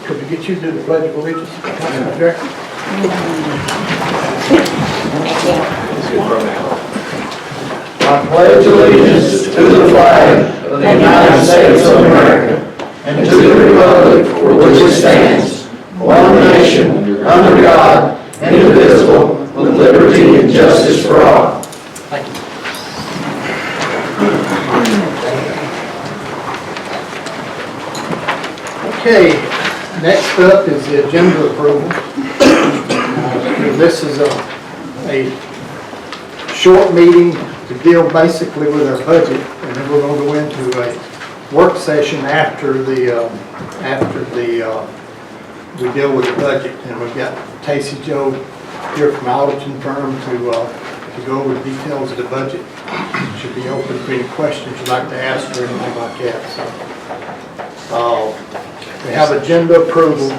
Could we get you to do the Pledge of Allegiance? Councilman Bracken? I pledge allegiance to the flag of the United States of America and to the republic for which it stands, one nation, under God, indivisible, with liberty and justice for all. Thank you. Okay, next up is the agenda approval. This is a short meeting to deal basically with our budget, and then we're going to go into a work session after we deal with the budget. And we've got Tacie Jo here from auditing firm to go over the details of the budget. Should be open for any questions you'd like to ask or anything like that. So, we have agenda approval.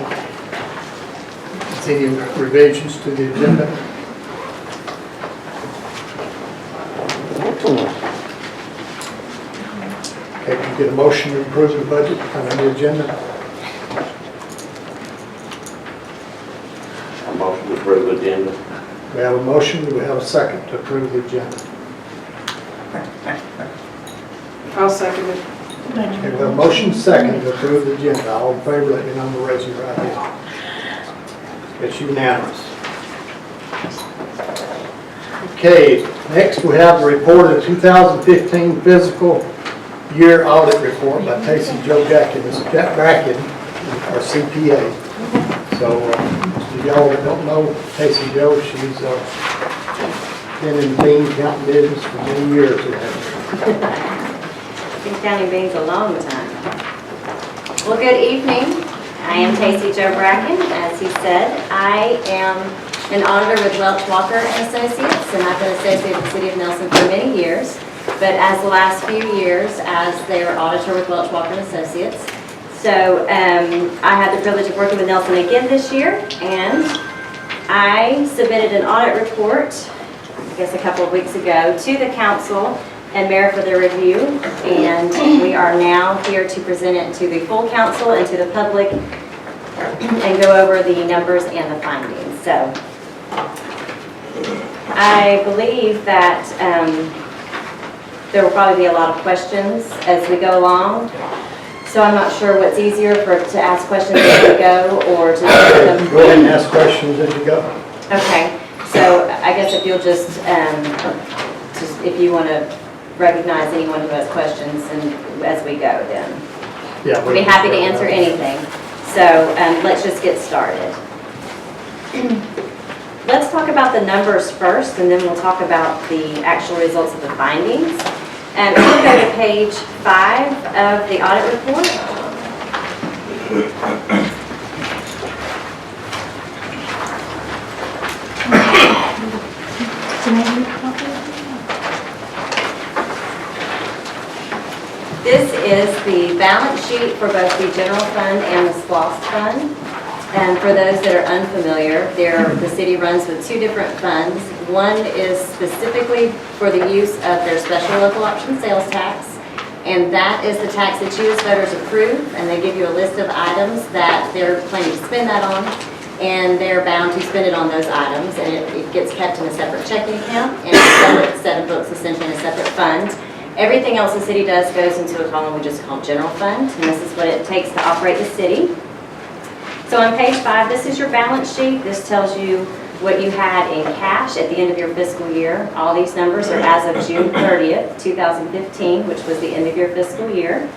Any revisions to the agenda? Okay, can you get a motion to approve the budget on the agenda? A motion to approve the agenda. We have a motion, do we have a second to approve the agenda? I'll second it. Okay, we have a motion second to approve the agenda. All in favor, let me know by raising your right hand. It's unanimous. Okay, next we have the report of the 2015 fiscal year audit report by Tacie Jo Bracken, our CPA. So, y'all that don't know Tacie Jo, she's been in the bean counting business for many years. Been counting beans a long time. Well, good evening. I am Tacie Jo Bracken. As he said, I am an auditor with Welch, Walker and Associates, and I've been associated with the City of Nelson for many years. But as the last few years, as their auditor with Welch, Walker and Associates. So I had the privilege of working with Nelson again this year, and I submitted an audit report, I guess a couple of weeks ago, to the council and mayor for their review, and we are now here to present it to the full council and to the public and go over the numbers and the findings. So I believe that there will probably be a lot of questions as we go along. So I'm not sure what's easier to ask questions as we go or to Go ahead and ask questions as you go. Okay, so I guess if you'll just if you want to recognize anyone who has questions and as we go, then Yeah, we'll be happy to answer anything. So let's just get started. Let's talk about the numbers first, and then we'll talk about the actual results of the findings. And we'll go to page 5 of the audit report. This is the balance sheet for both the general fund and the SLOSS fund. And for those that are unfamiliar, the city runs with 2 different funds. One is specifically for the use of their special local option sales tax, and that is the tax that you as voters approve, and they give you a list of items that they're planning to spend that on, and they're bound to spend it on those items, and it gets kept in a separate checking account and a separate set of books, essentially in a separate fund. Everything else the city does goes into a column we just call general fund, and this is what it takes to operate the city. So on page 5, this is your balance sheet. This tells you what you had in cash at the end of your fiscal year. All these numbers are as of June 30th, 2015, which was the end of your fiscal year.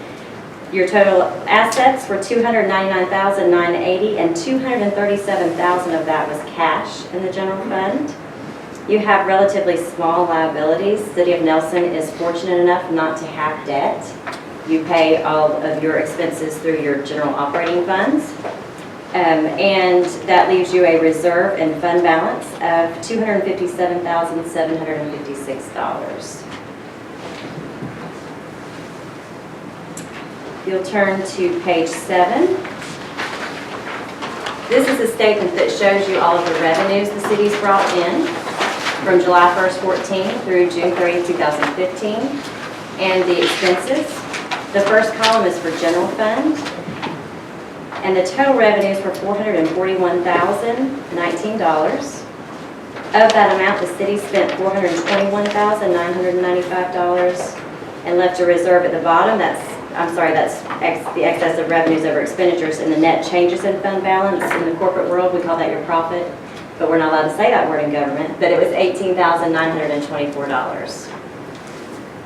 Your total assets were $299,980, and $237,000 of that was cash in the general fund. You have relatively small liabilities. The City of Nelson is fortunate enough not to have debt. You pay all of your expenses through your general operating funds. And that leaves you a reserve and fund balance of $257,756. You'll turn to page 7. This is a statement that shows you all of the revenues the city's brought in from July 1st, 14 through June 30th, 2015, and the expenses. The first column is for general fund. And the total revenues were $441,019. Of that amount, the city spent $421,995 and left a reserve at the bottom. That's the excess of revenues over expenditures and the net changes in fund balance. In the corporate world, we call that your profit, but we're not allowed to say that word in government, but it was $18,924.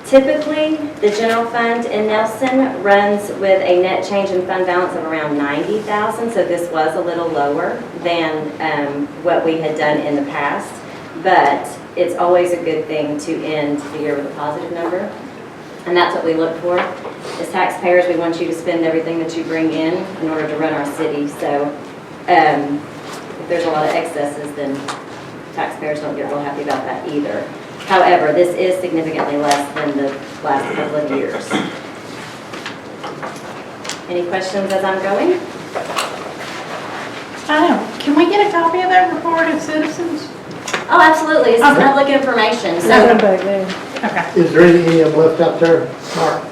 Typically, the general fund in Nelson runs with a net change in fund balance of around $90,000, so this was a little lower than what we had done in the past, but it's always a good thing to end the year with a positive number, and that's what we look for. As taxpayers, we want you to spend everything that you bring in order to run our city, so if there's a lot of excesses, then taxpayers don't get real happy about that either. However, this is significantly less than the last couple of years. Any questions as I'm going? Can we get a copy of that report of citizens? Oh, absolutely. This is Okay. public information. So, Okay. Is there any of them left out there, Mark?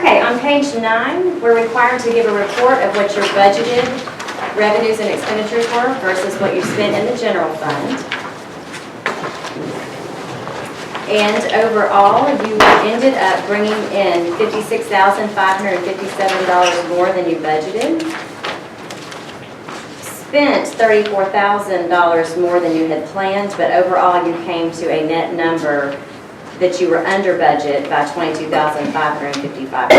okay, on page 9, we're required to give a report of what your budgeted revenues and expenditures were versus what you spent in the general fund. And overall, you ended up bringing in $56,557 more than you budgeted. Spent $34,000 more than you had planned, but overall you came to a net number that you were under budget by $22,555.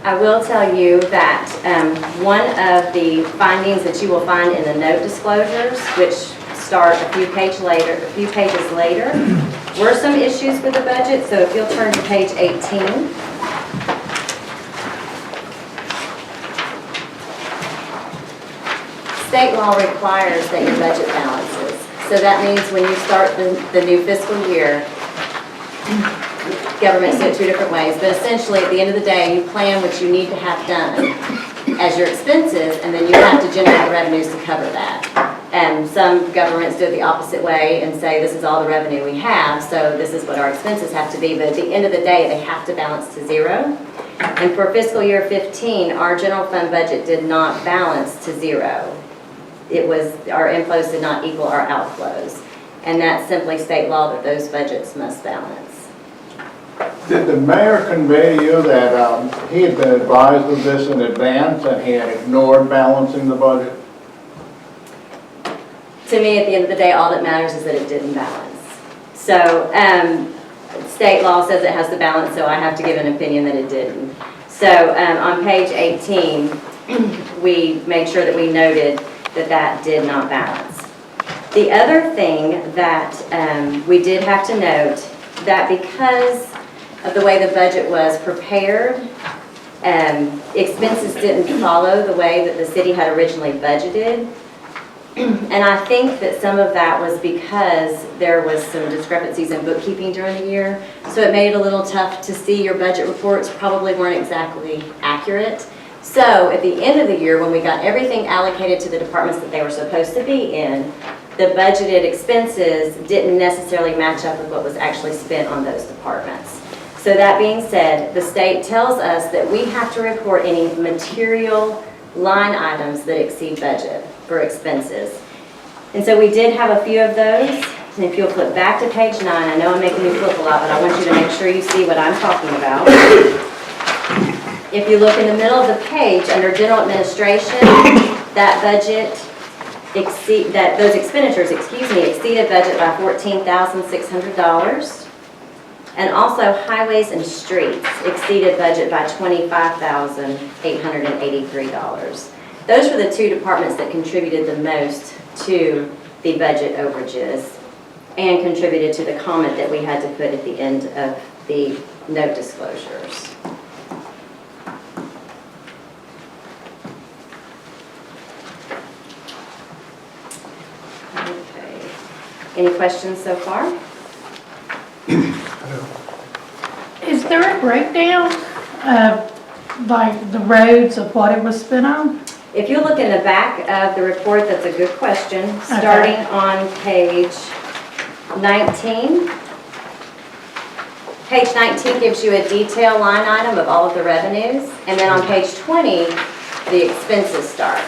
I will tell you that one of the findings that you will find in the note disclosures, which start a few pages later, were some issues with the budget. So if you'll turn to page 18. State law requires that your budget balances. So that means when you start the new fiscal year, governments do it 2 different ways, but essentially at the end of the day, you plan what you need to have done as your expenses, and then you have to generate the revenues to cover that. And some governments do it the opposite way and say this is all the revenue we have, so this is what our expenses have to be, but at the end of the day, they have to balance to zero. And for fiscal year 15, our general fund budget did not balance to zero. It was, our inflows did not equal our outflows. And that's simply state law that those budgets must balance. Did the mayor convey to you that he had been advised of this in advance and he had ignored balancing the budget? To me, at the end of the day, all that matters is that it didn't balance. So state law says it has to balance, so I have to give an opinion that it didn't. So on page 18, we made sure that we noted that that did not balance. The other thing that we did have to note, that because of the way the budget was prepared, expenses didn't follow the way that the city had originally budgeted. And I think that some of that was because there was some discrepancies in bookkeeping during the year. So it made it a little tough to see. Your budget reports probably weren't exactly accurate. So at the end of the year, when we got everything allocated to the departments that they were supposed to be in, the budgeted expenses didn't necessarily match up with what was actually spent on those departments. So that being said, the state tells us that we have to report any material line items that exceed budget for expenses. And so we did have a few of those. And if you'll flip back to page 9, I know I'm making you flip a lot, but I want you to make sure you see what I'm talking about. If you look in the middle of the page under general administration, that budget those expenditures, exceeded budget by $14,600. And also highways and streets exceeded budget by $25,883. Those were the 2 departments that contributed the most to the budget overages and contributed to the comment that we had to put at the end of the note disclosures. Okay. Any questions so far? Is there a breakdown of like the roads of what it was spent on? If you look in the back of the report, that's a good question. Starting on page 19. Page 19 gives you a detail line item of all of the revenues, and then on page 20, the expenses start.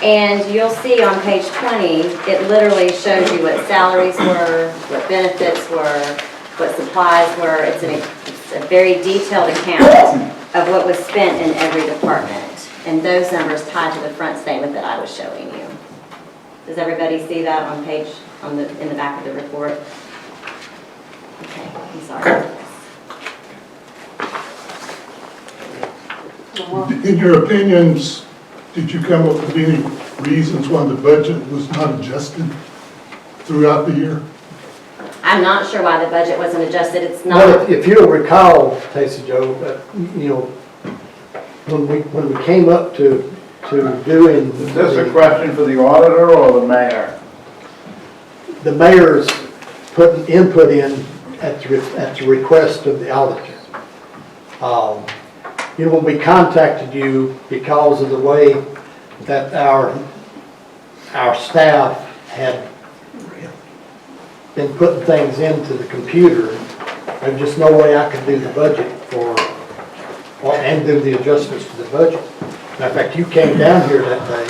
And you'll see on page 20, it literally shows you what salaries were, what benefits were, what supplies were. It's a very detailed account of what was spent in every department. And those numbers tied to the front statement that I was showing you. Does everybody see that on page, in the back of the report? Okay, I'm sorry. In your opinions, did you come up with any reasons why the budget was not adjusted throughout the year? I'm not sure why the budget wasn't adjusted. It's Well, not. if you'll recall, Tacie Jo, you know, when we came up to doing. Is this a question for the auditor or the mayor? The mayor's putting input in at the request of the auditor. You know, when we contacted you because of the way that our staff had been putting things into the computer, there's just no way I could do the budget and do the adjustments to the budget. Matter of fact, you came down here that day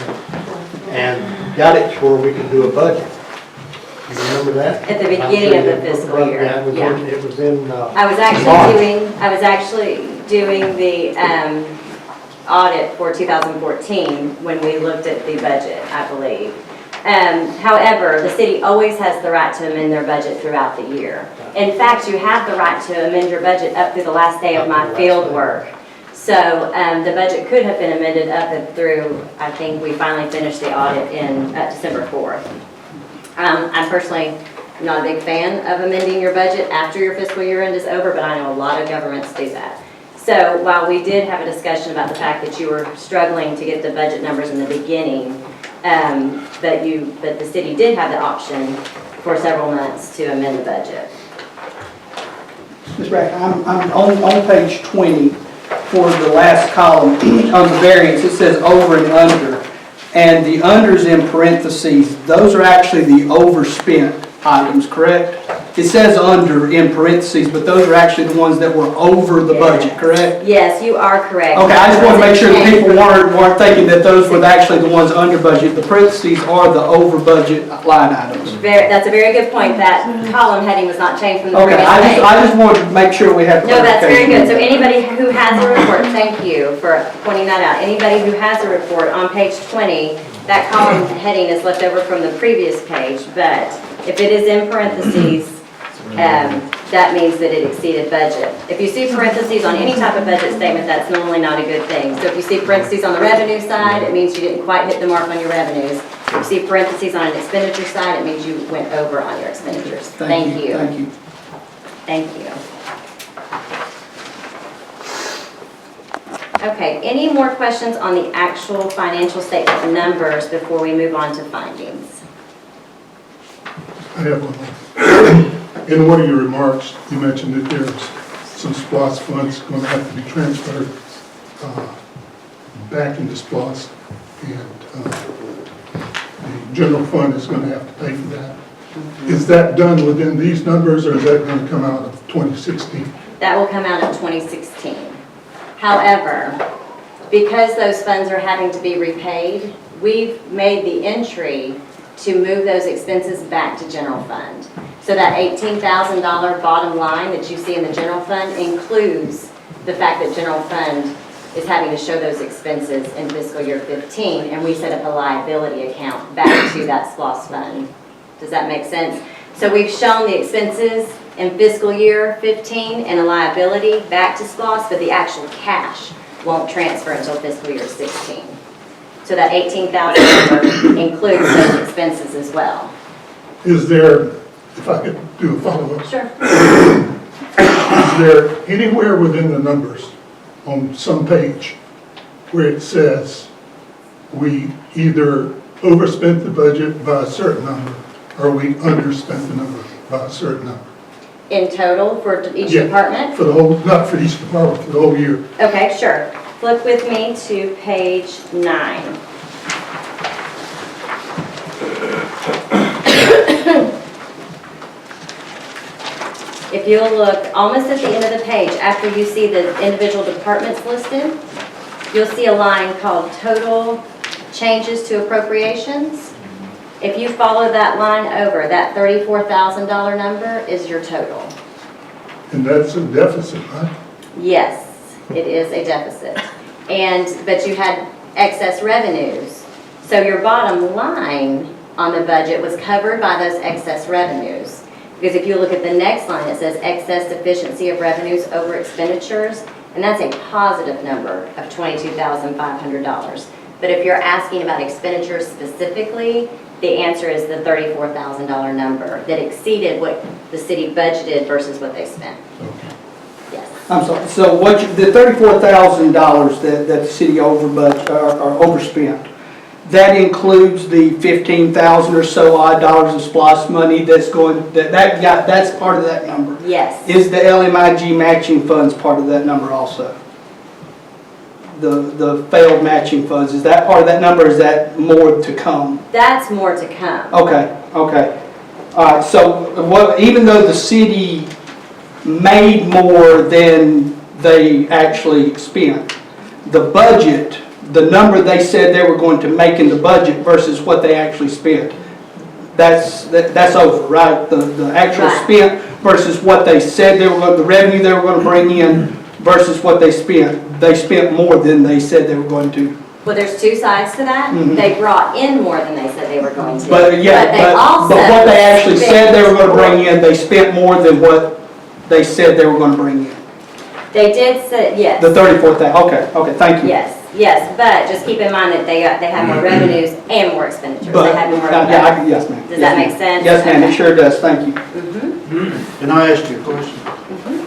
and got it to where we could do a budget. You remember that? At the beginning of the fiscal year, Yeah, yeah. it was in, I was actually doing the audit for 2014 when we looked at the budget, I believe. However, the city always has the right to amend their budget throughout the year. In fact, you have the right to amend your budget up through the last day of my field work. So the budget could have been amended up and through, I think we finally finished the audit in December 4th. I'm personally not a big fan of amending your budget after your fiscal year end is over, but I know a lot of governments do that. So while we did have a discussion about the fact that you were struggling to get the budget numbers in the beginning, but the city did have the option for several months to amend the budget. Ms. Bracken, I'm on page 20 for the last column on the variance. It says over and under. And the unders in parentheses, those are actually the overspent items, correct? It says under in parentheses, but those are actually the ones that were over the budget, correct? Yes, you are correct. Okay, I just want to make sure that people weren't thinking that those were actually the ones under budget. The parentheses are the over budget line items. That's a very good point. That column heading was not changed from the Okay, previous I page. just wanted to make sure we had No, that's very clarification. good. So anybody who has a report, thank you for pointing that out. Anybody who has a report on page 20, that column heading is left over from the previous page, but if it is in parentheses, that means that it exceeded budget. If you see parentheses on any type of budget statement, that's normally not a good thing. So if you see parentheses on the revenue side, it means you didn't quite hit the mark on your revenues. If you see parentheses on an expenditure side, it means you went over on your expenditures. Thank you. Thank you. Thank you. Okay, any more questions on the actual financial statement numbers before we move on to findings? I have one more. In one of your remarks, you mentioned that there's some SPOS funds going to have to be transferred back into SPOS, and the general fund is going to have to pay for that. Is that done within these numbers, or is that going to come out of 2016? That will come out in 2016. However, because those funds are having to be repaid, we've made the entry to move those expenses back to general fund. So that $18,000 bottom line that you see in the general fund includes the fact that general fund is having to show those expenses in fiscal year 15, and we set up a liability account back to that SPOS fund. Does that make sense? So we've shown the expenses in fiscal year 15 and a liability back to SPOS, but the actual cash won't transfer until fiscal year 16. So that $18,000 includes those expenses as well. Is there, if I could do a follow-up, Sure. is there anywhere within the numbers on some page where it says we either overspent the budget by a certain number or we underspent the number by a certain number? In total for each Yeah, department? For the whole, not for each department, for the whole year. Okay, sure. Flip with me to page 9. If you'll look almost at the end of the page, after you see the individual departments listed, you'll see a line called total changes to appropriations. If you follow that line over, that $34,000 number is your total. And that's a deficit, right? Yes, it is a deficit. But you had excess revenues. So your bottom line on the budget was covered by those excess revenues. Because if you look at the next line, it says excess deficiency of revenues over expenditures, and that's a positive number of $22,500. But if you're asking about expenditures specifically, the answer is the $34,000 number that exceeded what the city budgeted versus what they spent. Okay. Yes. I'm sorry, so the $34,000 that the city overspent, that includes the 15,000 or so odd dollars of SPOS money that's going, that's part of that number? Yes. Is the LMIG matching funds part of that number also? The failed matching funds, is that part of that number, or is that more to come? That's more to come. Okay. All right, so even though the city made more than they actually spent, the budget, the number they said they were going to make in the budget versus what they actually spent, that's over, right? The actual Right. spent versus what they said they were going, the revenue they were going to bring in versus what they spent. They spent more than they said they were going to. Well, there's two sides to that. Mhm. They brought in more than they said they were going to. But they but what they actually said they were going to bring in, they spent more than what they said they were going to bring in. They did say, yes. The 34,000, okay, thank you. Yes, but just keep in mind that they had more revenues and more expenditures. But, They had more. yes, ma'am. Does that make sense? Yes, ma'am, it Okay. sure does, thank you. Can I ask you a question?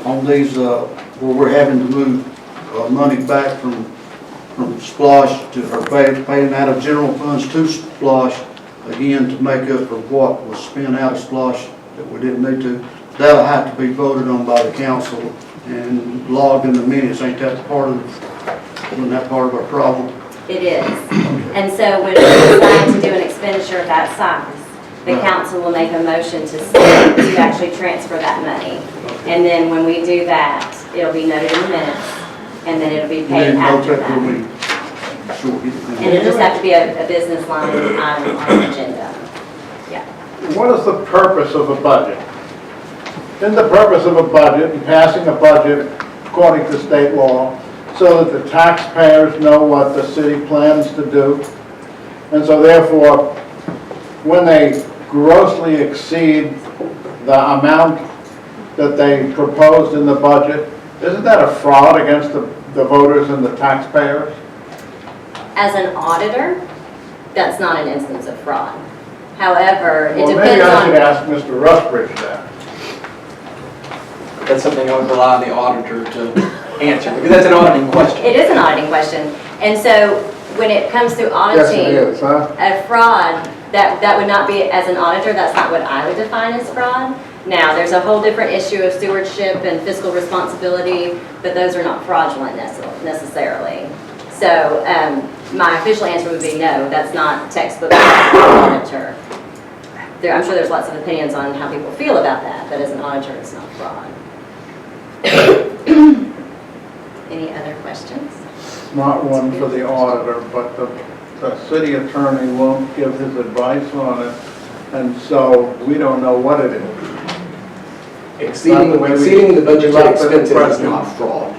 On these, where we're having to move money back from splosh to, or paying out of general funds to splosh, again, to make up for what was spent out of splosh that we didn't need to, that'll have to be voted on by the council and logged in the minutes. Ain't that isn't that part of our problem? It is. And so when we decide to do an expenditure of that size, the council will make a motion to actually transfer that money. And then when we do that, it'll be noted in the minutes, and then it'll be paid after that. And it'll just have to be a business line item on the agenda. Yeah. What is the purpose of a budget? Isn't the purpose of a budget and passing a budget according to state law so that the taxpayers know what the city plans to do? And so therefore, when they grossly exceed the amount that they proposed in the budget, isn't that a fraud against the voters and the taxpayers? As an auditor, that's not an instance of fraud. However, it Well, maybe depends I should on, ask Mr. Rustbridge that. That's something I would rely on the auditor to answer, because that's an auditing question. it is an auditing question. And so when it comes to Yes, auditing, it is, huh? a fraud, that would not be, as an auditor, that's not what I would define as fraud. Now, there's a whole different issue of stewardship and fiscal responsibility, but those are not fraudulent necessarily. So my official answer would be no, that's not textbook auditor. I'm sure there's lots of opinions on how people feel about that, but as an auditor, it's not fraud. Any other questions? Not one for the auditor, but the city attorney won't give his advice on it, and so we don't know what it is. Exceeding the budgeted expenses is not fraud.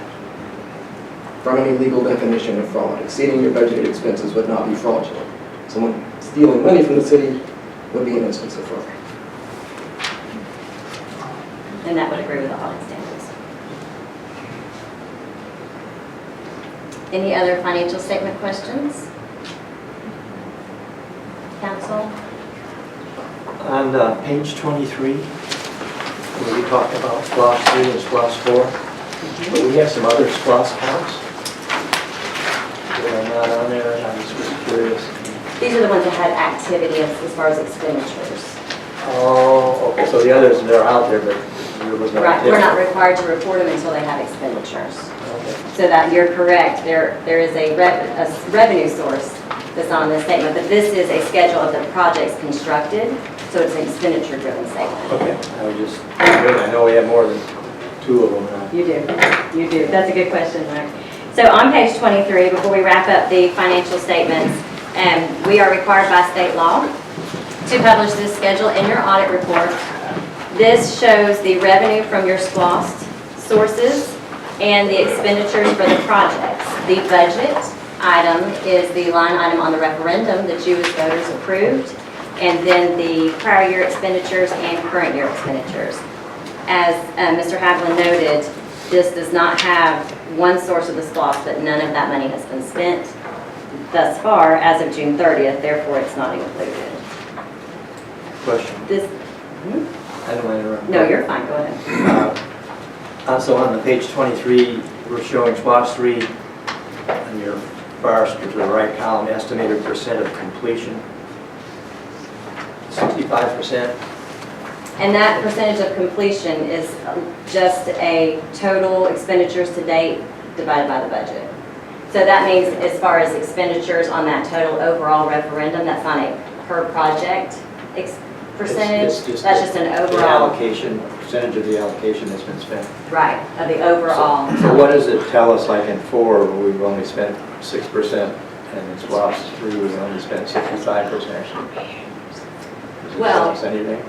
From any legal definition of fraud, exceeding your budgeted expenses would not be fraudulent. Someone stealing money from the city would be an instance of fraud. And that would agree with the audit standards. Any other financial statement questions? Council? On page 23, where we talk about SPLOST 3 and SPLOST 4, but we have some other SPLOST counts that are not on there, and I was just curious. These are the ones that had activity as far as expenditures. Oh, okay, so the others that are out there, but there was no Right, we're not activity. required to report them until they have expenditures. Okay. So that you're correct, there is a revenue source that's on this statement, but this is a schedule of the projects constructed, so it's an expenditure-driven statement. Okay, I was just, I know we have more than 2 of them. You do. That's a good question, Mark. So on page 23, before we wrap up the financial statements, we are required by state law to publish this schedule in your audit report. This shows the revenue from your SPLOST sources and the expenditures for the projects. The budget item is the line item on the referendum that you as voters approved, and then the prior year expenditures and current year expenditures. As Mr. Havlin noted, this does not have one source of the SPLOST, but none of that money has been spent thus far as of June 30th, therefore it's not included. Question. This, I don't want to interrupt. no, you're fine, go ahead. Also on the page 23, we're showing SPOS 3 on your first to the right column, estimated percent of completion. 65%. And that percentage of completion is just a total expenditures to date divided by the budget. So that means as far as expenditures on that total overall referendum, that's not a per project percentage. It's just That's just an the overall, allocation, percentage of the allocation that's been spent. right, of the overall. So what does it tell us, like in 4, where we've only spent 6%, and in SPOS 3, we've only spent 65%? Does it tell us anything?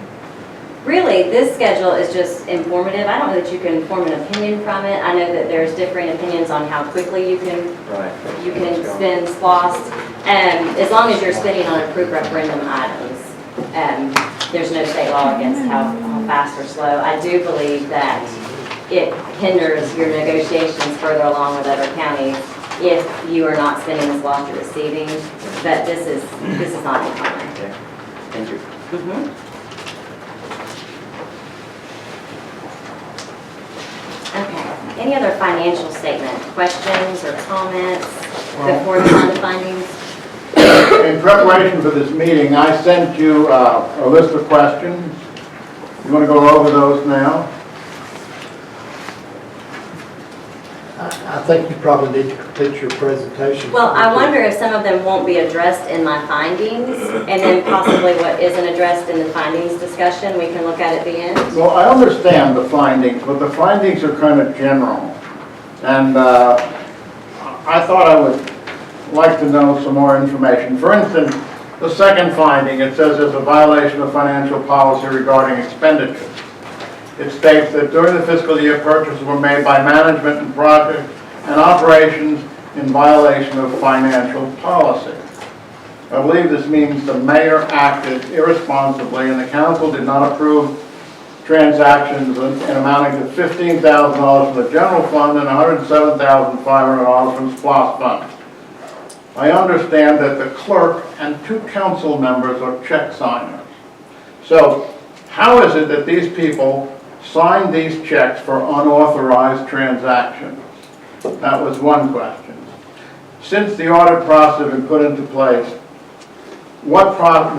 Really, this schedule is just informative. I don't know that you can form an opinion from it. I know that there's differing opinions on how quickly you can Right. spend SPLOST. As long as you're spending on approved referendum items, there's no state law against how fast or slow. I do believe that it hinders your negotiations further along with other counties if you are not spending the SPLOST you're receiving, but this is not uncommon. Okay. Thank you. Mhm. Okay, any other financial statement, questions or comments before we on to findings? In preparation for this meeting, I sent you a list of questions. You want to go over those now? I think you probably need to complete your presentation. Well, I wonder if some of them won't be addressed in my findings, and then possibly what isn't addressed in the findings discussion, we can look at at the end. Well, I understand the findings, but the findings are kind of general. And I thought I would like to know some more information. For instance, the second finding, it says there's a violation of financial policy regarding expenditures. It states that during the fiscal year, purchases were made by management and project and operations in violation of financial policy. I believe this means the mayor acted irresponsibly and the council did not approve transactions in amounting to $15,000 from the general fund and $107,500 from SPLOST fund. I understand that the clerk and 2 council members are check signers. So how is it that these people signed these checks for unauthorized transactions? That was one question. Since the audit process has been put into place, what policies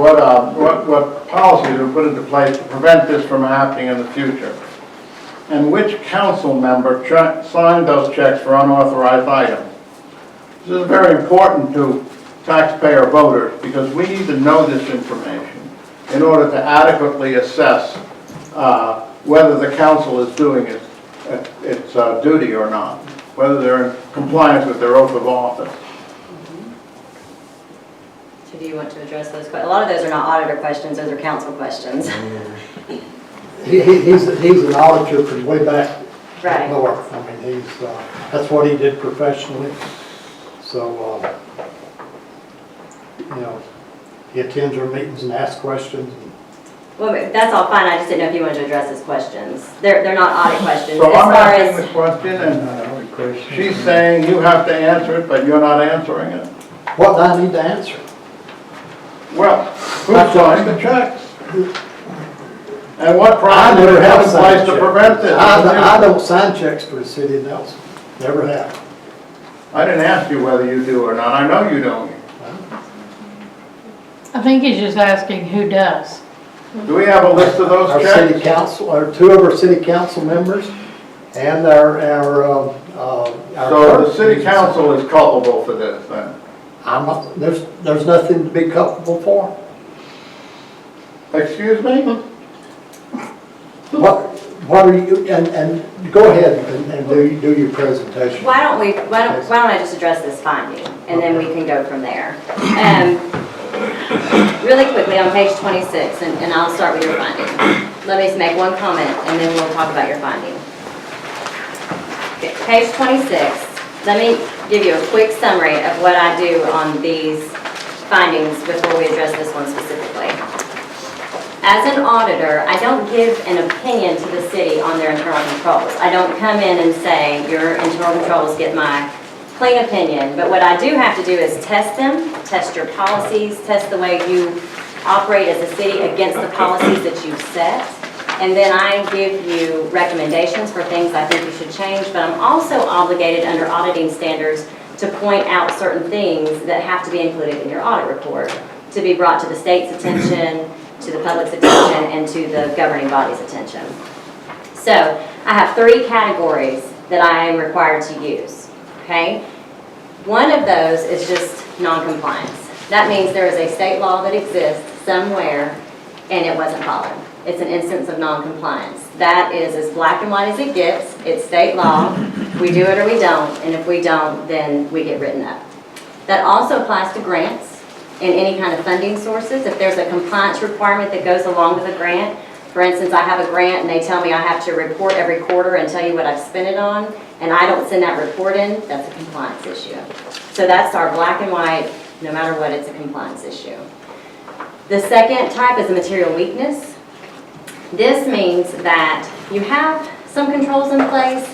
are put into place to prevent this from happening in the future? And which council member signed those checks for unauthorized items? This is very important to taxpayer voters because we need to know this information in order to adequately assess whether the council is doing its duty or not, whether they're in compliance with their oath of office. So do you want to address those questions? A lot of those are not auditor questions, those are council questions. He's an auditor from way back Right. north. I mean, that's what he did professionally. So, he attends our meetings and asks questions. Well, that's all fine, I just didn't know if you wanted to address his questions. They're not audit questions. So As I'm far asking as the question and she's saying you have to answer it, but you're not answering it. What do I need to answer? Well, who signed the checks? And what I process never is have in place signed to checks. prevent this? I don't sign checks for the city of Nelson. Never have. I didn't ask you whether you do or not. I know you don't. I think he's just asking who does. Do we have a list of those Our checks? city council, or two of our city council members, and our So the city council is culpable for this then? I'm not, there's nothing to be culpable for. Excuse me? What are you, and go ahead and do your presentation. Why don't I just address this finding, and then we can go from there. Really quickly, on page 26, and I'll start with your finding. Let me just make one comment, and then we'll talk about your finding. Okay, page 26, let me give you a quick summary of what I do on these findings before we address this one specifically. As an auditor, I don't give an opinion to the city on their internal controls. I don't come in and say, your internal controls get my clean opinion, but what I do have to do is test them, test your policies, test the way you operate as a city against the policies that you set, and then I give you recommendations for things I think you should change, but I'm also obligated under auditing standards to point out certain things that have to be included in your audit report, to be brought to the state's attention, to the public's attention, and to the governing body's attention. So I have 3 categories that I am required to use, okay? One of those is just non-compliance. That means there is a state law that exists somewhere and it wasn't followed. It's an instance of non-compliance. That is as black and white as it gets. It's state law. We do it or we don't, and if we don't, then we get written up. That also applies to grants and any kind of funding sources. If there's a compliance requirement that goes along with a grant, for instance, I have a grant and they tell me I have to report every quarter and tell you what I've spent it on, and I don't send that report in, that's a compliance issue. So that's our black and white, no matter what, it's a compliance issue. The second type is a material weakness. This means that you have some controls in place,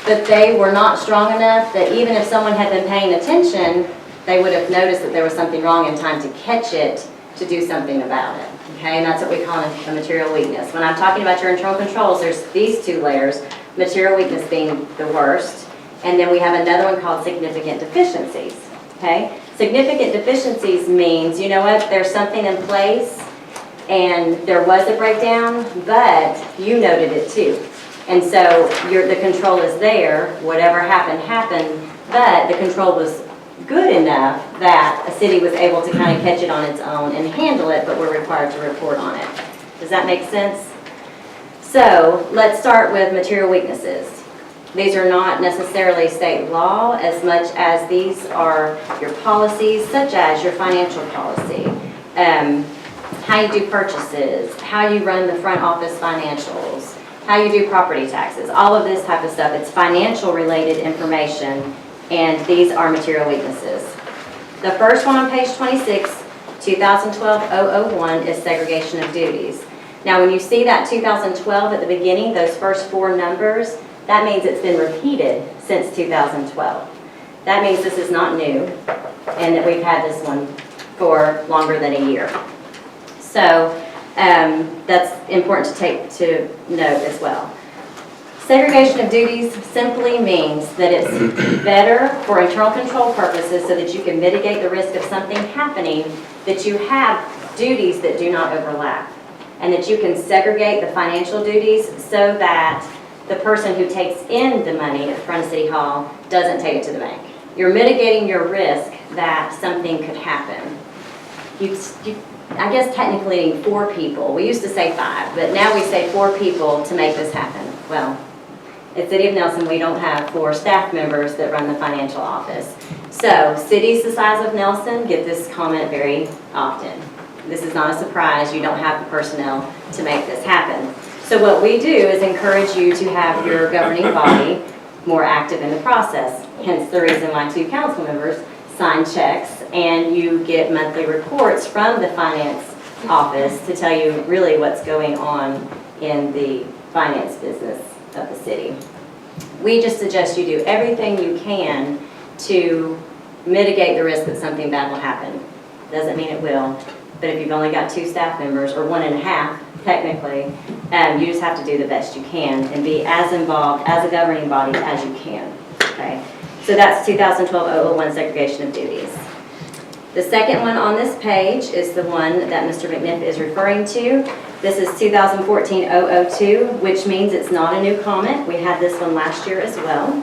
but they were not strong enough that even if someone had been paying attention, they would have noticed that there was something wrong in time to catch it, to do something about it. Okay, and that's what we call a material weakness. When I'm talking about your internal controls, there's these 2 layers, material weakness being the worst, and then we have another one called significant deficiencies. Okay, significant deficiencies means, you know what, there's something in place and there was a breakdown, but you noted it too. And so the control is there, whatever happened, but the control was good enough that a city was able to kind of catch it on its own and handle it, but we're required to report on it. Does that make sense? So let's start with material weaknesses. These are not necessarily state law as much as these are your policies, such as your financial policy, how you do purchases, how you run the front office financials, how you do property taxes, all of this type of stuff. It's financial related information, and these are material weaknesses. The first one on page 26, 2012-001, is segregation of duties. Now when you see that 2012 at the beginning, those first 4 numbers, that means it's been repeated since 2012. That means this is not new, and that we've had this one for longer than a year. So that's important to note as well. Segregation of duties simply means that it's better for internal control purposes so that you can mitigate the risk of something happening, that you have duties that do not overlap, and that you can segregate the financial duties so that the person who takes in the money at the front of City Hall doesn't take it to the bank. You're mitigating your risk that something could happen. I guess technically need 4 people. We used to say 5, but now we say 4 people to make this happen. Well, at City of Nelson, we don't have 4 staff members that run the financial office. So cities the size of Nelson get this comment very often. This is not a surprise. You don't have the personnel to make this happen. So what we do is encourage you to have your governing body more active in the process. Hence the reason why 2 council members sign checks and you get monthly reports from the finance office to tell you really what's going on in the finance business of the city. We just suggest you do everything you can to mitigate the risk that something bad will happen. Doesn't mean it will, but if you've only got 2 staff members, or 1.5 technically, you just have to do the best you can and be as involved as a governing body as you can. Okay, so that's 2012-001 segregation of duties. The second one on this page is the one that Mr. McNiff is referring to. This is 2014-002, which means it's not a new comment. We had this one last year as well.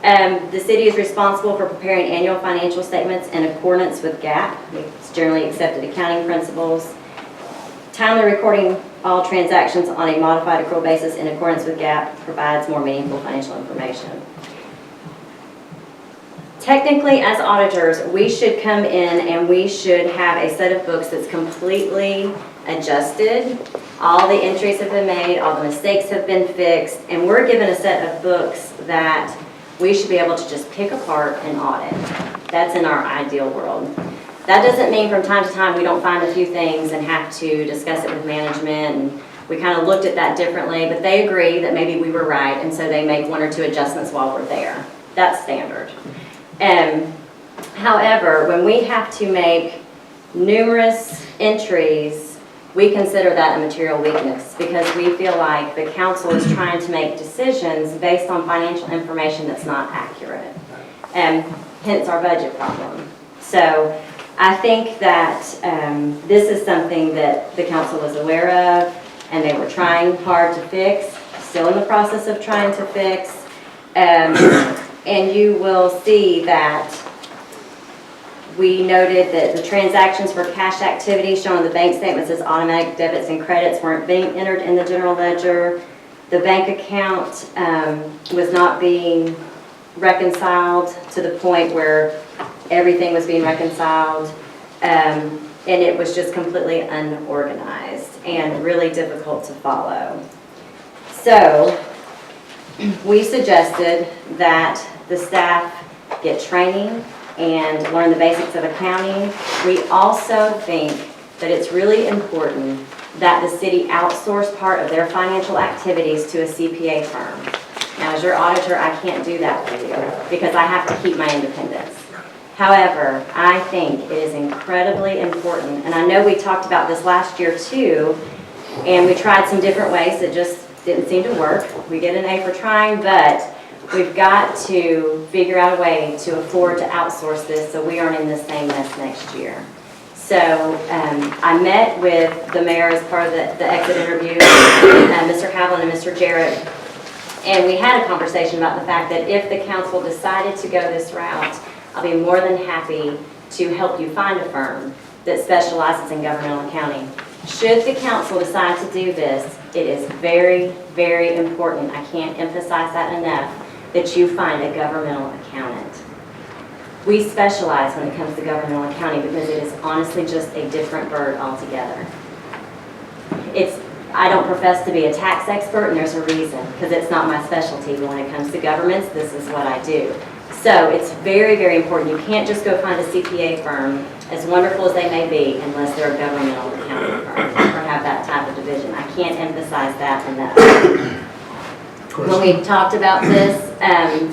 The city is responsible for preparing annual financial statements in accordance with GAAP. It's generally accepted accounting principles. Timely recording all transactions on a modified accrual basis in accordance with GAAP provides more meaningful financial information. Technically, as auditors, we should come in and we should have a set of books that's completely adjusted. All the entries have been made, all the mistakes have been fixed, and we're given a set of books that we should be able to just pick apart and audit. That's in our ideal world. That doesn't mean from time to time we don't find a few things and have to discuss it with management, and we kind of looked at that differently, but they agree that maybe we were right, and so they make 1 or 2 adjustments while we're there. That's standard. However, when we have to make numerous entries, we consider that a material weakness because we feel like the council is trying to make decisions based on financial information that's not accurate, and hence our budget problem. So I think that this is something that the council was aware of and they were trying hard to fix, still in the process of trying to fix. And you will see that we noted that the transactions for cash activity shown on the bank statements as automatic debits and credits weren't being entered in the general ledger. The bank account was not being reconciled to the point where everything was being reconciled. And it was just completely unorganized and really difficult to follow. So we suggested that the staff get training and learn the basics of accounting. We also think that it's really important that the city outsource part of their financial activities to a CPA firm. Now, as your auditor, I can't do that for you because I have to keep my independence. However, I think it is incredibly important, and I know we talked about this last year too, and we tried some different ways that just didn't seem to work. We get an A for trying, but we've got to figure out a way to afford to outsource this so we aren't in the same mess next year. So I met with the mayor as part of the exit interview, Mr. Havlin and Mr. Jarrett, and we had a conversation about the fact that if the council decided to go this route, I'll be more than happy to help you find a firm that specializes in governmental accounting. Should the council decide to do this, it is very, very important, I can't emphasize that enough, that you find a governmental accountant. We specialize when it comes to governmental accounting because it is honestly just a different bird altogether. I don't profess to be a tax expert, and there's a reason, because it's not my specialty, but when it comes to governments, this is what I do. So it's very, very important. You can't just go find a CPA firm, as wonderful as they may be, unless they're a governmental accounting firm or have that type of division. I can't emphasize that enough. When we talked about this,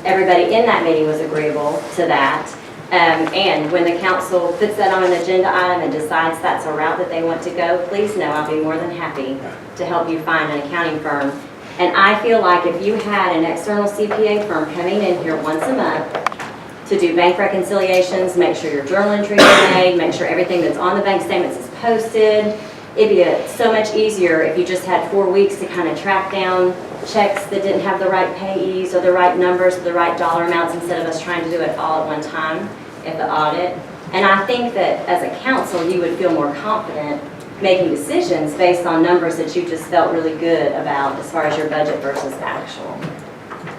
everybody in that meeting was agreeable to that. And when the council puts that on an agenda item and decides that's a route that they want to go, please know I'll be more than happy to help you find an accounting firm. And I feel like if you had an external CPA firm coming in here once a month to do bank reconciliations, make sure your journal entries are made, make sure everything that's on the bank statements is posted, it'd be so much easier if you just had 4 weeks to kind of track down checks that didn't have the right payees or the right numbers or the right dollar amounts instead of us trying to do it all at one time at the audit. And I think that as a council, you would feel more confident making decisions based on numbers that you just felt really good about as far as your budget versus actual.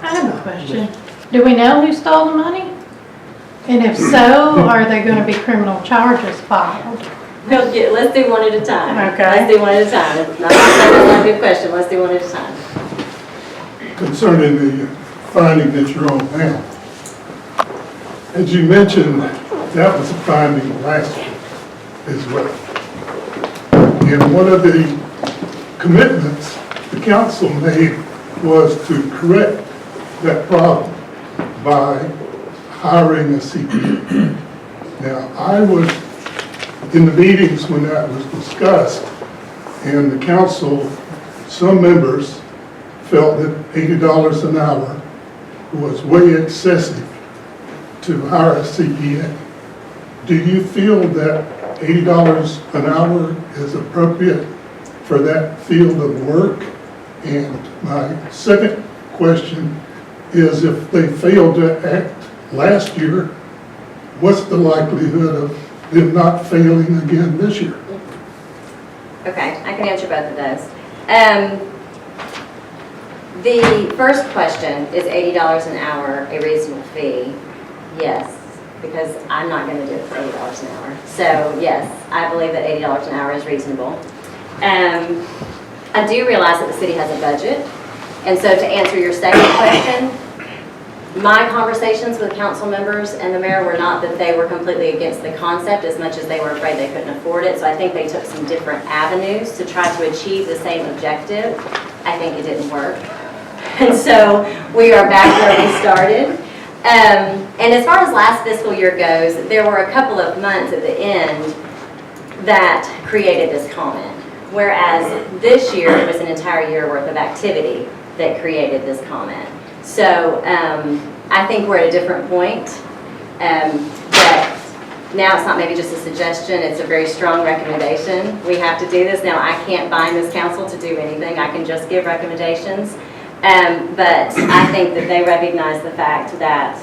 I have a question. Do we know who stole the money? And if so, are there going to be criminal charges filed? Let's do one at a time. Okay. Let's do one at a time. That's not a good question. Let's do one at a time. Concerning the finding that you're on now, as you mentioned, that was a finding last year as well. And one of the commitments the council made was to correct that problem by hiring a CPA. Now, I was in the meetings when that was discussed, and the council, some members felt that $80 an hour was way excessive to hire a CPA. do you feel that $80 an hour is appropriate for that field of work? And my second question is, if they failed to act last year, what's the likelihood of them not failing again this year? Okay, I can answer both of those. The first question, is $80 an hour a reasonable fee? Yes, because I'm not going to do it for $80 an hour. So yes, I believe that $80 an hour is reasonable. I do realize that the city has a budget. And so to answer your second question, my conversations with council members and the mayor were not that they were completely against the concept as much as they were afraid they couldn't afford it. So I think they took some different avenues to try to achieve the same objective. I think it didn't work. And so we are back where we started. And as far as last fiscal year goes, there were a couple of months at the end that created this comment. Whereas this year, it was an entire year worth of activity that created this comment. So I think we're at a different point. But now it's not maybe just a suggestion, it's a very strong recommendation. We have to do this. Now I can't bind this council to do anything. I can just give recommendations. But I think that they recognize the fact that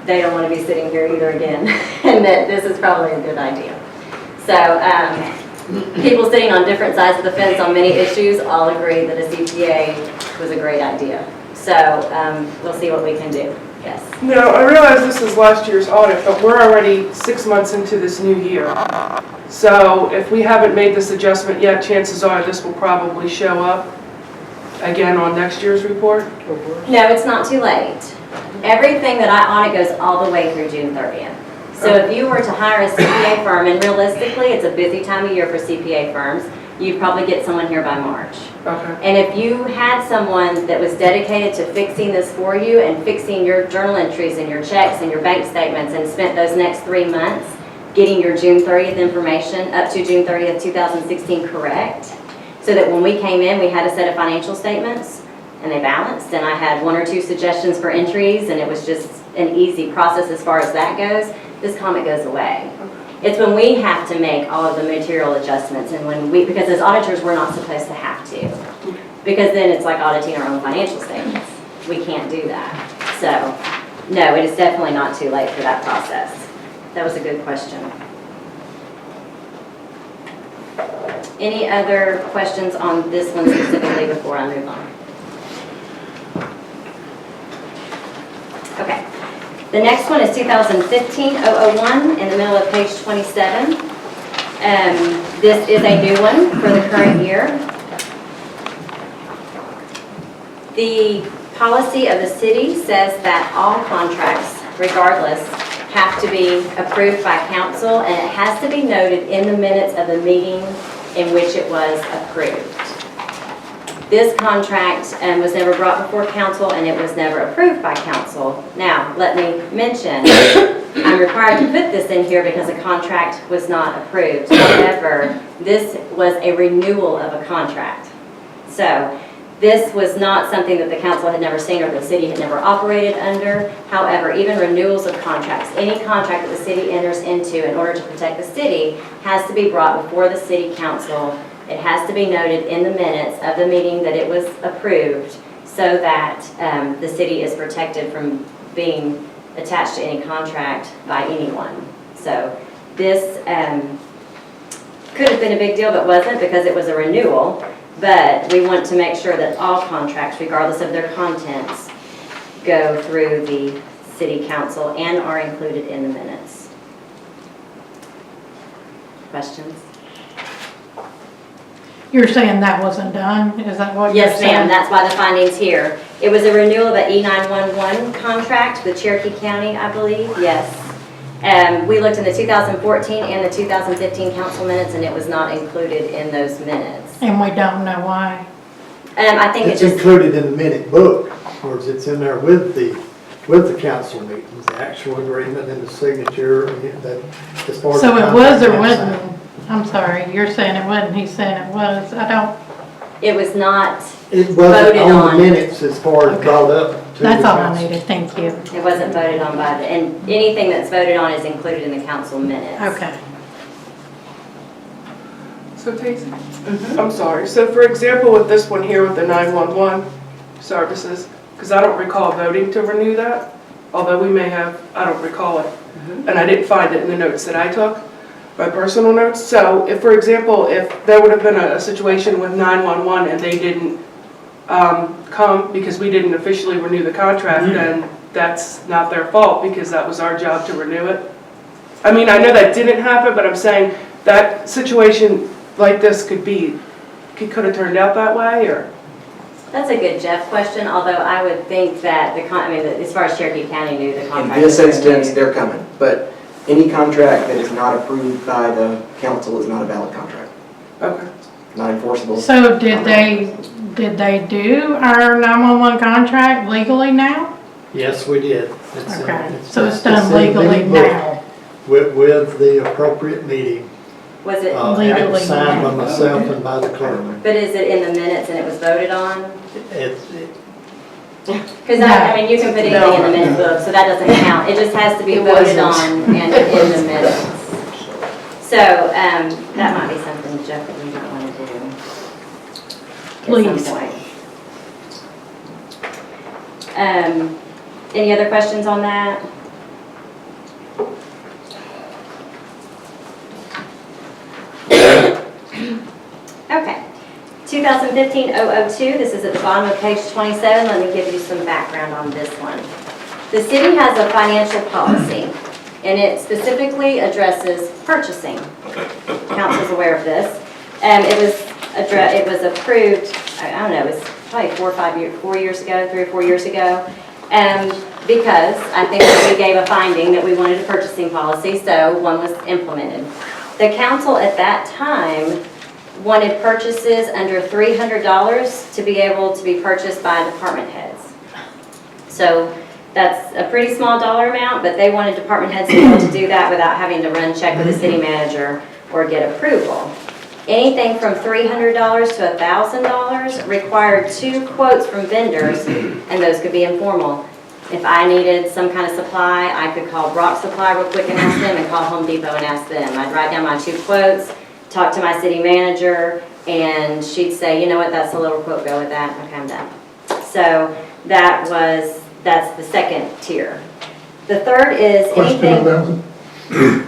they don't want to be sitting here either again, and that this is probably a good idea. So people sitting on different sides of the fence on many issues all agree that a CPA was a great idea. So we'll see what we can do. Yes. Now, I realize this is last year's audit, but we're already 6 months into this new year. So if we haven't made this adjustment yet, chances are this will probably show up again on next year's report? No, it's not too late. Everything that I audit goes all the way through June 30th. So if you were to hire a CPA firm, and realistically, it's a busy time of year for CPA firms, you'd probably get someone here by March. Okay. And if you had someone that was dedicated to fixing this for you and fixing your journal entries and your checks and your bank statements and spent those next 3 months getting your June 30th information up to June 30th, 2016 correct, so that when we came in, we had a set of financial statements and they balanced, and I had 1 or 2 suggestions for entries, and it was just an easy process as far as that goes, this comment goes away. It's when we have to make all of the material adjustments, and when we, because as auditors, we're not supposed to have to. Because then it's like auditing our own financial statements. We can't do that. So, no, it is definitely not too late for that process. That was a good question. Any other questions on this one specifically before I move on? Okay. The next one is 2015-001 in the middle of page 27. This is a new one for the current year. The policy of the city says that all contracts, regardless, have to be approved by council, and it has to be noted in the minutes of the meeting in which it was approved. This contract was never brought before council, and it was never approved by council. Now, let me mention, I'm required to put this in here because a contract was not approved. However, this was a renewal of a contract. So, this was not something that the council had never seen or the city had never operated under. However, even renewals of contracts, any contract that the city enters into in order to protect the city has to be brought before the city council. It has to be noted in the minutes of the meeting that it was approved so that the city is protected from being attached to any contract by anyone. So this could have been a big deal, but wasn't, because it was a renewal. But we want to make sure that all contracts, regardless of their contents, go through the city council and are included in the minutes. Questions? You're saying that wasn't done? Is that what you're saying? Yes, ma'am. That's why the finding's here. It was a renewal of an E911 contract with Cherokee County, I believe. Yes. We looked in the 2014 and the 2015 council minutes, and it was not included in those minutes. And we don't know why? I think It's it just... included in the minute book, or it's in there with the council meetings, the actual agreement and the signature, and that, as far as. So it was or contract wasn't? I'm sorry, you're saying it wasn't, he's saying it was. I don't... It was not It wasn't voted on on. the minutes as far as brought up to That's the all I council. needed, thank you. It wasn't voted on by the, and anything that's voted on is included in the council minutes. Okay. So Tacie, I'm sorry, so for example, with this one here with the 911 services, because I don't recall voting to renew that, although we may have, I don't recall it. And I didn't find it in the notes that I took, my personal notes. So if, for example, if there would have been a situation with 911 and they didn't come because we didn't officially renew the contract, then that's not their fault because that was our job to renew it. I mean, I know that didn't happen, but I'm saying that situation like this could have turned out that way, or? That's a good Jeff question, although I would think that as far as Cherokee County knew the In contract. this instance, they're coming, but any contract that is not approved by the council is not a valid contract, Okay. not enforceable. So did they do our 911 contract legally now? Yes, we did. Okay, so it's done legally now. With the appropriate meeting. Was it, Legally. Signed by myself and by the clerk. but is it in the minutes and it was voted on? Because No. I mean, you can put anything in the minute book, so that doesn't count. It just has to be It voted wasn't. on and in the minutes. So that might be something, Jeff, that you might want to do Please. at some point. Any other questions on that? Okay. 2015-002, this is at the bottom of page 27. Let me give you some background on this one. The city has a financial policy, and it specifically addresses purchasing. Council's aware of this. It was approved, I don't know, it was probably 4 years ago, 3 or 4 years ago, because I think that we gave a finding that we wanted a purchasing policy, so one was implemented. The council at that time wanted purchases under $300 to be able to be purchased by department heads. So that's a pretty small dollar amount, but they wanted department heads to be able to do that without having to run check with the city manager or get approval. Anything from $300 to $1,000 required 2 quotes from vendors, and those could be informal. If I needed some kind of supply, I could call Brock Supply real quick and ask them, and call Home Depot and ask them. I'd write down my 2 quotes, talk to my city manager, and she'd say, you know what, that's a little quote, go with that, okay, I'm done. So that's the second tier. The third is Question anything. about it.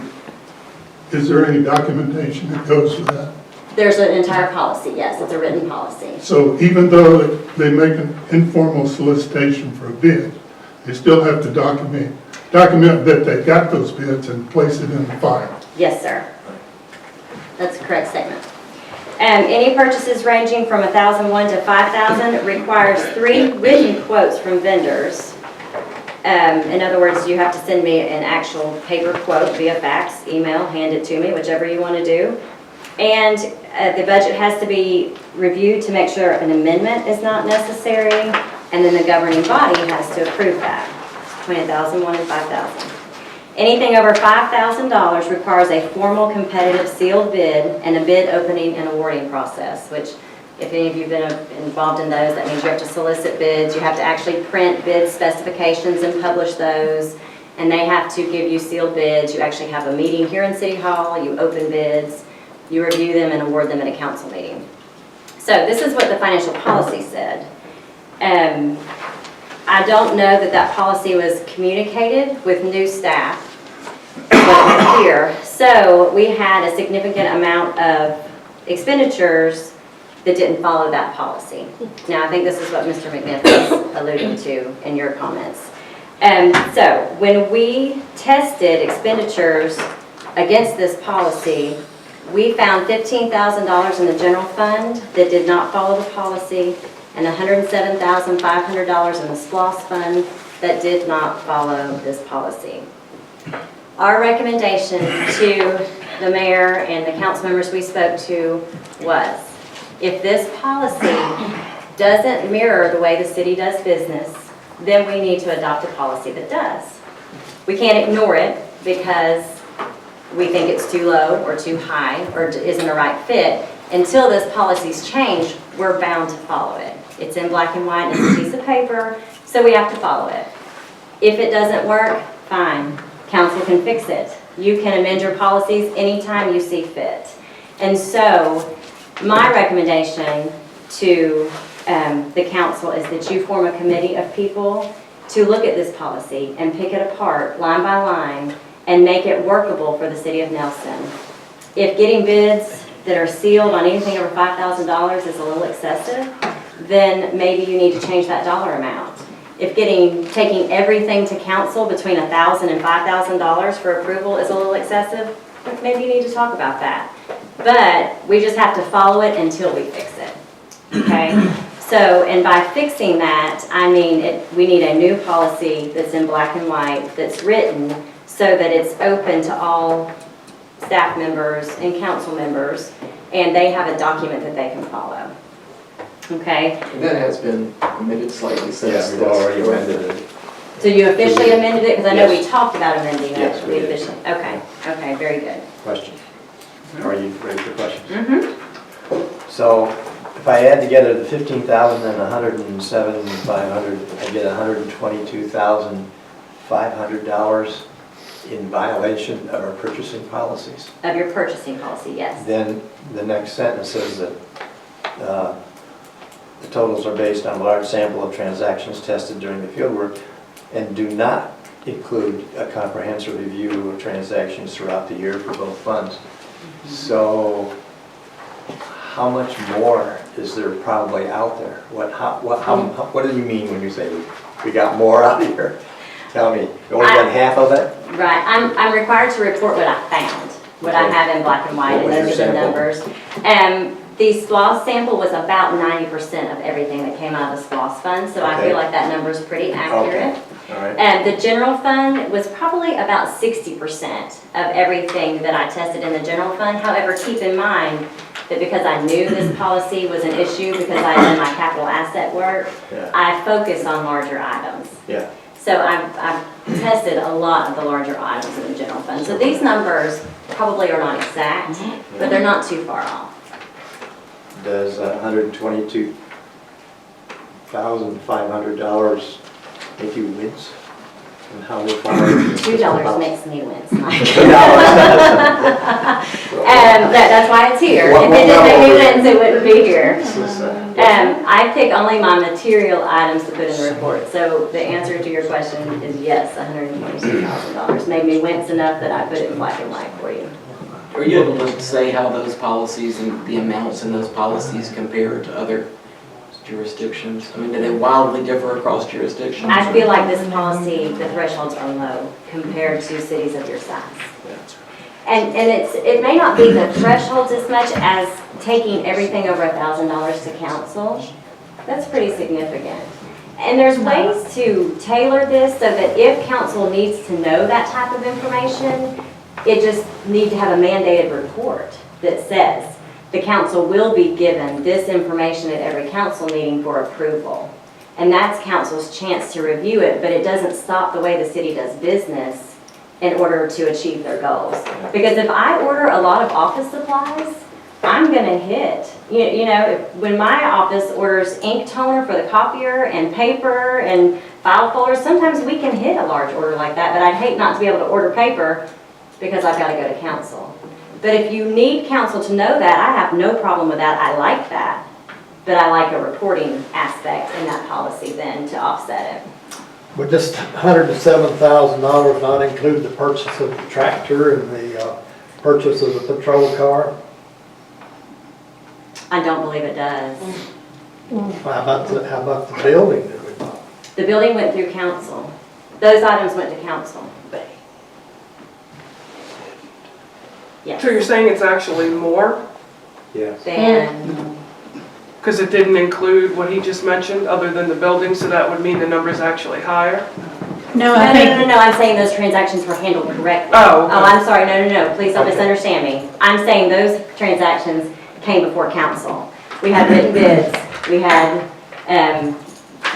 Is there any documentation that goes with that? There's an entire policy, yes, it's a written policy. So even though they make an informal solicitation for a bid, they still have to document that they got those bids and place it in the file. Yes, sir. That's a correct statement. Any purchases ranging from $1,001 to $5,000 requires 3 written quotes from vendors. In other words, you have to send me an actual paper quote via fax, email, hand it to me, whichever you want to do. And the budget has to be reviewed to make sure an amendment is not necessary, and then the governing body has to approve that, between $1,001 and $5,000. Anything over $5,000 requires a formal competitive sealed bid and a bid opening and awarding process, which if any of you have been involved in those, that means you have to solicit bids, you have to actually print bid specifications and publish those, and they have to give you sealed bids. You actually have a meeting here in City Hall, you open bids, you review them and award them at a council meeting. So this is what the financial policy said. I don't know that that policy was communicated with new staff here. So we had a significant amount of expenditures that didn't follow that policy. Now, I think this is what Mr. McNiff was alluding to in your comments. So when we tested expenditures against this policy, we found $15,000 in the general fund that did not follow the policy, and $107,500 in the SPLOST fund that did not follow this policy. Our recommendation to the mayor and the council members we spoke to was, if this policy doesn't mirror the way the city does business, then we need to adopt a policy that does. We can't ignore it because we think it's too low or too high or isn't a right fit. Until this policy's changed, we're bound to follow it. It's in black and white, it's a piece of paper, So we have to follow it. If it doesn't work, fine, council can fix it. You can amend your policies anytime you see fit. And so my recommendation to the council is that you form a committee of people to look at this policy and pick it apart line by line and make it workable for the city of Nelson. If getting bids that are sealed on anything over $5,000 is a little excessive, then maybe you need to change that dollar amount. If taking everything to council between $1,000 and $5,000 for approval is a little excessive, maybe you need to talk about that. But we just have to follow it until we fix it, okay? So, and by fixing that, I mean we need a new policy that's in black and white, that's written so that it's open to all staff members and council members, and they have a document that they can follow. Okay? And that has been amended slightly since. Yeah, we've already amended it. So you officially amended it? Because I know we Yes. talked about amending it. Yes, we did. officially. Okay, very good. Question. Are you ready for questions? Mm-hmm. So if I add together the 15,000 and 107,500, I get $122,500 in violation of our purchasing policies. Of your purchasing policy, yes. Then the next sentence says that the totals are based on a large sample of transactions tested during the fieldwork and do not include a comprehensive review of transactions throughout the year for both funds. So how much more is there probably out there? What do you mean when you say we got more out here? Tell me, you only got half of it? Right, I'm required to report what I found, what I have in black and white, What and was those are your the numbers. The SPLOST sample was about 90% of everything that came out of the SPLOST fund, so I Okay. feel like that number is pretty accurate. All right. And the general fund was probably about 60% of everything that I tested in the general fund. However, keep in mind that because I knew this policy was an issue, because I did my capital asset work, Yeah. I focused on larger items. Yeah. So I've tested a lot of the larger items in the general fund. So these numbers probably are not exact, but they're not too far off. Does $122,500 make you wince? And how far? $2 makes me wince. That's why it's here. What If it didn't make me level? wince, it wouldn't be here. This is, I pick only my material items to put in the report. So the answer to your question is yes, $122,000 made me wince enough that I put it in black and white for you. Are you able to say how those policies and the amounts in those policies compare to other jurisdictions? I mean, do they wildly differ across jurisdictions? I feel like this policy, the thresholds are low compared to cities of your size. And it may not be the thresholds as much as taking everything over $1,000 to council. That's pretty significant. And there's ways to tailor this so that if council needs to know that type of information, it just needs to have a mandated report that says the council will be given this information at every council meeting for approval. And that's council's chance to review it, but it doesn't stop the way the city does business in order to achieve their goals. Because if I order a lot of office supplies, I'm gonna hit. You know, when my office orders ink toner for the copier and paper and file folders, sometimes we can hit a large order like that, but I'd hate not to be able to order paper because I've gotta go to council. But if you need council to know that, I have no problem with that. I like that. But I like a reporting aspect in that policy then to offset it. Would this $107,000 not include the purchase of the tractor and the purchase of the patrol car? I don't believe it does. How about the building that we bought? The building went through council. Those items went to council. Yes. So you're saying it's actually more? Yes. Then, Because it didn't include what he just mentioned, other than the building, so that would mean the number's actually higher? No, no, I think, I'm saying those transactions were handled correctly. Oh, okay. Oh, I'm sorry, no, please don't Okay. misunderstand me. I'm saying those transactions came before council. We had written bids, we had,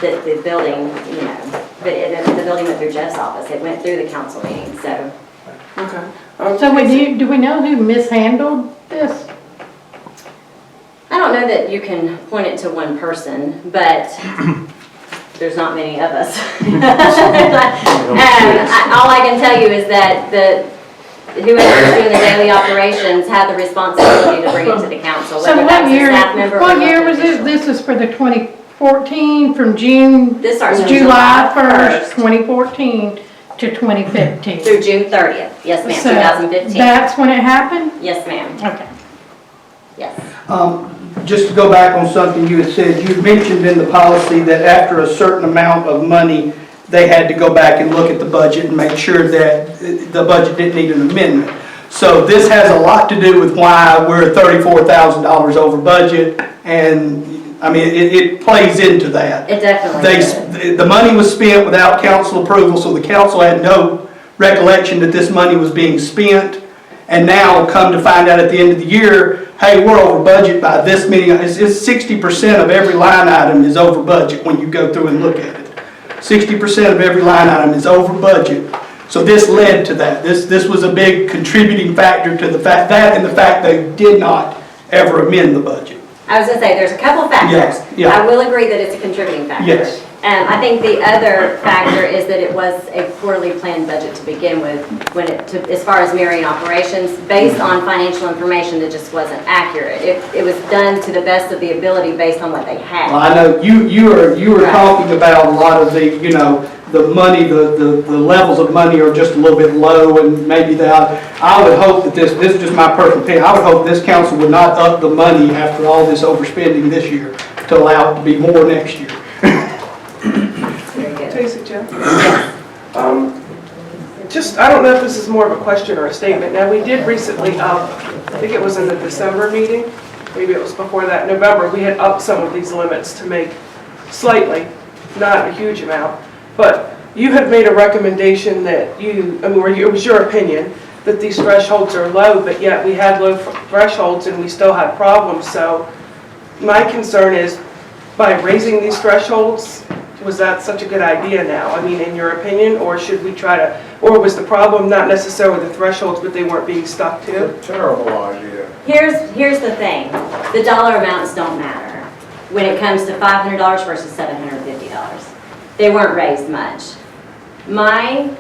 the building, you know, but the building went through Jeff's office, it went through the council meeting, so. Okay. so do we know who mishandled this? I don't know that you can point it to one person, but there's not many of us. All I can tell you is that whoever's doing the daily operations had the responsibility to bring it to the council, So whether that's what a year, staff member or what year elected was it? official. This is for the 2014, from June, This starts from July July 1st, 2014 to 2015. through June 30th. Yes, ma'am, So 2015. that's when it happened? Yes, ma'am. Okay. Yes. Just to go back on something you had said, you mentioned in the policy that after a certain amount of money, they had to go back and look at the budget and make sure that the budget didn't need an amendment. So this has a lot to do with why we're $34,000 over budget, and, I mean, it plays into that. It definitely does. The money was spent without council approval, so the council had no recollection that this money was being spent. And now come to find out at the end of the year, hey, we're over budget by this many. It's 60% of every line item is over budget when you go through and look at it. 60% of every line item is over budget. So this led to that. This was a big contributing factor to the fact that, and the fact they did not ever amend the budget. I was gonna say, there's a couple of factors. Yes, yeah. I will agree that it's a contributing factor. Yes. I think the other factor is that it was a poorly planned budget to begin with, as far as mirroring operations, based on financial information that just wasn't accurate. It was done to the best of the ability based on what they had. Well, I know you were Right. talking about a lot of the, the money, the levels of money are just a little bit low, and maybe that, I would hope that this is just my personal opinion, I would hope this council would not up the money after all this overspending this year to allow it to be more next year. Very good. Tacie Jo? I don't know if this is more of a question or a statement. Now, we did recently I think it was in the December meeting, maybe it was before that, November, we had upped some of these limits to make slightly, not a huge amount, but you had made a recommendation that it was your opinion that these thresholds are low, but yet we had low thresholds and we still had problems. So my concern is, by raising these thresholds, was that such a good idea now? I mean, in your opinion, or should we try to, or was the problem not necessarily the thresholds, but they weren't being stuck to? It's a terrible idea. Here's the thing. The dollar amounts don't matter when it comes to $500 versus $750. They weren't raised much. My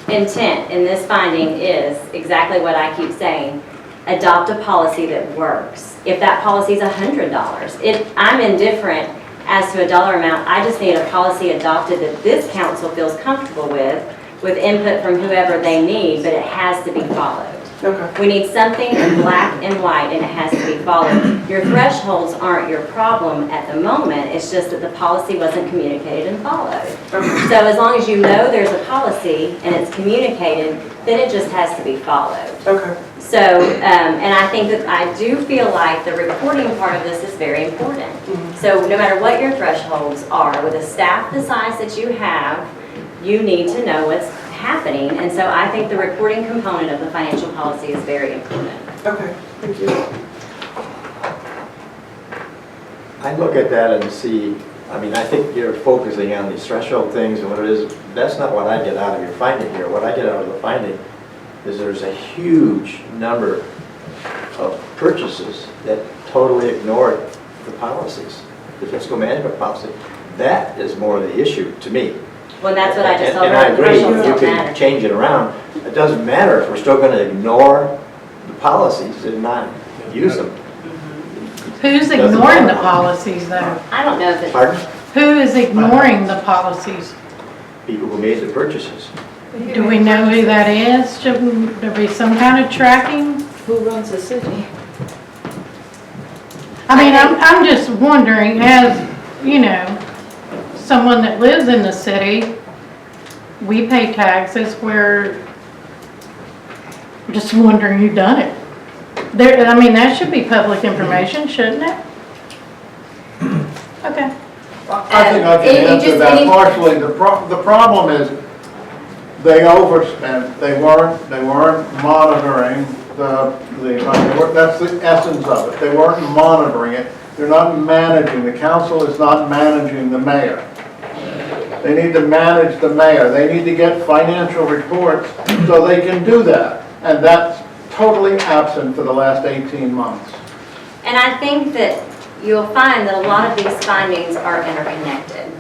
intent in this finding is exactly what I keep saying. Adopt a policy that works. If that policy is $100, I'm indifferent as to a dollar amount. I just need a policy adopted that this council feels comfortable with input from whoever they need, but it has to be followed. Okay. We need something in black and white, and it has to be followed. Your thresholds aren't your problem at the moment. It's just that the policy wasn't communicated and followed. Okay. So as long as you know there's a policy and it's communicated, then it just has to be followed. Okay. So, and I think that I do feel like the reporting part of this is very important. So no matter what your thresholds are, with a staff the size that you have, you need to know what's happening. And so I think the reporting component of the financial policy is very important. Okay, thank you. I look at that and see, I think you're focusing on these threshold things and what it is. That's not what I get out of your finding here. What I get out of the finding is there's a huge number of purchases that totally ignored the policies, the fiscal management policy. That is more the issue to me. Well, that's what I just told And I you, the agree, thresholds you don't can matter. change it around. It doesn't matter if we're still going to ignore the policies and not use them. Who's ignoring the policies though? I don't know if it's, Pardon? Who is ignoring the policies? People who made the purchases. Do we know who that is? Shouldn't there be some kind of tracking? Who runs the city? I mean, I'm just wondering, as, someone that lives in the city, we pay taxes, we're just wondering who done it. That should be public information, shouldn't it? Okay. I think I can answer that partially. The problem is they overspent. They weren't monitoring that's the essence of it. They weren't monitoring it. They're not managing. The council is not managing the mayor. They need to manage the mayor. They need to get financial reports so they can do that. And that's totally absent for the last 18 months. and I think that you'll find that a lot of these findings are interconnected.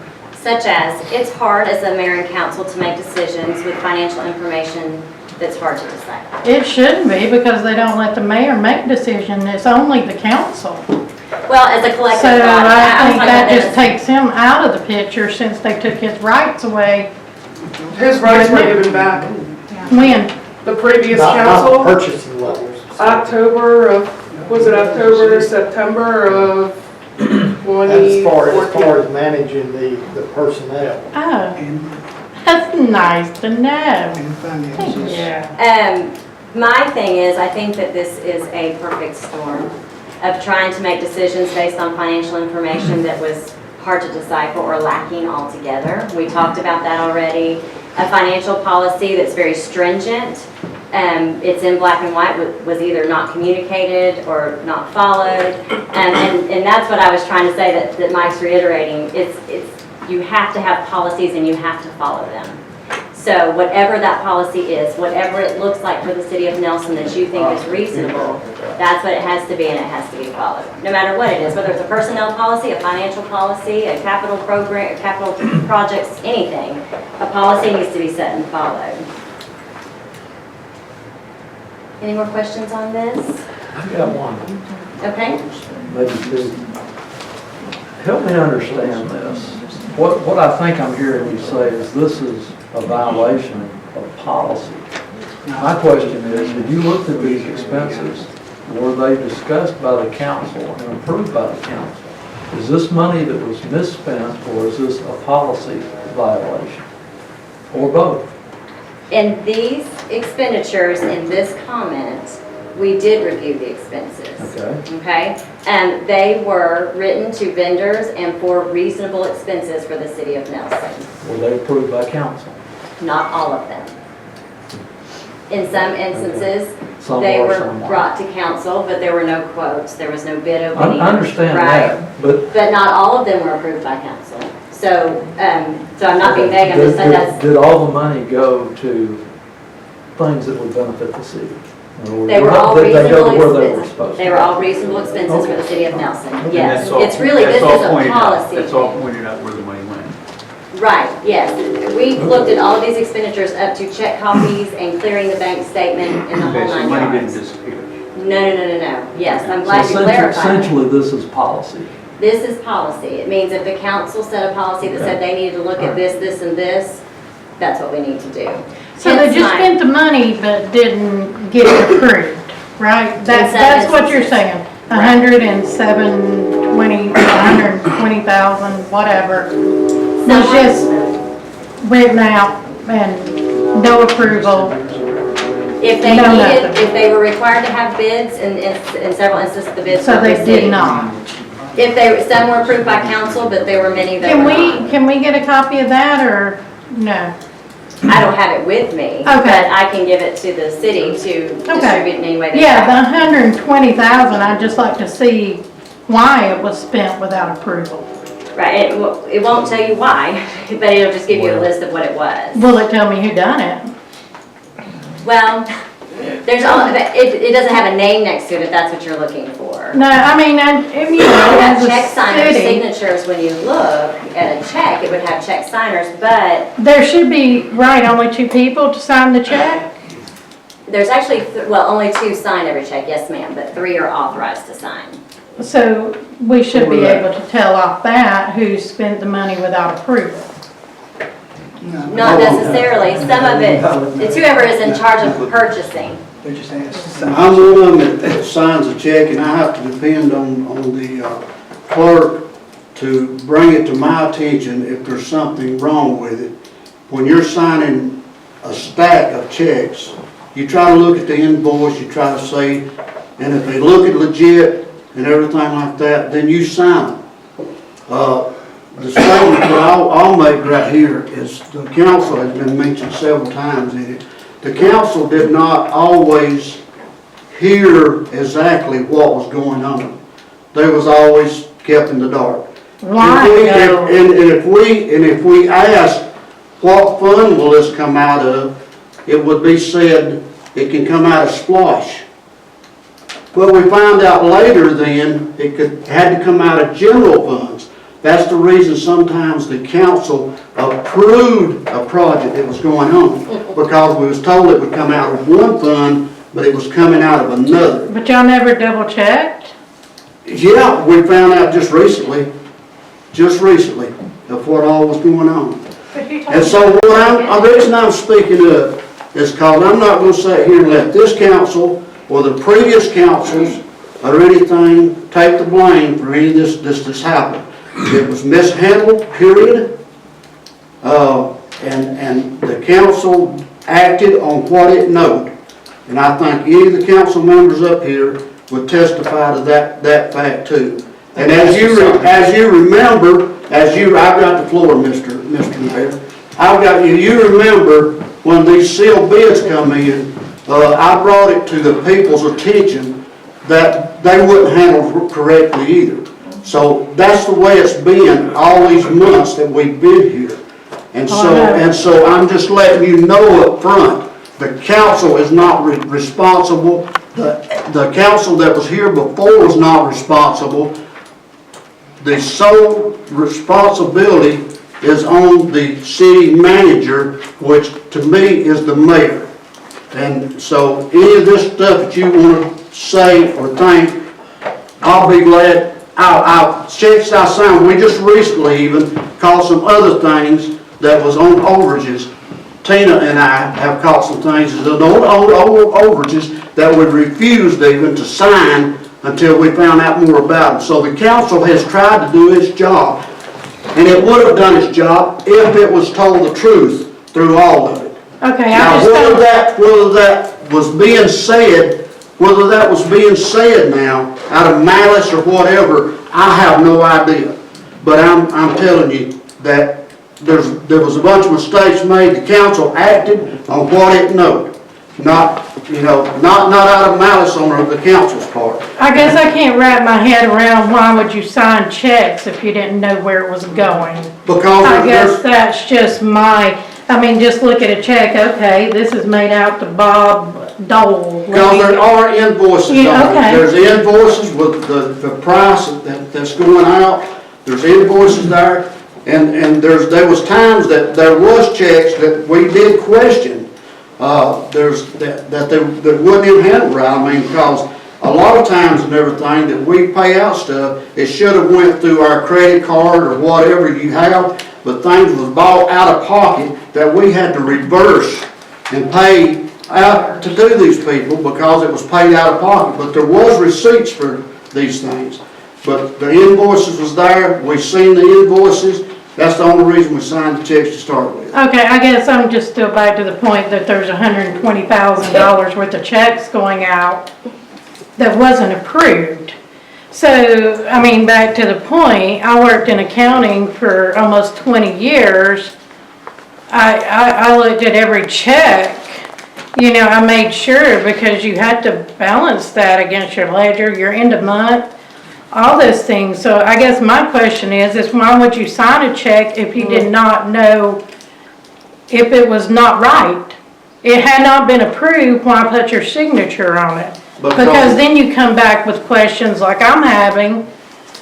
Such as, it's hard as a mayor and council to make decisions with financial information that's hard to decipher. It shouldn't be because they don't let the mayor make decisions. It's only the council. Well, as a collective So body, I think was that talking just about takes him out of the picture since they took his rights away. His rights were given back. When? The previous Not council, purchasing levels. October of, was it October, September of As far 2014? as managing the personnel. Oh, that's nice to know. Thank you. My thing is, I think that this is a perfect storm of trying to make decisions based on financial information that was hard to decipher or lacking altogether. We talked about that already. A financial policy that's very stringent, it's in black and white, was either not communicated or not followed. And that's what I was trying to say that Mike's reiterating. You have to have policies and you have to follow them. So whatever that policy is, whatever it looks like for the city of Nelson that you think is reasonable, that's what it has to be, and it has to be followed. No matter what it is, whether it's a personnel policy, a financial policy, a capital program, capital projects, anything, a policy needs to be set and followed. Any more questions on this? I've got one, Okay. maybe two. Help me understand this. What I think I'm hearing you say is this is a violation of policy. My question is, have you looked at these expenses? Were they discussed by the council and approved by the council? Is this money that was misspent, or is this a policy violation? Or both? In these expenditures, in this comment, we did review the expenses. Okay. Okay? And they were written to vendors and for reasonable expenses for the city of Nelson. Were they approved by council? Not all of them. In some instances, Some they were, were some weren't. brought to council, but there were no quotes, there was no bid I opening. understand Right. that, but. But not all of them were approved by council. So, so I'm not being vague, I'm just saying that's, Did all the money go to things that would benefit the city? In other words, they were all did they go to where reasonable they were expenses. supposed to? They were all reasonable expenses for the city of Nelson, Okay. yes. It's really, this is a policy. That's all pointed out where the money went. Right, yes. We looked at all of these expenditures up to check copies and clearing the bank statement and the whole Okay, so nine money didn't yards. disappear. No. Yes, I'm So glad you clarified. essentially, this is policy. This is policy. It means if the council set a policy that said they needed to look at this, this, and this, that's what we need to do. So they Hence just my- spent the money but didn't get it approved, right? That's what you're saying. Right. 120,000, whatever, was just written out and no approval. If they No, needed, nothing. if they were required to have bids, and in several instances, the bids So were they received. did not. If they, some were approved by council, but there were many that were not. Can we get a copy of that or no? I don't have it with me, but I can give it to the city to distribute in any way they Yeah, the like. 120,000, I'd just like to see why it was spent without approval. Right, it won't tell you why, but it'll just give you a list of what it was. Will it tell me who done it? Well, there's all, it doesn't have a name next to it if that's what you're looking for. No, I mean, if you know, as Check a signers' city, signatures, when you look at a check, it would have check signers, but there should be, right, only 2 people to sign the check? there's actually, well, only 2 sign every check, yes ma'am, but 3 are authorized to sign. So we should be able to tell off that who spent the money without approval. Not necessarily, some of it, it's whoever is in charge of purchasing. They just asked. I'm one of them that signs a check, and I have to depend on the clerk to bring it to my attention if there's something wrong with it. When you're signing a stack of checks, you try to look at the invoice, you try to see, and if they look at legit and everything like that, then you sign them. The statement that I'll make right here is the council has been mentioned several times in it. The council did not always hear exactly what was going on. They was always kept in the dark. Why? And if we asked, what fund will this come out of, it would be said, it can come out of splosh. But we found out later then, had to come out of general funds. That's the reason sometimes the council approved a project that was going on, because we was told it would come out of one fund, but it was coming out of another. But y'all never double checked? Yeah, we found out just recently of what all was going on. And so the reason I'm speaking up is because I'm not going to sit here and let this council or the previous councils or anything take the blame for any of this happened. It was mishandled, period. And the council acted on what it knowed. And I think any of the council members up here would testify to that fact too. And as you remember, I've got the floor, Mr. Mayor. You remember when these sealed bids come in, I brought it to the people's attention that they wouldn't handle correctly either. So that's the way it's been all these months that we've been here. And so I'm just letting you know up front, the council is not responsible. The council that was here before was not responsible. The sole responsibility is on the city manager, which to me is the mayor. And so any of this stuff that you want to say or think, I'll be glad. Checks I signed, we just recently even caught some other things that was on overages. Tina and I have caught some things that on overages that we refused even to sign until we found out more about it. So the council has tried to do its job, and it would have done its job if it was told the truth through all of it. Okay, Now, whether that was being said now out of malice or whatever, I have no idea. But I'm telling you that there was a bunch of mistakes made. The council acted on what it knowed, not out of malice on the council's part. I guess I can't wrap my head around why would you sign checks if you didn't know where it was going? Because I guess that's just just look at a check, okay, this is made out to Bob Dole. Because there are invoices on it. Okay. There's invoices with the price that's going out. There's invoices there. And there was times that there was checks that we did question. That wasn't even handled right. Because a lot of times and everything that we pay out stuff, it should have went through our credit card or whatever you have, but things was bought out of pocket that we had to reverse and pay out to do these people because it was paid out of pocket. But there was receipts for these things. But the invoices was there. We seen the invoices. That's the only reason we signed the checks to start with. Okay, I guess I'm just still back to the point that there's $120,000 worth of checks going out that wasn't approved. So, back to the point, I worked in accounting for almost 20 years. I looked at every check. I made sure because you had to balance that against your ledger, your end of month, all those things. So I guess my question is why would you sign a check if you did not know if it was not right? It had not been approved, why put your signature on it? Because then you come back with questions like I'm having,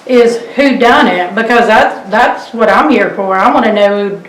is who done it? Because that's what I'm here for. I want to know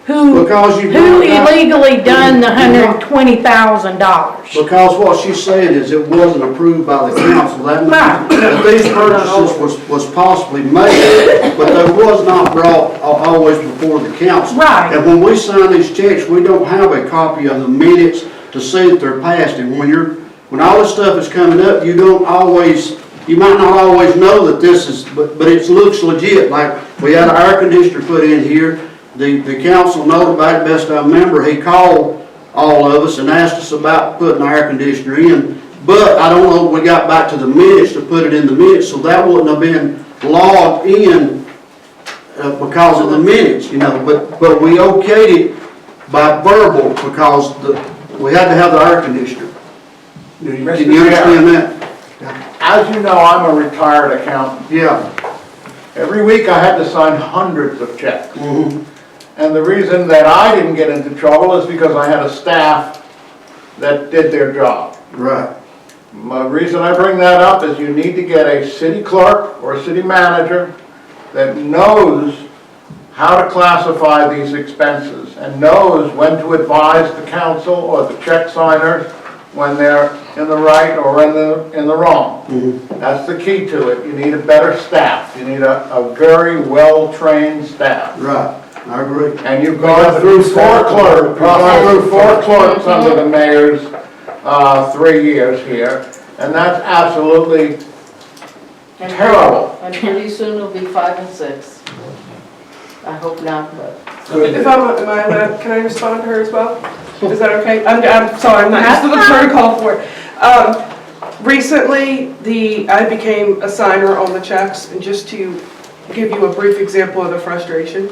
who illegally done the $120,000. Because what she's saying is it wasn't approved by the council. That means that these purchases was possibly made, but they was not brought always before the council. Right. And when we sign these checks, we don't have a copy of the minutes to see that they're passed. And when all this stuff is coming up, you might not always know that this is, but it looks legit. Like we had an air conditioner put in here. The council notified, best I remember, he called all of us and asked us about putting the air conditioner in. But I don't know if we got back to the minutes to put it in the minutes, so that wouldn't have been logged in because of the minutes, But we okayed it by verbal because we had to have the air conditioner. Can you understand that? As you know, I'm a retired accountant. Yeah. Every week I had to sign hundreds of checks. Mm-hmm. And the reason that I didn't get into trouble is because I had a staff that did their job. Right. The reason I bring that up is you need to get a city clerk or a city manager that knows how to classify these expenses and knows when to advise the council or the check signers when they're in the right or in the wrong. That's the key to it. You need a better staff. You need a very well-trained staff. Right, I agree. And you've gone through four clerks under the mayor's 3 years here, and that's absolutely terrible. And pretty soon it'll be 5 and 6. I hope not, but. If am I allowed, can I respond to her as well? Is that okay? I'm sorry, I'm not used to the protocol for it. Recently, I became a signer on the checks, and just to give you a brief example of the frustration.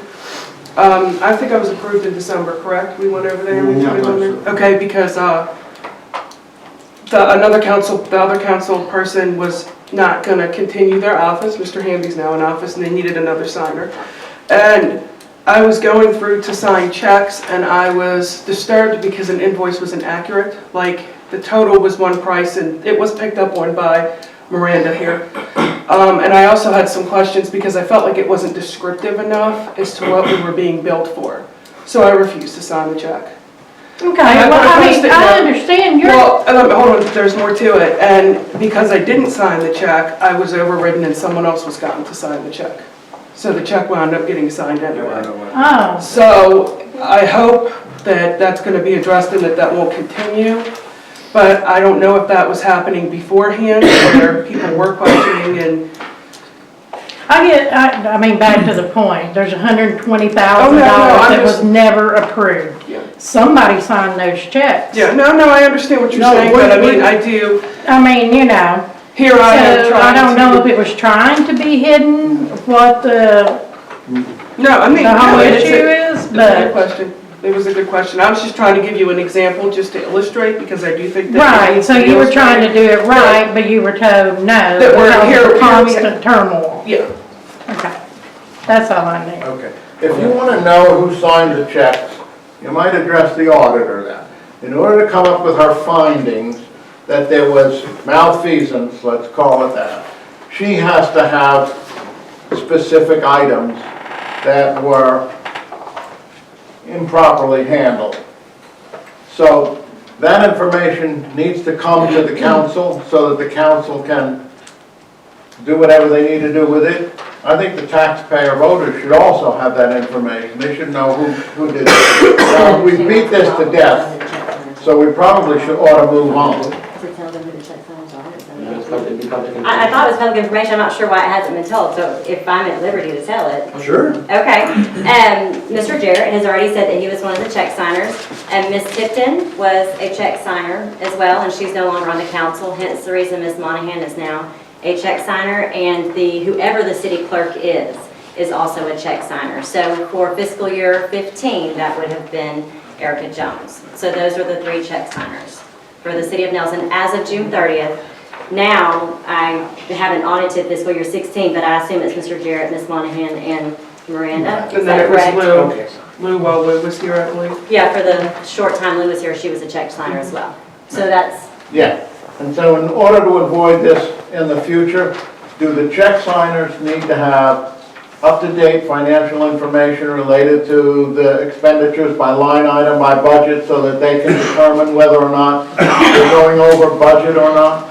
I think I was approved in December, correct? We went over there and we put it on there? Okay, because the other council person was not gonna continue their office. Mr. Hamby's now in office, and they needed another signer. And I was going through to sign checks, and I was disturbed because an invoice was inaccurate. Like, the total was one price, and it was picked up on by Miranda here. And I also had some questions because I felt like it wasn't descriptive enough as to what we were being billed for. So I refused to sign the check. Okay, well, I mean, I understand your. Well, hold on, there's more to it. And because I didn't sign the check, I was overridden and someone else was gotten to sign the check. So the check wound up getting signed anyway. Oh, So I hope that that's going to be addressed and that won't continue. But I don't know if that was happening beforehand or people were questioning and. I mean, back to the point, there's $120,000 Oh, no, that was never approved. Yeah. Somebody signed those checks. Yeah, no, I understand what you're saying, but I mean, I do. I mean, you know. Here I am So trying I don't know to. if it was trying to be hidden, what the No, I mean, whole no, it's issue is, It's a good but, question. It was a good question. I was just trying to give you an example just to illustrate because I do think that. it right, needs so to be you were trying to illustrated. do it right, but you were told no, That we're because here- of here we constant turmoil. Yeah. Okay, that's all I need. Okay. If you want to know who signed the checks, you might address the auditor then. In order to come up with her findings that there was malfeasance, let's call it that, she has to have specific items that were improperly handled. So that information needs to come to the council so that the council can do whatever they need to do with it. I think the taxpayer voters should also have that information. They should know who did it. We beat this to death, so we probably ought to move on. I thought it was public information, I'm not sure why it hasn't been told, so if I'm at liberty to tell it. Sure. Okay, Mr. Jarrett has already said that he was one of the check signers, and Ms. Tipton was a check signer as well, and she's no longer on the council, hence the reason Ms. Monahan is now a check signer, and whoever the city clerk is also a check signer. So for fiscal year 15, that would have been Erica Jones. So those are the 3 check signers for the city of Nelson as of June 30th. Now, I haven't audited fiscal year 16, but I assume it's Mr. Jarrett, Ms. Monahan, and Miranda. Is And then that it was correct? Lou while Lou was here, I believe. Yeah, for the short time Lou was here, she was a check signer as well. So that's, Yeah, and so in order to avoid this in the future, do the check signers need to have up-to-date financial information related to the expenditures by line item, by budget, so that they can determine whether or not they're going over budget or not?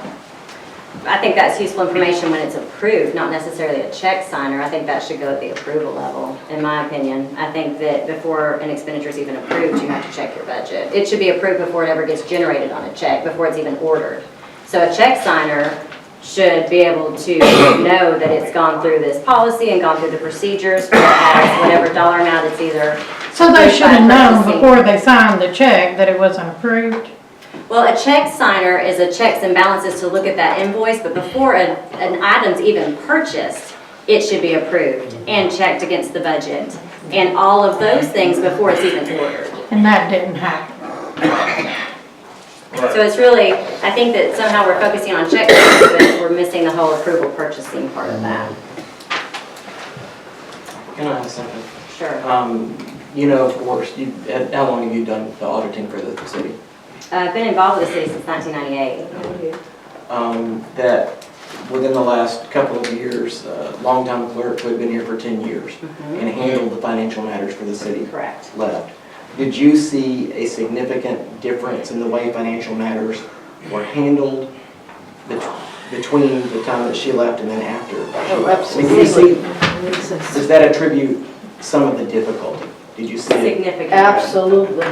I think that's useful information when it's approved, not necessarily a check signer. I think that should go at the approval level, in my opinion. I think that before an expenditure is even approved, you have to check your budget. It should be approved before it ever gets generated on a check, before it's even ordered. So a check signer should be able to know that it's gone through this policy and gone through the procedures, whereas whatever dollar amount it's either. So they should have known purchasing. before they signed the check that it wasn't approved? Well, a check signer is a checks and balances to look at that invoice, but before an item's even purchased, it should be approved and checked against the budget. And all of those things before it's even ordered. And that didn't happen. So it's really, I think that somehow we're focusing on check signers, but we're missing the whole approval purchasing part of that. Can I ask something? Sure. You know, of course, how long have you done the auditing for the city? I've been involved with the city since 1998. That within the last couple of years, longtime clerk who had been here for 10 years and handled the financial matters for the city Correct. left. Did you see a significant difference in the way financial matters were handled between the time that she left and then after? Oh, Did you see, does that attribute some of the difficulty? Did you see it? Significant. Absolutely.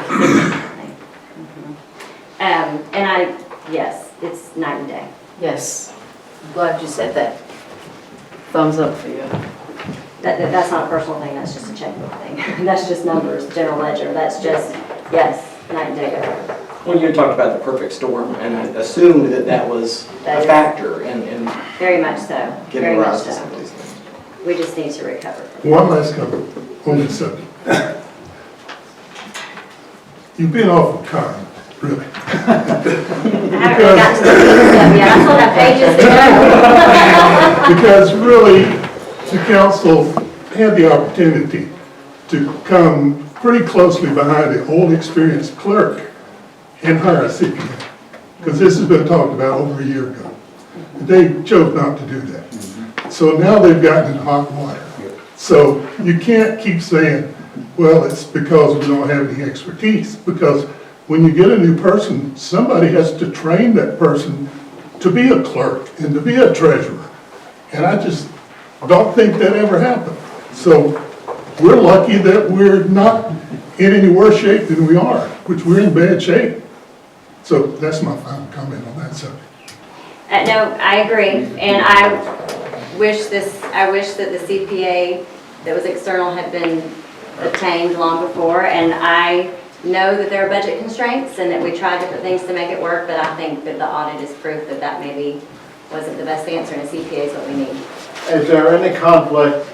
Yes, it's night and day. Yes. I'm glad you said that. Thumbs up for you. That's not a personal thing, that's just a checkbook thing. That's just numbers, general ledger, that's just, yes, night and day difference. When you talked about the perfect storm, and I assumed that that was That a is- factor in Very much so, very giving much rise to so. some of these things. We just need to recover from One last comment on this subject. You've been awful kind, really. I haven't really gotten to the details yet, I still have pages to go. Because really, the council had the opportunity to come pretty closely behind the old experienced clerk and hire a CPA. Because this has been talked about over a year ago. They chose not to do that. So now they've gotten in hot water. So you can't keep saying, well, it's because we don't have any expertise. Because when you get a new person, somebody has to train that person to be a clerk and to be a treasurer. And I just don't think that ever happened. So we're lucky that we're not in any worse shape than we are, which we're in bad shape. So that's my final comment on that subject. No, I agree, and I wish that the CPA that was external had been obtained long before, and I know that there are budget constraints and that we tried different things to make it work, but I think that the audit is proof that that maybe wasn't the best answer, and a CPA is what we need. Is there any conflict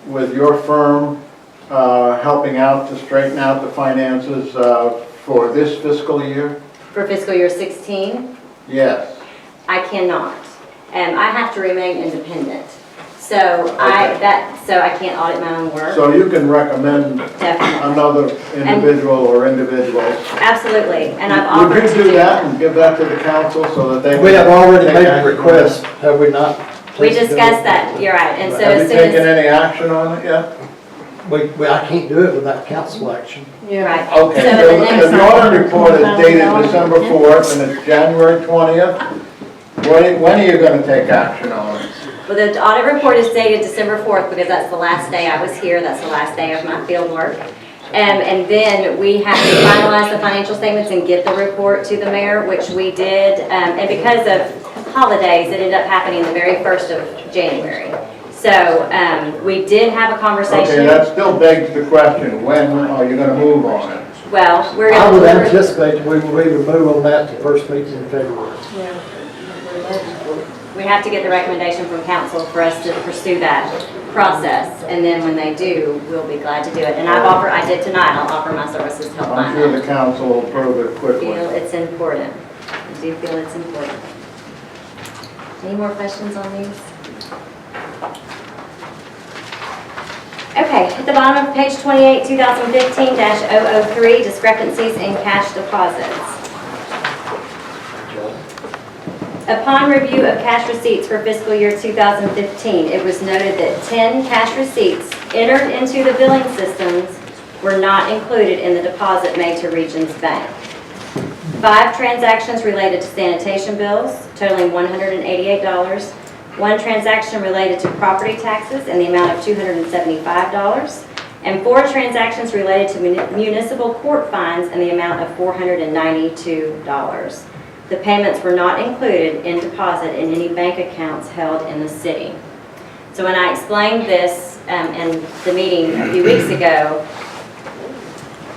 with your firm helping out to straighten out the finances for this fiscal year? For fiscal year 16, Yes. I cannot. I have to remain independent. So I can't audit my own work. So you can recommend Definitely. another individual or individuals? Absolutely, and I've offered Would to you do that and give that to the council so that they? We have already take made a action? request, have we not? We discussed that, you're right, and so Have as you soon taken as, any action on it yet? I can't do it without council action. right. Okay, So so the next the audit report is dated December 4th and it's January 20th. When are you going to take action on it? Well, the audit report is dated December 4th because that's the last day I was here, that's the last day of my field work. And then we have to finalize the financial statements and get the report to the mayor, which we did. And because of holidays, it ended up happening the very 1st of January. So we did have a Okay, conversation. that still begs the question, when are you going to move on it? Well, we're I would going to, anticipate we would move on that the first meeting in February. we have to get the recommendation from council for us to pursue that process. And then when they do, we'll be glad to do it. And I did tonight, I'll offer my services to help I'm find sure that. the council will approve it I quickly. feel it's important. I do feel it's important. Any more questions on these? Okay, at the bottom of page 28, 2015-003, discrepancies in cash deposits. Upon review of cash receipts for fiscal year 2015, it was noted that 10 cash receipts entered into the billing systems were not included in the deposit made to Regions Bank. 5 transactions related to sanitation bills totaling $188. 1 transaction related to property taxes in the amount of $275. And 4 transactions related to municipal court fines in the amount of $492. The payments were not included in deposit in any bank accounts held in the city. So when I explained this in the meeting a few weeks ago,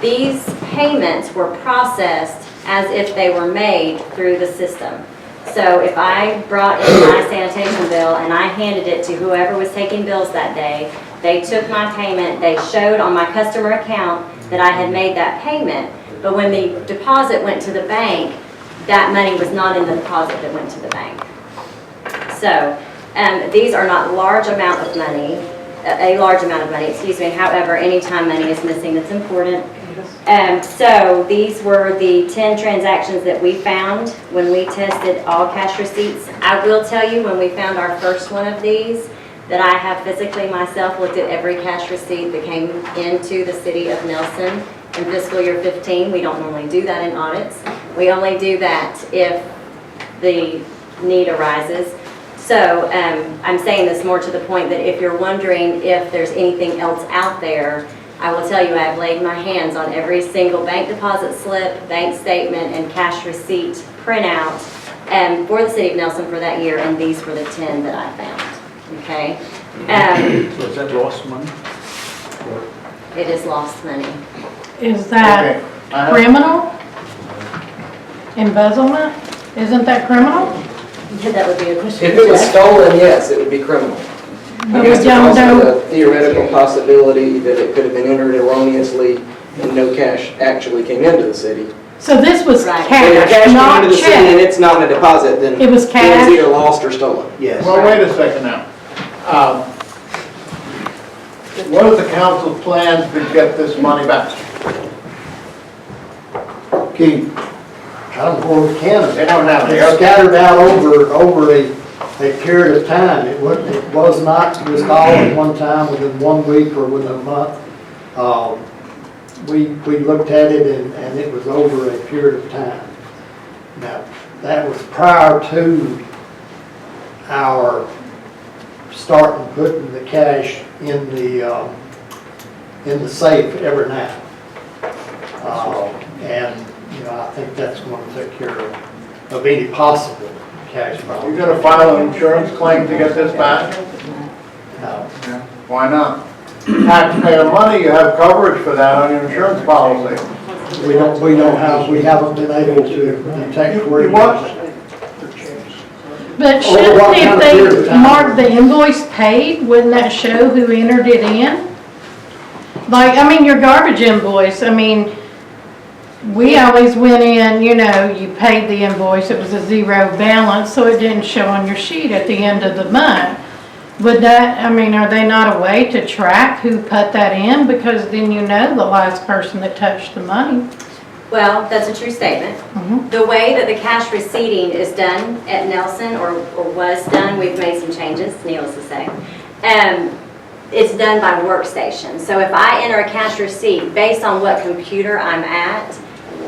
these payments were processed as if they were made through the system. So if I brought in my sanitation bill and I handed it to whoever was taking bills that day, they took my payment, they showed on my customer account that I had made that payment, but when the deposit went to the bank, that money was not in the deposit that went to the bank. So these are not a large amount of money, however, anytime money is missing that's important, So these were the 10 transactions that we found when we tested all cash receipts. I will tell you, when we found our first one of these, that I have physically myself looked at every cash receipt that came into the city of Nelson in fiscal year 15. We don't normally do that in audits. We only do that if the need arises. So I'm saying this more to the point that if you're wondering if there's anything else out there, I will tell you I've laid my hands on every single bank deposit slip, bank statement, and cash receipt printout for the city of Nelson for that year, and these were the 10 that I found, okay? So is that lost money? It is lost money. Is that criminal? Embezzlement? Isn't that criminal? That would be a question. If it was stolen, yes, it would be criminal. But I we guess there's don't also know. the theoretical possibility that it could have been entered erroneously and no cash actually came into the city. So this was Right. If the cash, cash came not into the city and check. it's not in a deposit, then It was it's cash? either lost or stolen. Yes. Well, wait a second now. What is the council's plans to get this money back? Keep, I don't know where we can. They don't have It's it. scattered out over a period of time. It was not just all at one time, within 1 week or within a month. We looked at it and it was over a period of time. Now, that was prior to our starting putting the cash in the safe every night. And, you know, I think that's going to take care of any possible cash You're problem. gonna file an insurance claim to get this back? No. Why not? Taxpayer money, you have coverage for that on your insurance policy. We haven't been able to detect where. You what? But Over shouldn't, what kind of period if of they time? mark the invoice paid, wouldn't that show who entered it in? Like, I mean, your garbage invoice, I mean, we always went in, you know, you paid the invoice, it was a zero balance, so it didn't show on your sheet at the end of the month. Would that, I mean, are they not a way to track who put that in? Because then you know the last person that touched the money. Well, that's a true statement. The way that the cash receipting is done at Nelson, or was done, we've made some changes, needless to say. It's done by workstation. So if I enter a cash receipt based on what computer I'm at,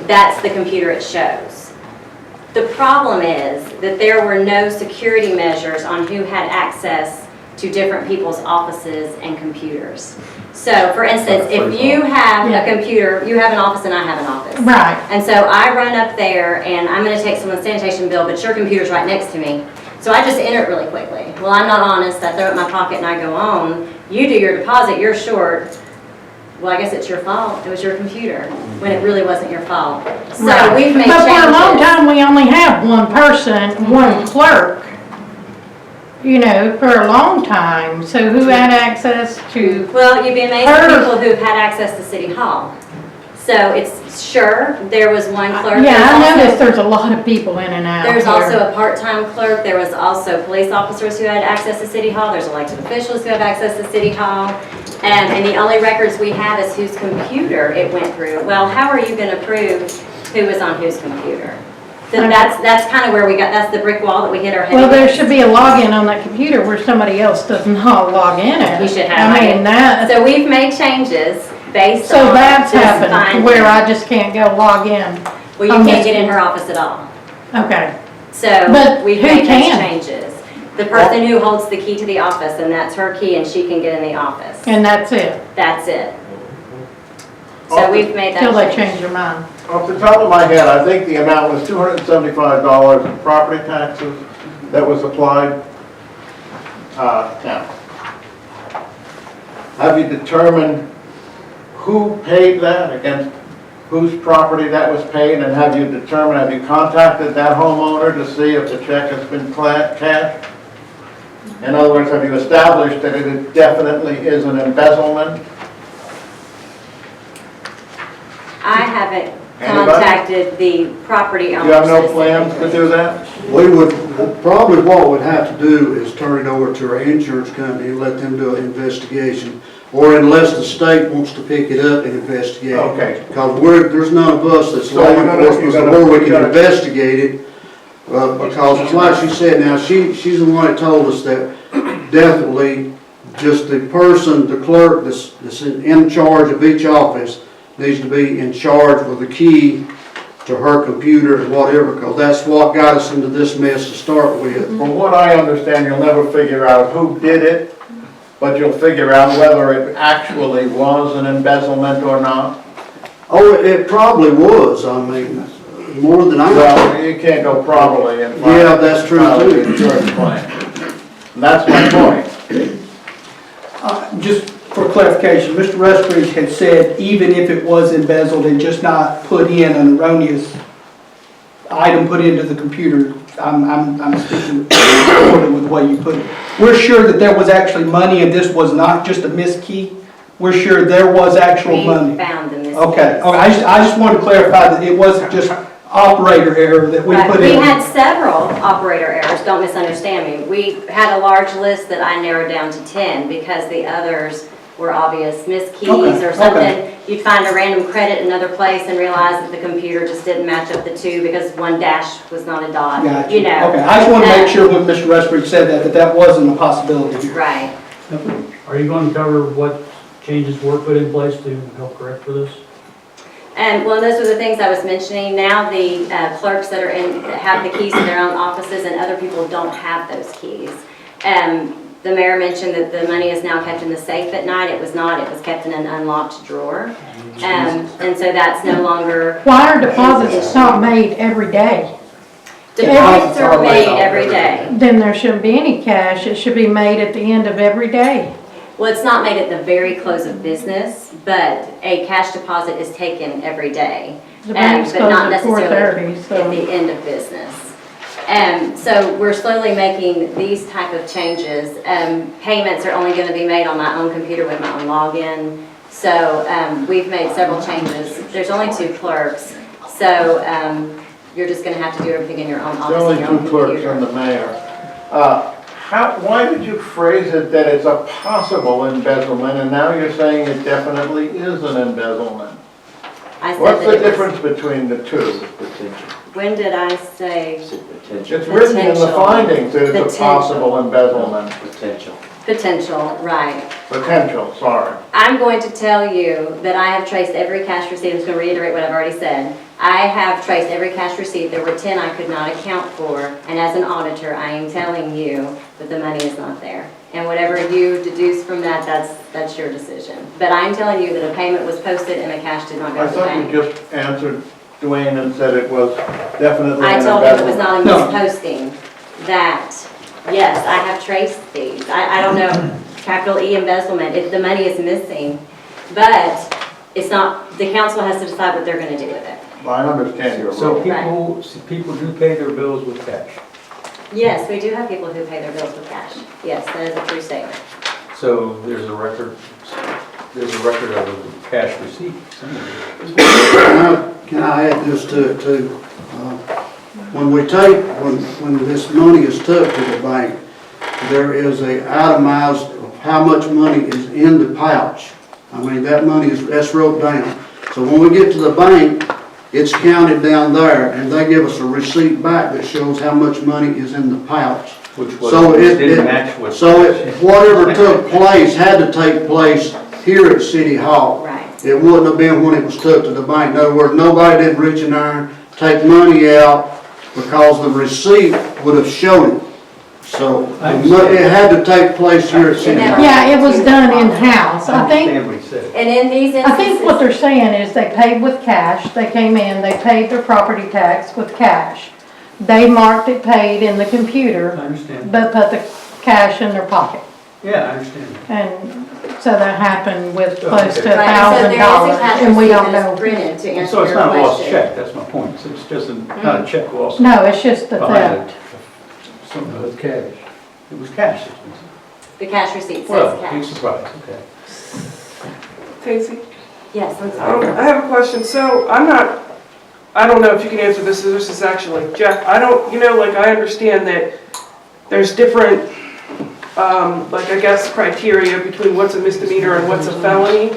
that's the computer it shows. The problem is that there were no security measures on who had access to different people's offices and computers. So for instance, if you have a computer, you have an office and I have an office. Right. And so I run up there and I'm gonna take someone's sanitation bill, but your computer's right next to me. So I just enter it really quickly. Well, I'm not honest, I throw it in my pocket and I go on. You do your deposit, you're short. Well, I guess it's your fault, it was your computer, when it really wasn't your fault. So Right. we've made But for a long changes. time, we only had one person, one clerk, you know, for a long time. So who had access to, Well, you'd be amazed at people who've had access to City Hall. So it's, sure, there was one clerk. yeah, There's I also- noticed there's a lot of people in and out There's here. also a part-time clerk, there was also police officers who had access to City Hall, there's elected officials who have access to City Hall, and the only records we have is whose computer it went through. Well, how are you gonna prove who was on whose computer? So that's kind of where we got, that's the brick wall that we hit our head Well, there against. should be a login on that computer where somebody else does not log in it. You should have I it. mean, that, So we've made changes based on. so that's this happened, to finding. where I just can't go log in. Well, you on can't this- get in her office at all. Okay, So But we've who made those can? changes. The person who holds the key to the office, and that's her key, and she can get in the office. and that's it, That's it. So we've made that till they change. change their mind. Off the top of my head, I think the amount was $275 in property taxes that was applied. Now, have you determined who paid that, against whose property that was paid, and have you contacted that homeowner to see if the check has been cashed? In other words, have you established that it definitely is an embezzlement? I haven't Anybody? contacted the property owner. You have no plans to do that? We would Probably what we'd have to do is turn it over to our insurance company and let them do an investigation, or unless the state wants to pick it up and investigate. Okay. Because there's none of us that's So law you're gonna- enforcement, you're gonna- where we you're can gonna- investigate it. Because like she said now, she's the one that told us that definitely just the person, the clerk that's in charge of each office needs to be in charge with the key to her computer and whatever, because that's what got us into this mess to start with. From what I understand, you'll never figure out who did it, but you'll figure out whether it actually was an embezzlement or not. Oh, it probably was, I mean, more than I. Well, you can't go probably and find. Yeah, that's true, too. Insurance claim. And that's my point. Just for clarification, Mr. Rustbridge had said even if it was embezzled and just not put in an erroneous item put into the computer, I'm speaking according with the way you put it. We're sure that there was actually money and this was not just a miskey? We're sure there was actual We money? found them this Okay, I just wanted to clarify that it wasn't just operator error that we Right. put We in. had several operator errors, don't misunderstand me. We had a large list that I narrowed down to 10 because the others were obvious miskeys Okay, or something. You'd find a random credit in another place and realize that the computer just didn't match up the two because one dash was not a dot, Gotcha. you know. Okay, I just want to make sure when Mr. Rustbridge said that wasn't a possibility. Right. Are you going to cover what changes were put in place to help correct for this? And well, those were the things I was mentioning. Now the clerks that have the keys to their own offices and other people don't have those keys. The mayor mentioned that the money is now kept in the safe at night. It was not, it was kept in an unlocked drawer. And so that's no longer. Why are deposits not made every day? Deposits are made every day. Then there shouldn't be any cash. It should be made at the end of every day. Well, it's not made at the very close of business, but a cash deposit is taken every day. The bank's But not closed at necessarily 4:30, so. at the end of business. So we're slowly making these type of changes. Payments are only going to be made on my own computer with my own login. So we've made several changes. There's only 2 clerks, so you're just going to have to do everything in your own office. There's only on your own 2 clerks computer. and the mayor. Why did you phrase it that it's a possible embezzlement, and now you're saying it definitely is an embezzlement? I said What's that the it was- difference between the two? When did I say It's written in the Potential. findings that it's a Potential. possible embezzlement. potential, right? Potential, sorry. I'm going to tell you that I have traced every cash receipt. I'm just going to reiterate what I've already said. I have traced every cash receipt. There were 10 I could not account for. And as an auditor, I am telling you that the money is not there. And whatever you deduce from that, that's your decision. But I'm telling you that a payment was posted and the cash did not go I to the thought bank. you just answered Dwayne and said it was definitely I an told him it was embezzlement. not a misposting. That, yes, I have traced these. I don't know, capital E embezzlement, if the money is missing. But it's not, the council has to decide what they're going to do with it. I understand your So role. people do pay their bills with cash. Yes, we do have people who pay their bills with cash. Yes, that is a true statement. So there's a record of a cash receipt. Can I add this to it too? When this money is took to the bank, there is a itemized of how much money is in the pouch. I mean, that money that's wrote down. So when we get to the bank, it's counted down there, and they give us a receipt back that shows how much money is in the pouch. Which was, So didn't match what. whatever took place had to take place here at City Hall. Right. It wouldn't have been when it was took to the bank. In other words, nobody did reach in there, take money out, because the receipt would have shown it. So it had to take place here at City Hall. Yeah, it was done in-house. I think, understand what he said. And in these I think what instances, they're saying is they paid with cash. They came in, they paid their property tax with cash. They marked it paid in the I computer, understand. but put the cash in their pocket. Yeah, I understand. And so that happened with close to right, so there is a $1,000, cash and we receipt don't that is know. printed to answer So it's your not a lost question. check, that's my point. It's just not a check lost. No, it's just the Behind theft. Something with cash. It was cash. The cash receipt Well, says big cash. surprise, okay. Tacie? Yes, I'm sorry. I have a question. So I I don't know if you can answer this is actually, Jeff, I don't, like, I understand that there's different, like, I guess, criteria between what's a misdemeanor and what's a felony.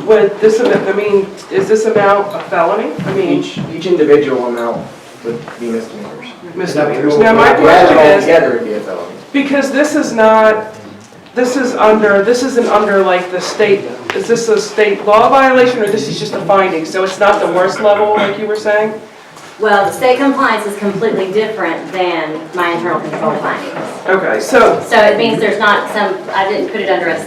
Would this, I mean, is this amount a felony? I mean, Each individual amount would be misdemeanors. misdemeanors. Now, my If you add question it all is, together, it'd be a felony. because this isn't under like the state, is this a state law violation or this is just a finding? So it's not the worst level, like you were saying? Well, the state compliance is completely different than my internal control findings. Okay, so, So it means there's not I didn't put it under a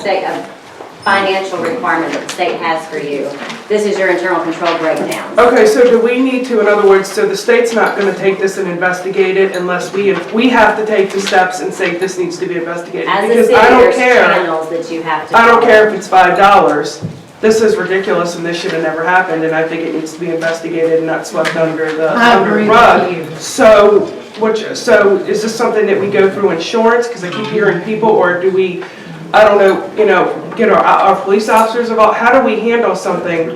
financial requirement that the state has for you. This is your internal control breakdown. okay, so do we need to, in other words, so the state's not gonna take this and investigate it unless we have to take the steps and say this needs to be investigated? As a Because city, I don't there's care, channels that you have to I don't follow. care if it's $5. This is ridiculous and this should have never happened and I think it needs to be investigated and not swept under the I agree rug. with you. So, so is this something that we go through insurance? Because I keep hearing people, or do we, I don't know, get our police officers involved? How do we handle something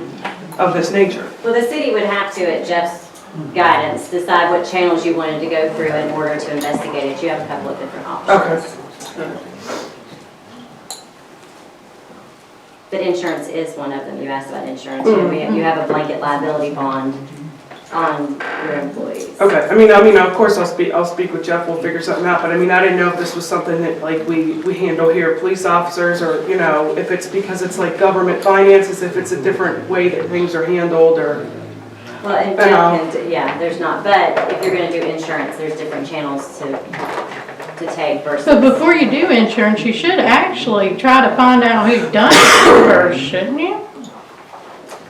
of this nature? Well, the city would have to, at Jeff's guidance, decide what channels you wanted to go through in order to investigate it. You have a couple of different options. Okay. But insurance is one of them. You asked about insurance. You have a blanket liability bond on your employees. Okay, I mean, of course, I'll speak with Jeff, we'll figure something out, but I mean, I didn't know if this was something that, like, we handle here, police officers, or, if it's because it's like government finances, if it's a different way that things are handled, or... Well, and Jeff can, yeah, there's not, but if you're gonna do insurance, there's different channels to take versus... But before you do insurance, you should actually try to find out who's done it first, shouldn't you?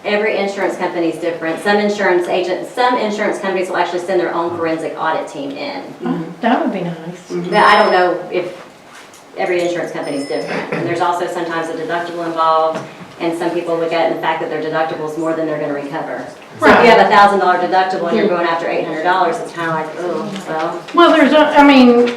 Every insurance company is different. Some insurance companies will actually send their own forensic audit team in. That would be nice. But I don't know if every insurance company is different. And there's also sometimes a deductible involved, and some people look at the fact that their deductible is more than they're going to recover. So if you have a $1,000 deductible and you're going after $800, it's kind of like, oh, well. Well, I don't know.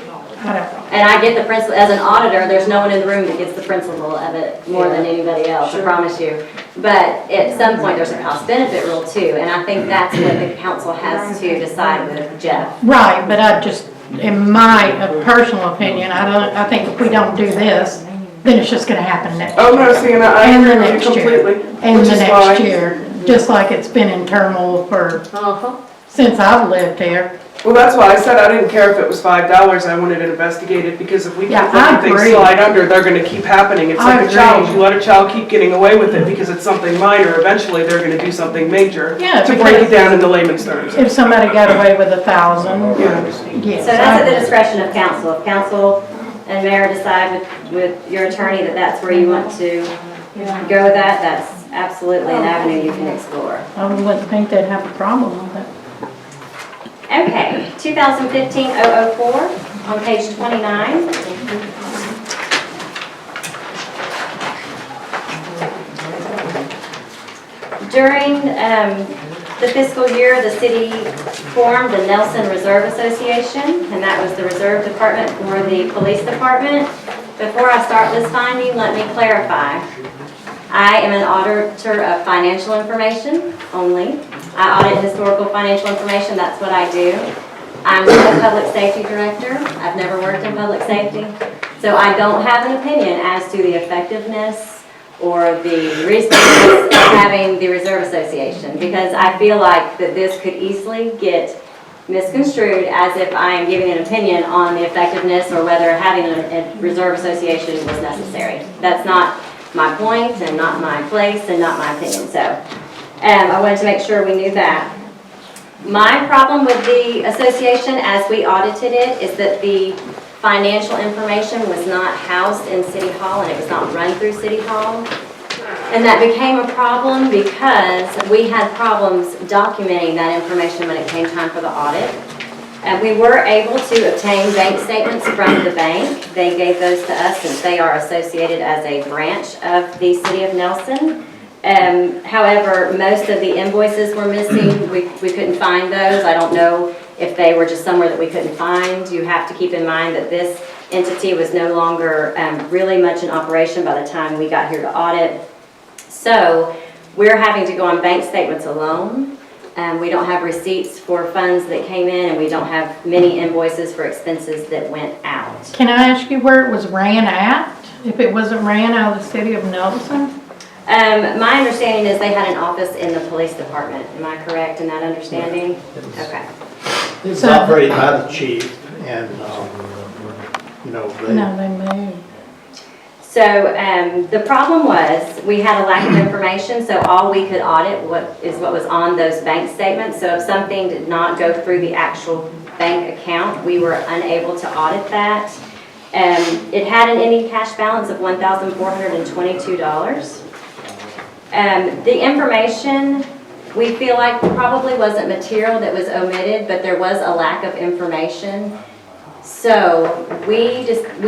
And I get the principle, as an auditor, there's no one in the room that gets the principle of it more than anybody else, I promise you. But at some point, there's a cost benefit rule too, and I think that's what the council has to decide with Jeff. Right, but I just, in my personal opinion, I think if we don't do this, then it's just gonna happen next year. Oh, no, see, and I agree with you completely. And the next year, just like it's been in turmoil since I've lived here. Well, that's why I said I didn't care if it was $5, I wanted it investigated, because if we keep Yeah, letting I things agree. slide under, they're gonna keep happening. It's I like a child, agree. you let a child keep getting away with it because it's something minor, eventually they're gonna do something major Yeah, to break it down into layman's terms. If somebody got away with $1,000, yes. So that's at the discretion of council. If council and mayor decide with your attorney that that's where you want to go with that, that's absolutely an avenue you can explore. I wouldn't think they'd have a problem with it. Okay, 2015-004 on page 29. During the fiscal year, the city formed the Nelson Reserve Association, and that was the reserve department for the police department. Before I start this finding, let me clarify. I am an auditor of financial information only. I audit historical financial information, that's what I do. I'm not a public safety director. I've never worked in public safety. So I don't have an opinion as to the effectiveness or the reasonableness of having the Reserve Association, because I feel like that this could easily get misconstrued as if I am giving an opinion on the effectiveness or whether having a Reserve Association was necessary. That's not my point and not my place and not my opinion. So I wanted to make sure we knew that. My problem with the association as we audited it is that the financial information was not housed in City Hall and it was not run through City Hall. And that became a problem because we had problems documenting that information when it came time for the audit. And we were able to obtain bank statements from the bank. They gave those to us since they are associated as a branch of the City of Nelson. However, most of the invoices were missing. We couldn't find those. I don't know if they were just somewhere that we couldn't find. You have to keep in mind that this entity was no longer really much in operation by the time we got here to audit. So we're having to go on bank statements alone. We don't have receipts for funds that came in, and we don't have many invoices for expenses that went out. Can I ask you where it was ran at? If it wasn't ran out of the city of Nelson? My understanding is they had an office in the police department. Am I correct in that understanding? Okay. It's operated by the chief and, you know, No, they moved. So the problem was, we had a lack of information, so all we could audit what was on those bank statements. So if something did not go through the actual bank account, we were unable to audit that. It had an ending cash balance of $1,422. The information, we feel like probably wasn't material that was omitted, but there was a lack of information. So we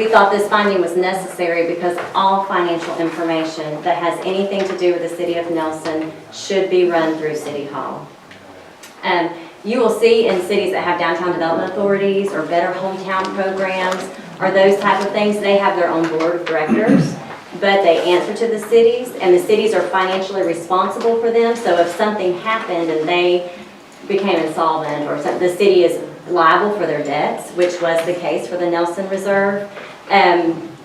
thought this finding was necessary because all financial information that has anything to do with the city of Nelson should be run through City Hall. You will see in cities that have downtown development authorities or better hometown programs or those type of things, they have their own board of directors, but they answer to the cities, and the cities are financially responsible for them. So if something happened and they became insolvent or something, the city is liable for their debts, which was the case for the Nelson Reserve.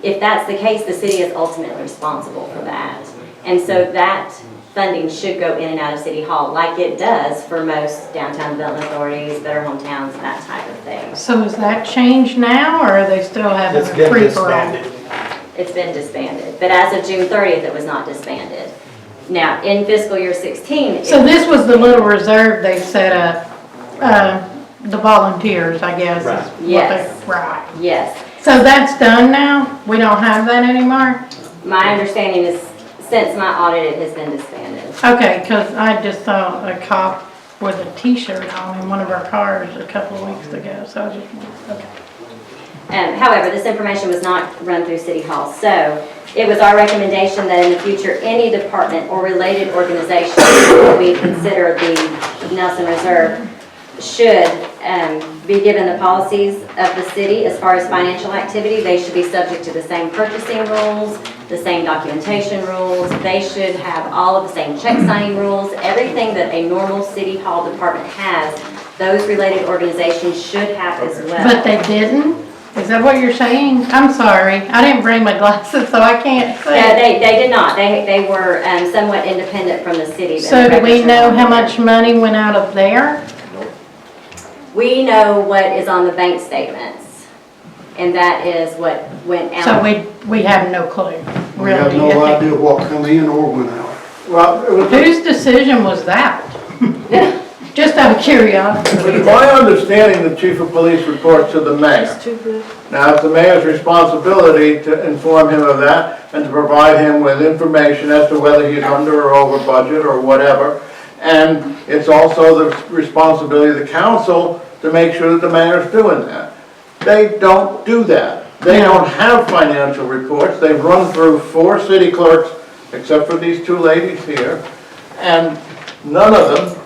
If that's the case, the city is ultimately responsible for that. And so that funding should go in and out of City Hall like it does for most downtown development authorities, better hometowns, that type of thing. So is that changed now, or are they still having it's a been free-for-all? disbanded. It's been disbanded, but as of June 30th, it was not disbanded. Now, in fiscal year 16. So this was the little reserve they set up, the volunteers, I guess. Right. is what they- Yes. Right. Yes. So that's done now? We don't have that anymore? My understanding is since my audit, it has been disbanded. Okay, because I just saw a cop with a T-shirt on in one of our cars a couple of weeks ago, so I was just, okay. However, this information was not run through City Hall, so it was our recommendation that in the future, any department or related organization that we consider the Nelson Reserve should be given the policies of the city as far as financial activity. They should be subject to the same purchasing rules, the same documentation rules. They should have all of the same check signing rules. Everything that a normal City Hall department has, those related organizations should have as well. But they didn't? Is that what you're saying? I'm sorry, I didn't bring my glasses, so I can't see. They did not. They were somewhat independent from the city. So do we know how much money went out of there? We know what is on the bank statements, and that is what went out. So we have no clue, We have really. no idea what come in or went out. Well, it was, Whose decision was that? Just out of curiosity. my understanding, the chief of police reports to the mayor. Now, it's the mayor's responsibility to inform him of that and to provide him with information as to whether he's under or over budget or whatever. And it's also the responsibility of the council to make sure that the mayor's doing that. They don't do that. They don't have financial reports. They've run through 4 city clerks, except for these 2 ladies here, and none of them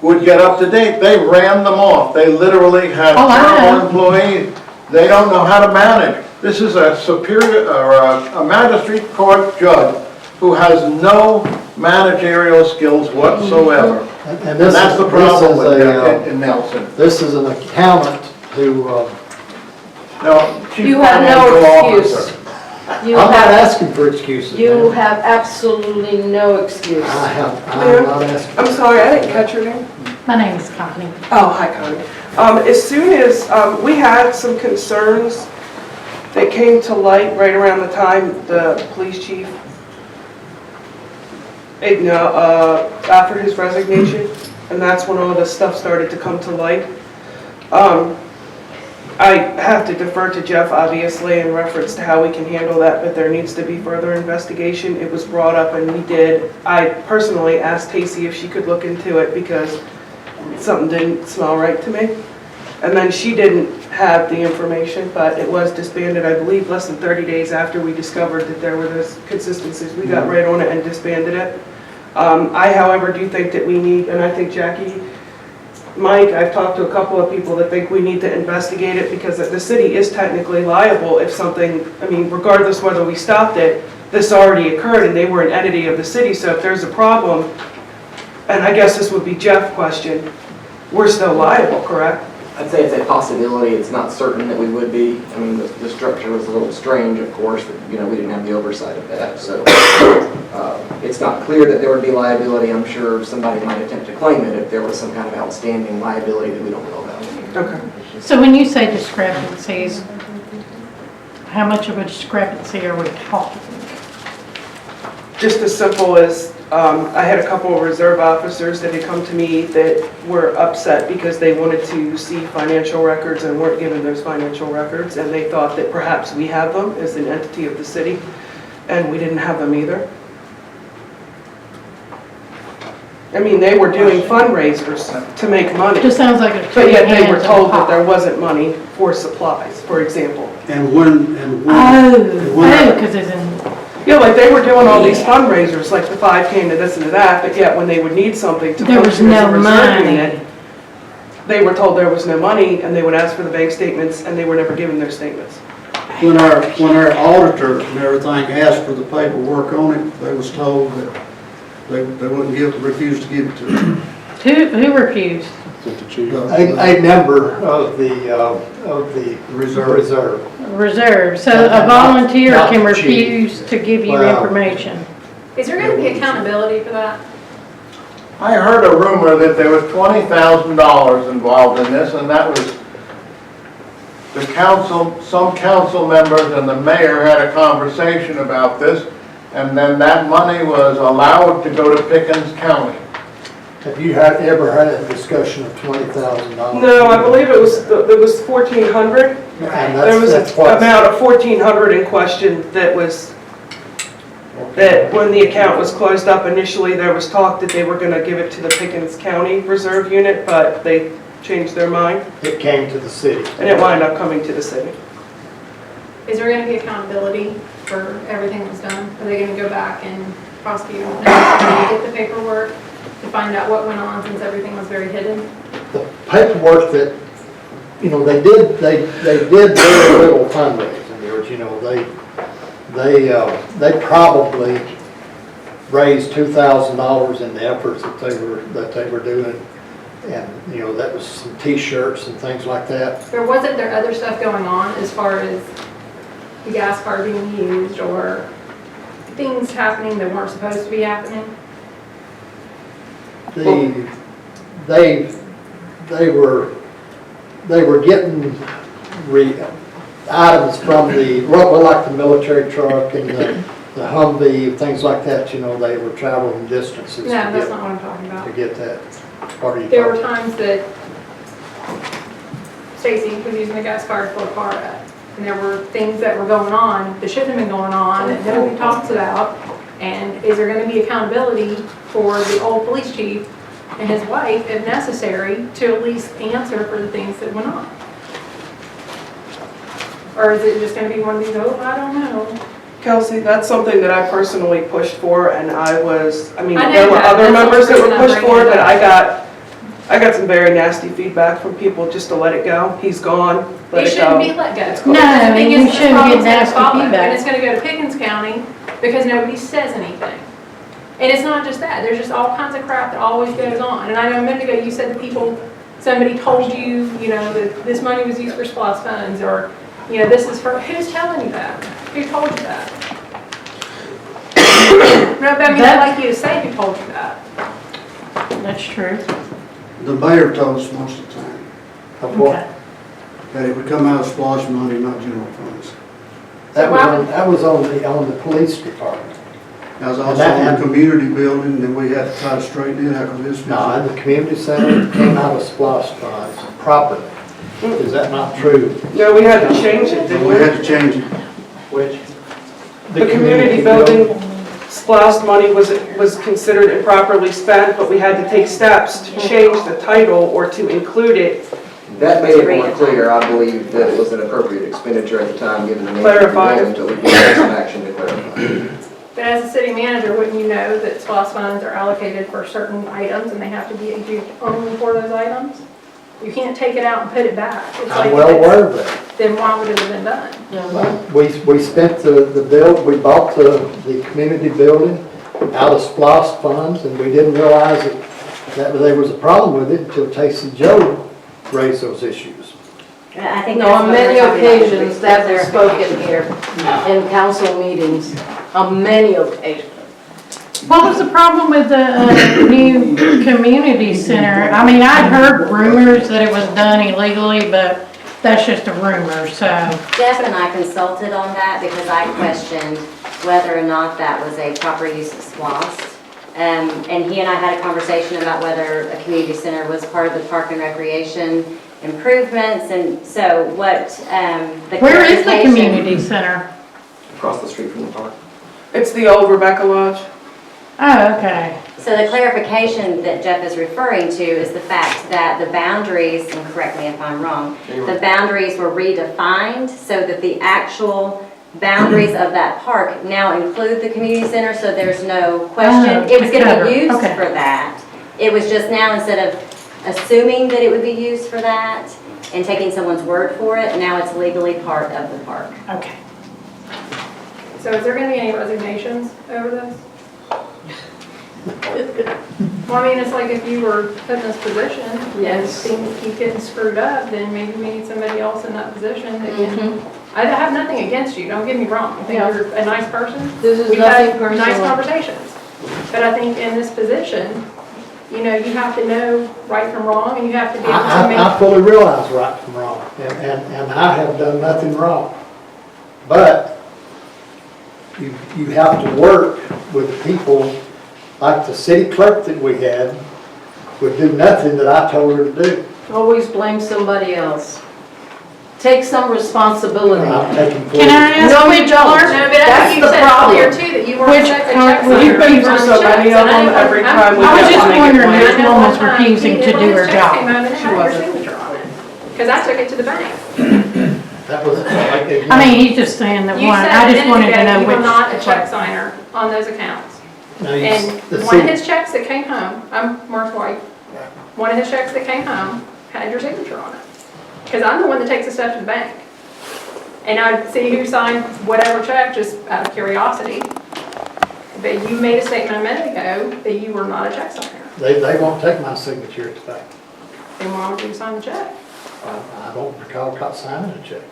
would get up to date. They ran them off. They literally had Oh, I know. employees. They don't know how to manage. This is a superior, or a magistrate court judge who has no managerial skills whatsoever. And this that's the is- problem this with is that in Nelson. This is an accountant who, No, chief You have no financial excuse. officer. You I'm not have, asking for excuses. you ma'am. have absolutely no excuse. I'm not asking. I'm sorry, I didn't catch your name. My name is Connie. Oh, hi Connie. As soon as, we had some concerns that came to light right around the time the police chief, after his resignation, and that's when all this stuff started to come to light. I have to defer to Jeff, obviously, in reference to how we can handle that, but there needs to be further investigation. It was brought up and we did. I personally asked Tacie if she could look into it because something didn't smell right to me. And then she didn't have the information, but it was disbanded, I believe, less than 30 days after we discovered that there were those consistencies. We got right on it and disbanded it. I, however, do think that we need, and I think Jackie, Mike, I've talked to a couple of people that think we need to investigate it because the city is technically liable if something, I mean, regardless whether we stopped it, this already occurred and they were an entity of the city, so if there's a problem, and I guess this would be Jeff's question, we're still liable, correct? I'd say it's a possibility, it's not certain that we would be. I mean, the structure was a little strange, of course, that, we didn't have the oversight of that, so it's not clear that there would be liability. I'm sure somebody might attempt to claim it if there was some kind of outstanding liability that we don't know about. Okay. So when you say discrepancies, how much of a discrepancy are we talking? Just as simple as, I had a couple of reserve officers that had come to me that were upset because they wanted to see financial records and weren't given those financial records, and they thought that perhaps we have them as an entity of the city, and we didn't have them either. I mean, they were doing fundraisers to make money, Just sounds like a but yet they were two-handed told that pot. there wasn't money for supplies, for example. And when, Because it's in, Yeah, like they were doing all these fundraisers, like the 5K and the this and the that, but yet when they would need something to there was function as a no reserve money. unit, they were told there was no money, and they would ask for the bank statements, and they were never given their statements. when our auditor and everything asked for the paperwork on it, they was told that they wouldn't refuse to give it to them. Who refused? A member of the reserve. Reserve, so a Not- volunteer not can the chief. refuse to give you Well- information. Is there going to be accountability for that? I heard a rumor that there was $20,000 involved in this, and that was the council, some council members and the mayor had a conversation about this, and then that money was allowed to go to Pickens County. Have you ever had a discussion of $20,000? No, I believe it was 1,400. And There was that's an what's- amount of 1,400 in question that was, that when the account was closed up initially, there was talk that they were going to give it to the Pickens County Reserve Unit, but they changed their mind, It came to the city. and it wound up coming to the city. Is there going to be accountability for everything that's done? Are they going to go back and prosecute and get the paperwork to find out what went on since everything was very hidden? The paperwork that, they did very little fundraising, George. They probably raised $2,000 in the efforts that they were doing. And, that was some T-shirts and things like that. Wasn't there other stuff going on as far as the gas card being used or things happening that weren't supposed to be happening? They were getting items from like the military truck and the Humvee, things like that, they were traveling distances No, that's not what I'm talking to about. get that. What are you There were talking times that Stacy was using the gas card for a car wreck. And there were things that were going on that shouldn't have been going on that nobody talks about. And is there going to be accountability for the old police chief and his wife, if necessary, to at least answer for the things that went on? Or is it just going to be one of these, oh, I don't know? Kelsey, that's something that I personally pushed for, and I know there were that. other That's members the that were reason I'm pushed for it, bringing it but up. I got some very nasty feedback from people just to let it go. He's gone, let It it go. shouldn't be let go. It's cool. No, The thing you is, this shouldn't problem's get gonna nasty follow, feedback. And it's gonna go to Pickens County because nobody says anything. And it's not just that, there's just all kinds of crap that always goes on. And I know a minute ago you said that somebody told you, that this money was used for SPOS funds, or, this is for, who's telling you that? Who told you that? No, but I mean, I'd like you to say who told you that. That's true. The mayor told us most of the time Of what? Okay. that it would come out of SPOS money, not general funds. That was on the police department. That was also in the community building, and we had to try to straighten it out because it's. No, in the community center, it came out of SPOS funds properly. Is that not true? No, we had to change it, didn't We we? had to change it. Which? The community building SPOS money was considered improperly spent, but we had to take steps to change the title or to include it. That made it more clear, I believe, that it was an appropriate expenditure at the time, given the nature of the Clarify. bill, until we could take some action to clarify. But as a city manager, wouldn't you know that SPOS funds are allocated for certain items and they have to be used only for those items? You can't take it out and put it back. It's I'm like well if it's- aware of that. Then why would it have been done? We spent we bought the community building out of SPOS funds, and we didn't realize that there was a problem with it until Tacie Jo raised those issues. I think No, that's on what many we're talking about, occasions, is that was clarification. spoken here in council meetings, on many occasions. What was the problem with the new community center? I mean, I'd heard rumors that it was done illegally, but that's just a rumor, so. Jeff and I consulted on that because I questioned whether or not that was a proper use of SPOS. And he and I had a conversation about whether a community center was part of the park and recreation improvements. And so what the Where is the clarification- community center? Across the street from the park. It's the old Rebecca Lodge. Oh, okay. So the clarification that Jeff is referring to is the fact that the boundaries, and correct me if I'm wrong, the boundaries were redefined so that the actual boundaries of that park now include the community center, so there's no question. Oh, It was going to cover. be used Okay. for that. It was just now, instead of assuming that it would be used for that and taking someone's word for it, now it's legally part of the park. Okay. So is there gonna be any resignations over this? Well, I mean, it's like if you were put in this position and Yes. things keep getting screwed up, then maybe we need somebody else in that position that can. I have nothing against you, don't get me wrong. I think Yeah. you're a nice person. This is We've nothing had nice personal. conversations. But I think in this position, you know, you have to know right from wrong and you have to be able to I make. fully realize right from wrong, and I have done nothing wrong. But you have to work with people, like the city clerk that we had would do nothing that I told her to do. Always blame somebody else. Take some responsibility. I'm taking full. Can I ask No, you which don't. clerk? No, but I That's think you the said problem. earlier too that you weren't Which a check clerk would signer. you pay You for run so checks, many of and I them know- every I'm- time we I was get just one, they get wondering one. which I know one was one time refusing he- to one do of her his checks job. came home and it She had your wasn't. signature on it. Because I took it to the bank. That was like, again. I mean, he's just saying that You one, said I a just minute wanted to ago know you which. were not a check signer on those accounts. now you- And the one of city- his checks that came home, I'm Mark White, one of his checks that came home had your signature on it. Because I'm the one that takes the stuff to the bank. And I see who signed whatever check, just out of curiosity. But you made a statement a minute ago that you were not a check signer. They won't take my signature at the bank. Then why would you sign the check? I don't recall caught signing a check.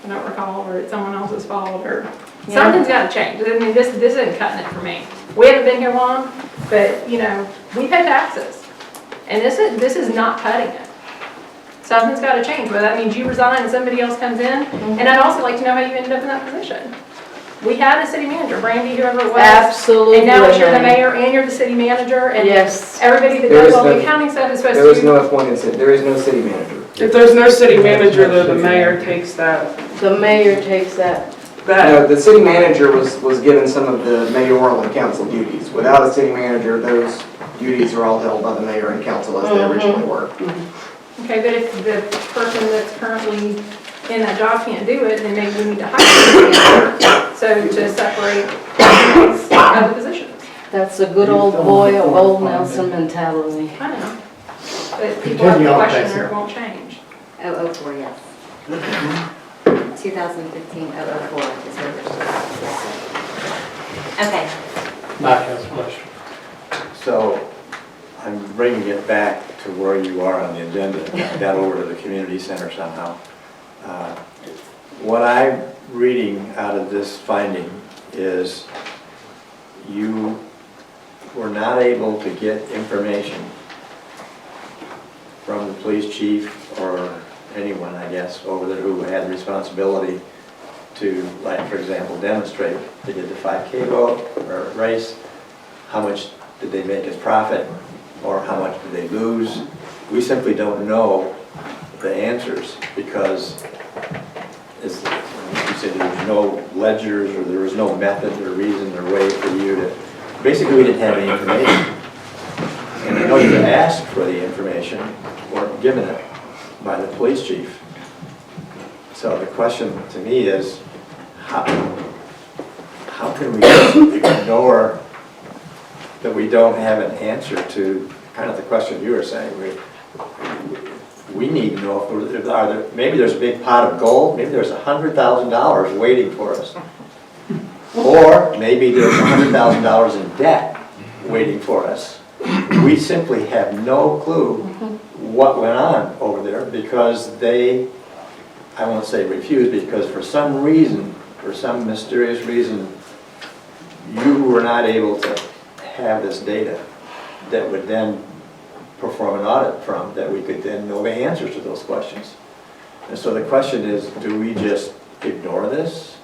I don't recall, or it's someone else's fault, or something's got to change. I mean, this isn't cutting it for me. We haven't been here long, but, you know, we pay taxes. And this is not cutting it. Something's got to change, whether that means you resign and somebody else comes in. And I'd also like to know how you ended up in that position. We had a city manager, Brandy, whoever it was. Absolutely. And now that you're the Renee. mayor and you're the city manager, and Yes. everybody that There does is all the no- accounting stuff is supposed to. There is no appointed, there is no city manager. If there's no city manager, though, the mayor takes that. The mayor takes that. No, the city manager was given some of the mayoral and council duties. Without a city manager, those duties are all held by the mayor and council as they originally were. Okay, but if the person that's currently in that job can't do it, then maybe we need to hire a manager, so to separate other positions. That's a good old boy of old Nelson mentality. I know. But people have Continue to on, question Patsy. or it won't change. 004, yes. 2015 004 is where they're. Okay. Mike has a question. So I'm bringing it back to where you are on the agenda, got over to the community center somehow. What I'm reading out of this finding is you were not able to get information from the police chief or anyone, I guess, over there who had responsibility to, like, for example, demonstrate. They did the 5K vote or race. How much did they make as profit, or how much did they lose? We simply don't know the answers because, as you said, there was no ledgers, or there was no method or reason or way for you to. Basically, we didn't have any information. And I know you asked for the information, weren't given it by the police chief. So the question to me is, how can we just ignore that we don't have an answer to kind of the question you were saying? We need to know if maybe there's a big pot of gold, maybe there's $100,000 waiting for us. Or maybe there's $100,000 in debt waiting for us. we simply have no clue what went on over there because they, I won't say refused, because for some reason, for some mysterious reason, you were not able to have this data that would then perform an audit from, that we could then know the answers to those questions. And so the question is, do we just ignore this?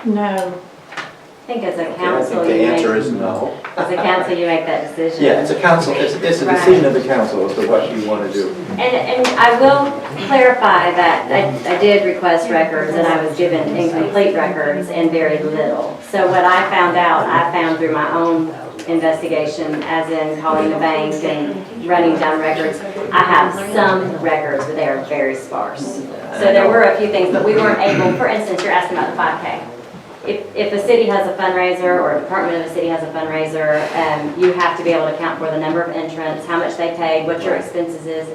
No. I think as a I council, think the you answer make, is no. as a council, you make that decision. Yeah, it's a council, it's a decision of the council as to what you want to do. And I will clarify that I did request records and I was given incomplete records and very little. So what I found through my own investigation, as in calling the bank and running down records. I have some records, but they are very sparse. So there were a few things, but we weren't able, for instance, you're asking about the 5K. If a city has a fundraiser or a department of a city has a fundraiser, you have to be able to account for the number of entrants, how much they paid, what your expenses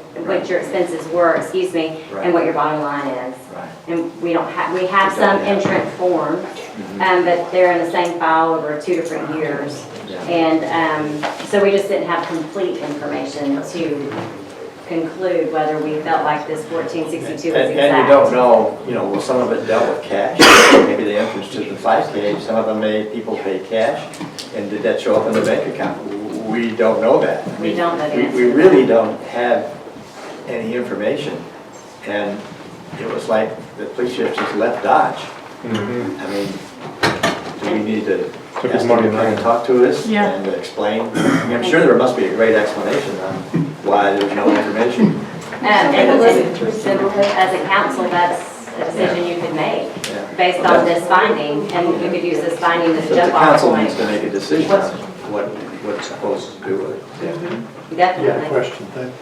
were, and what your bottom line is. And we have some entrant forms, but they're in the same file over 2 different years. And so we just didn't have complete information to conclude whether we felt like this 1462 was exact. And you don't know, well, some of it dealt with cash. Maybe the entrance to the 5K, some of them people pay cash. And did that show up in the bank account? We don't know that. We don't know that. We really don't have any information. And it was like the police chief just left Dodge. I mean, do we need to ask him to come and talk to us and explain? I'm sure there must be a great explanation on why there's no information. And as a council, that's a decision you could make based on this finding, and you could use this finding as a jump off council point. needs to make a decision on what it's supposed to do with it. Definitely. Yeah, question, thank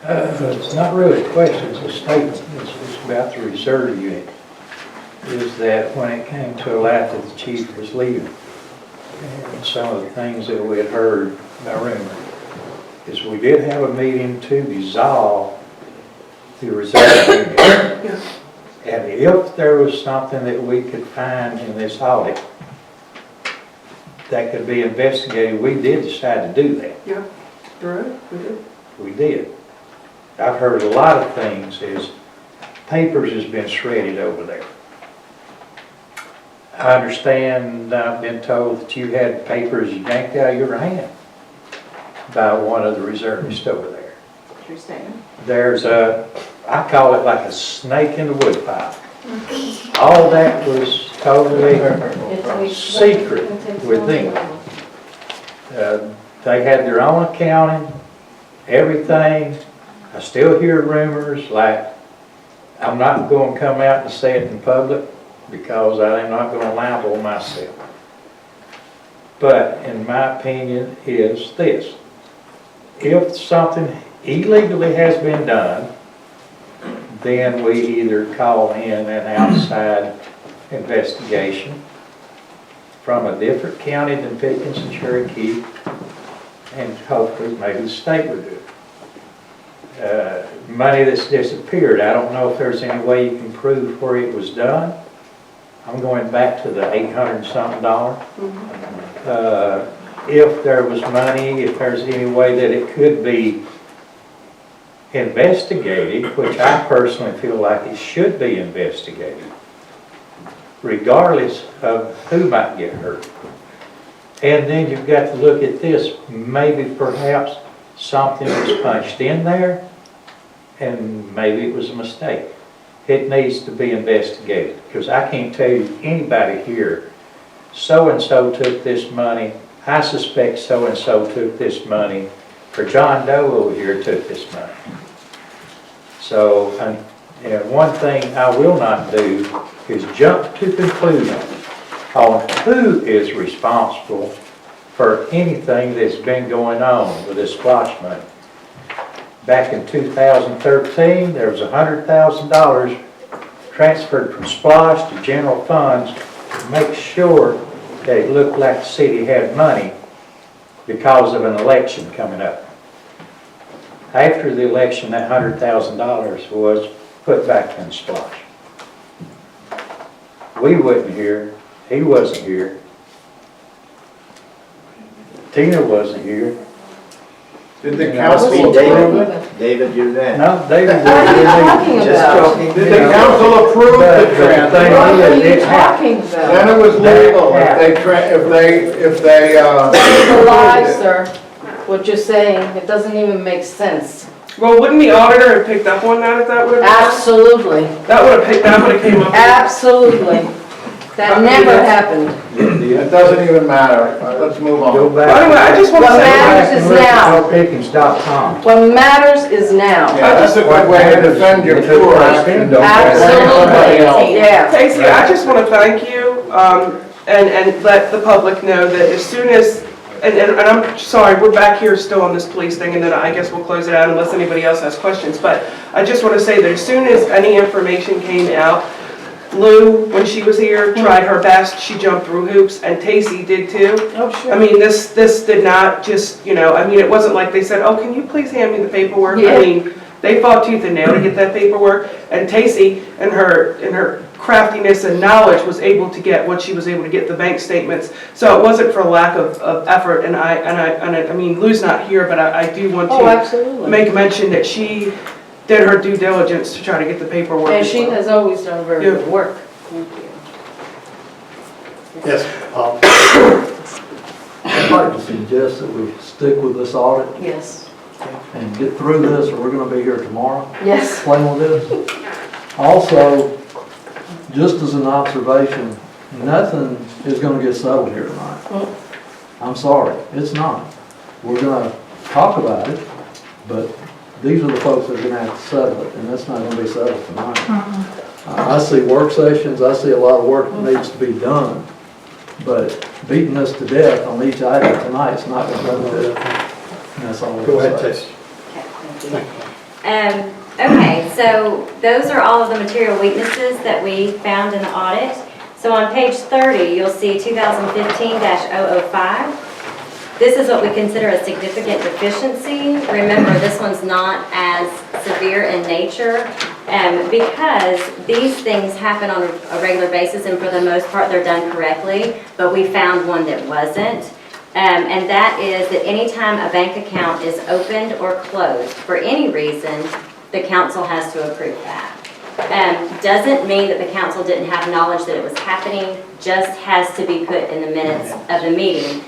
It's not really a question, it's a statement. It's about the reserve unit. Is that when it came to a light that the chief was leaving, and some of the things that we had heard by rumor, is we did have a meeting to dissolve the reserve unit. And if there was something that we could find in this audit that could be investigated, we did decide to do that. Yeah, right, we did. We did. I've heard a lot of things is papers has been shredded over there. I understand, I've been told that you had papers yanked out of your hand by one of the reservists over there. True statement. There's I call it like a snake in the woodpile. All that was totally secret with them. They had their own accounting, everything. I still hear rumors like, I'm not going to come out and say it in public because I'm not going to libel myself. But in my opinion is this. If something illegally has been done, then we either call in an outside investigation from a different county than Pickens and Cherokee, and hopefully maybe the state would do it. Money that's disappeared, I don't know if there's any way you can prove where it was done. I'm going back to the $800-something. If there was money, if there's any way that it could be investigated, which I personally feel like it should be investigated, regardless of who might get hurt. And then you've got to look at this, maybe perhaps something was punched in there, and maybe it was a mistake. It needs to be investigated, because I can't tell you anybody here, so-and-so took this money, I suspect so-and-so took this money, or John Doe over here took this money. So, one thing I will not do is jump to conclusions on who is responsible for anything that's been going on with this SPLOST money. Back in 2013, there was $100,000 transferred from SPLOST to general funds to make sure that it looked like the city had money because of an election coming up. After the election, that $100,000 was put back in SPLOST. We wasn't here. He wasn't here. Tina wasn't here. Did the You know, council See, approve it? David, you're that. No, David. What are you talking Just about? joking. Did the council approve the But the transfer? thing What are is, you it's happened. talking Then about? it was legal if they, It's a lie, sir. What you're saying, it doesn't even make sense. Well, wouldn't the auditor have picked up on that if that would have? Absolutely, That would have came up. absolutely. That never happened. It doesn't even matter. Let's move Go on. back. By the way, I just want to What say, matters is now. Pickens.com. What matters is now. Yeah, that's a good way to defend your poor action. Don't blame somebody else. Absolutely, yeah. Casey, I just want to thank you, and let the public know that as soon as, and I'm sorry, we're back here still on this police thing, and then I guess we'll close it out unless anybody else has questions, but I just want to say that as soon as any information came out, Lou, when she was here, tried her best, she jumped through hoops, and Tacie did too. Oh, sure. I mean, this did not just, I mean, it wasn't like they said, oh, can you please hand me the paperwork? Yeah. I mean, they fought tooth and nail to get that paperwork, and Tacie, in her craftiness and knowledge, was able to get what she was able to get, the bank statements. So it wasn't for lack of effort, and I mean, Lou's not here, but I do want Oh, to absolutely. make mention that she did her due diligence to try to get the paperwork. And as she well. has always done very Yeah. good work. Thank you. Yes, I'd like to suggest that we stick with this audit Yes, and get through this, or we're gonna be here tomorrow yes. playing with this. Also, just as an observation, nothing is gonna get settled here tonight. I'm sorry, it's not. We're gonna talk about it, but these are the folks that are gonna have to settle it, and that's not gonna be settled tonight. I see work sessions, I see a lot of work that needs to be done, but beating us to death on each item tonight is not gonna do it. And that's all I'm go ahead, gonna say. Tacie. Okay, thank you. Okay, so those are all of the material weaknesses that we found in the audit. So on page 30, you'll see 2015-005. This is what we consider a significant deficiency. Remember, this one's not as severe in nature because these things happen on a regular basis, and for the most part, they're done correctly, but we found one that wasn't. And that is that anytime a bank account is opened or closed for any reason, the council has to approve that. Doesn't mean that the council didn't have knowledge that it was happening, just has to be put in the minutes of the meeting.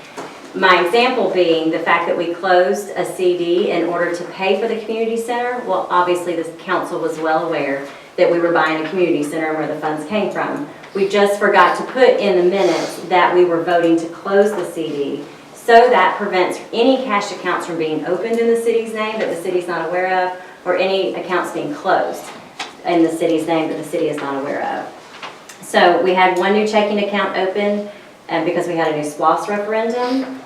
My example being the fact that we closed a CD in order to pay for the community center. Well, obviously the council was well aware that we were buying a community center and where the funds came from. We just forgot to put in the minutes that we were voting to close the CD, so that prevents any cash accounts from being opened in the city's name that the city's not aware of, or any accounts being closed in the city's name that the city is not aware of. So we had one new checking account opened, and because we had a new SPLOST referendum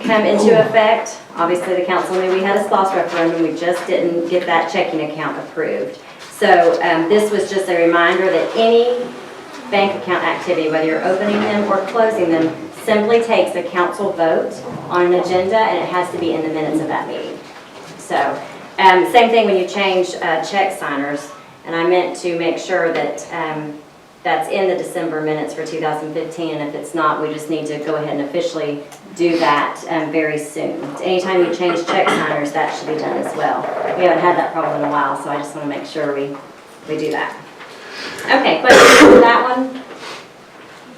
come into effect. Obviously the council knew we had a SPLOST referendum, we just didn't get that checking account approved. So this was just a reminder that any bank account activity, whether you're opening them or closing them, simply takes a council vote on an agenda, and it has to be in the minutes of that meeting. So same thing when you change check signers, and I meant to make sure that that's in the December minutes for 2015, and if it's not, we just need to go ahead and officially do that very soon. Anytime you change check signers, that should be done as well. We haven't had that problem in a while, so I just want to make sure we do that. Okay, questions on that one?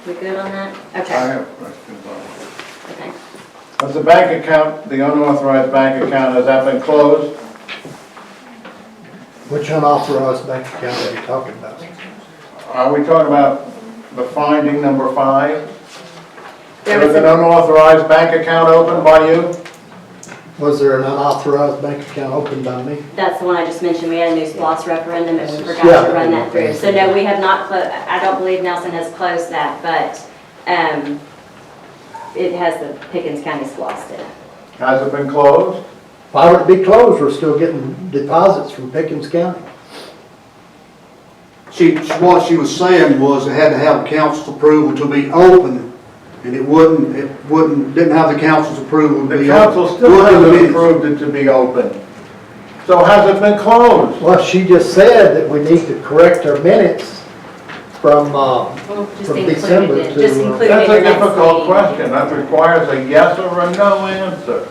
We good on that? I Okay. have questions on it. Okay. Has the bank account, the unauthorized bank account, has that been closed? Which unauthorized bank account are you talking about? Are we talking about the finding number 5? There Was was an a, unauthorized bank account opened by you? Was there an unauthorized bank account opened by me? that's the one I just mentioned. We had a new SPLOST referendum, and we forgot Yeah. to run that through. So no, we have not closed. I don't believe Nelson has closed that, but it has the Pickens County SPLOST in it. Has it been closed? Why would it be closed? We're still getting deposits from Pickens County. What she was saying was it had to have council's approval to be open, and didn't have the council's approval to The be council open. still hasn't approved it to be open. So has it been closed? Well, she just said that we need to correct our minutes from Just from include December it, just to, include it That's in a your next difficult meeting. question. That requires a yes or a no answer.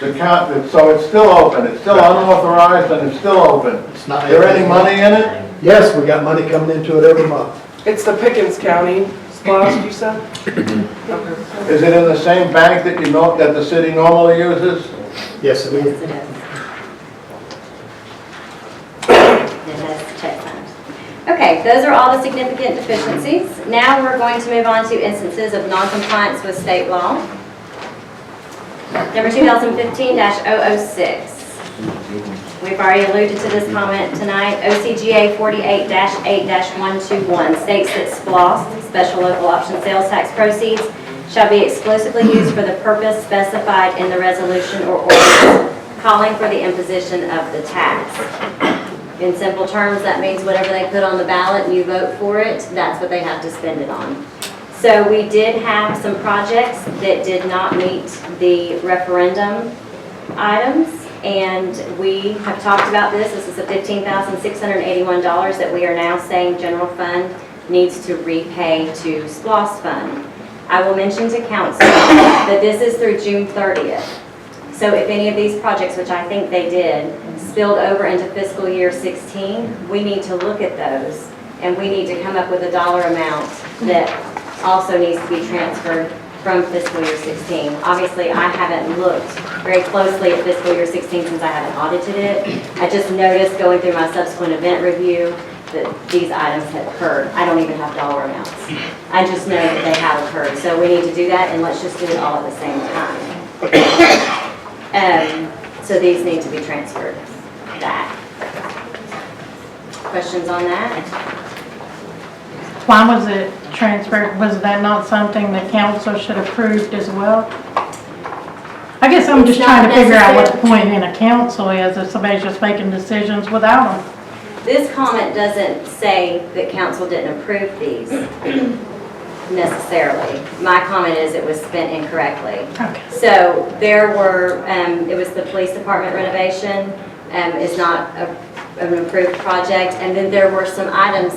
The count, so it's still open. It's still unauthorized and it's still open. it's not. Is there any money in it? Yes, we got money coming into it every month. It's the Pickens County SPOS, you said? Okay. Is it in the same bank that you know, that the city normally uses? Yes, it Yes, is. it is. It has check signs. Okay, those are all the significant deficiencies. Now we're going to move on to instances of noncompliance with state law. Number 2015-006. We've already alluded to this comment tonight. OCGA 48-8-121 states that SPLOST, Special Local Option Sales Tax proceeds, shall be exclusively used for the purpose specified in the resolution or ordinance calling for the imposition of the tax. In simple terms, that means whatever they put on the ballot and you vote for it, that's what they have to spend it on. So we did have some projects that did not meet the referendum items, and we have talked about this. This is the $15,681 that we are now saying general fund needs to repay to SPLOST fund. I will mention to council that this is through June 30th. So if any of these projects, which I think they did, spilled over into fiscal year 16, we need to look at those, and we need to come up with a dollar amount that also needs to be transferred from fiscal year 16. Obviously, I haven't looked very closely at fiscal year 16 since I haven't audited it. I just noticed going through my subsequent event review that these items had occurred. I don't even have dollar amounts. I just know that they have occurred. So we need to do that, and let's just do it all at the same time. So these need to be transferred back. Questions on that? Why was it transferred? Was that not something the council should have approved as well? I guess I'm just trying to figure out what the point in a council is if somebody's just making decisions without them. This comment doesn't say that council didn't approve these necessarily. My comment is it was spent incorrectly. Okay. So there were, it was the police department renovation, is not an approved project, and then there were some items.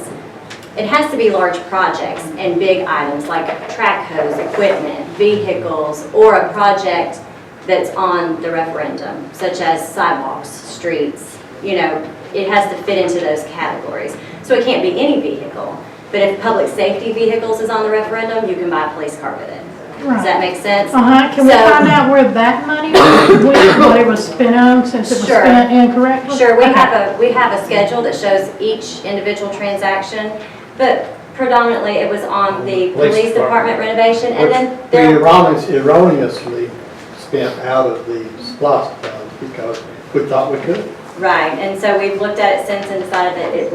It has to be large projects and big items like track hose, equipment, vehicles, or a project that's on the referendum, such as sidewalks, streets. You know, it has to fit into those categories. So it can't be any vehicle. But if public safety vehicles is on the referendum, you can buy a police car with it. Does that make sense? Can we find out where that money was, what it was spent on, since it was spent incorrectly? Sure, we have a schedule that shows each individual transaction, but predominantly it was on the police department renovation, and then we erroneously spent out of the SPLOST fund because we thought we could. Right, and so we've looked at it since and decided that it's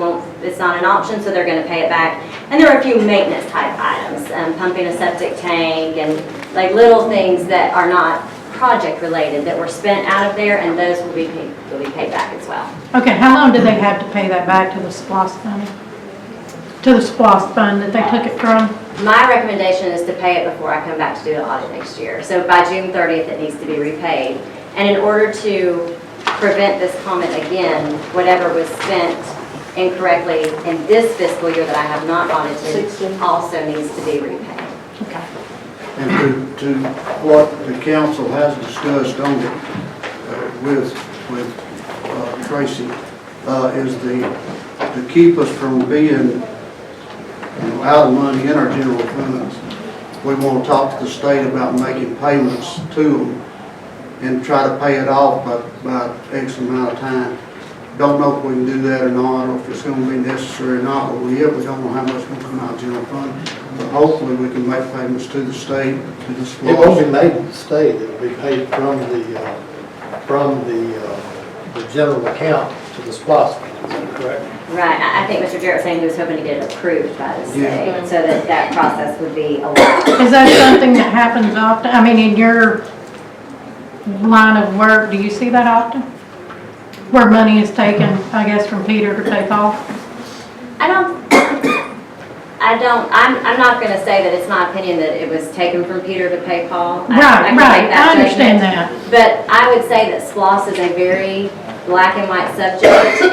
not an option, so they're going to pay it back. And there are a few maintenance type items, pumping a septic tank and like little things that are not project related that were spent out of there, and those will be paid back as well. Okay, how long did they have to pay that back to the SPLOST money? To the SPLOST fund that they took it from? My recommendation is to pay it before I come back to do the audit next year. So by June 30th, it needs to be repaid. And in order to prevent this comment again, whatever was spent incorrectly in this fiscal year that I have not audited also needs to be repaid. Okay. And to what the council has discussed on it with Tracy, is to keep us from being out of money in our general funds. We want to talk to the state about making payments to them and try to pay it off by X amount of time. Don't know if we can do that or not, or if it's going to be necessary or not, but we don't know how much is going to come out of general fund. But hopefully we can make payments to the state, to the SPLOST. It won't be made to the state, it'll be paid from the general account to the SPLOST fund, is that correct? Right, I think Mr. Jarrett was saying he was hoping to get it approved by the state, so that process would be allowed. Is that something that happens often? I mean, in your line of work, do you see that often? Where money is taken, I guess, from Peter to pay Paul? I'm not going to say that it's my opinion that it was taken from Peter to pay Paul. Right, I understand that. But I would say that SPLOST is a very black and white subject.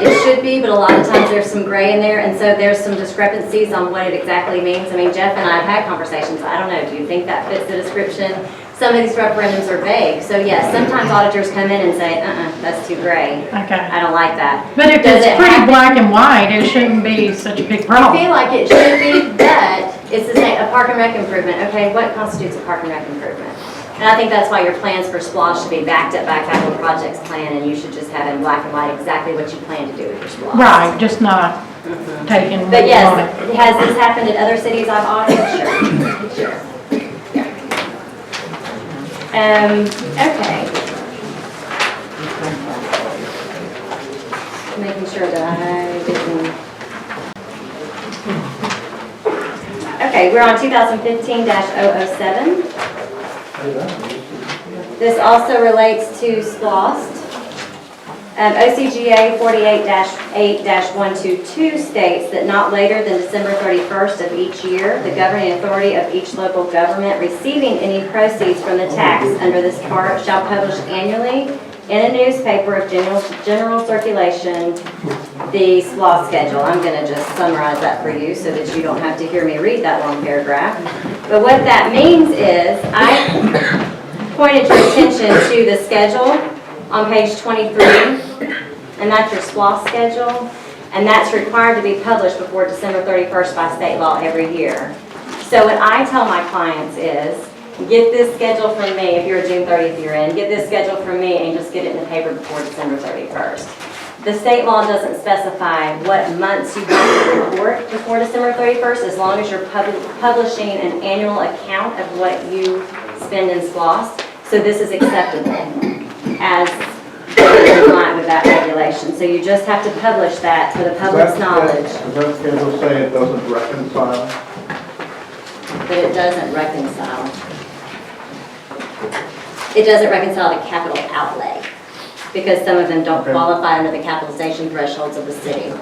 It should be, but a lot of times there's some gray in there, and so there's some discrepancies on what it exactly means. I mean, Jeff and I have had conversations. I don't know, do you think that fits the description? Some of these referendums are vague. So yes, sometimes auditors come in and say, that's too gray. Okay. I don't like that. But if Does it's it pretty have to- black and white, it shouldn't be such a big I problem. feel like it should be, but it's the same, a park and rec improvement. Okay, what constitutes a park and rec improvement? And I think that's why your plans for SPLOST should be backed up by a capital projects plan, and you should just have in black and white exactly what you plan to do with your SPLOST. Right, just not taking. But yes, has this happened in other cities I've audited? Sure. Sure. Okay. Making sure that I didn't. Okay, we're on 2015-007. This also relates to SPLOST. OCGA 48-8-122 states that not later than December 31st of each year, the governing authority of each local government receiving any proceeds from the tax under this part shall publish annually in a newspaper of general circulation the SPLOST schedule. I'm going to just summarize that for you so that you don't have to hear me read that long paragraph. But what that means is I pointed your attention to the schedule on page 23, and that's your SPLOST schedule, and that's required to be published before December 31st by state law every year. So what I tell my clients is, get this schedule from me, if you're a June 30th year in, get this schedule from me and just get it in the paper before December 31st. The state law doesn't specify what months you have to report before December 31st, as long as you're publishing an annual account of what you spend in SPLOST. So this is acceptable as in line with that regulation. So you just have to publish that for the public's knowledge. Does that schedule say it doesn't reconcile? But it doesn't reconcile. It doesn't reconcile to capital outlay, because some of them don't qualify under the capitalization thresholds of the city.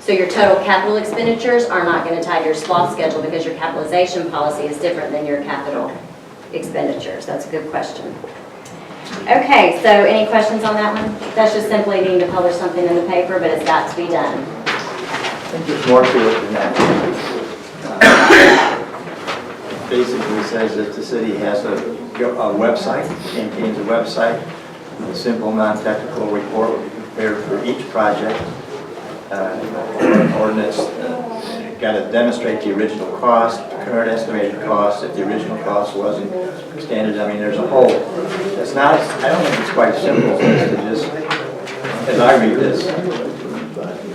So your total capital expenditures are not going to tie to your SPLOST schedule because your capitalization policy is different than your capital expenditures. That's a good question. Okay, so any questions on that one? That's just simply needing to publish something in the paper, but it's got to be done. I think there's more to it than that. Basically says that the city has a website, maintains a website, a simple non-technical report will be prepared for each project. Ordinance got to demonstrate the original cost, current estimated cost, if the original cost wasn't standard. I mean, there's a whole, it's not, I don't think it's quite simple as to just, as I read this,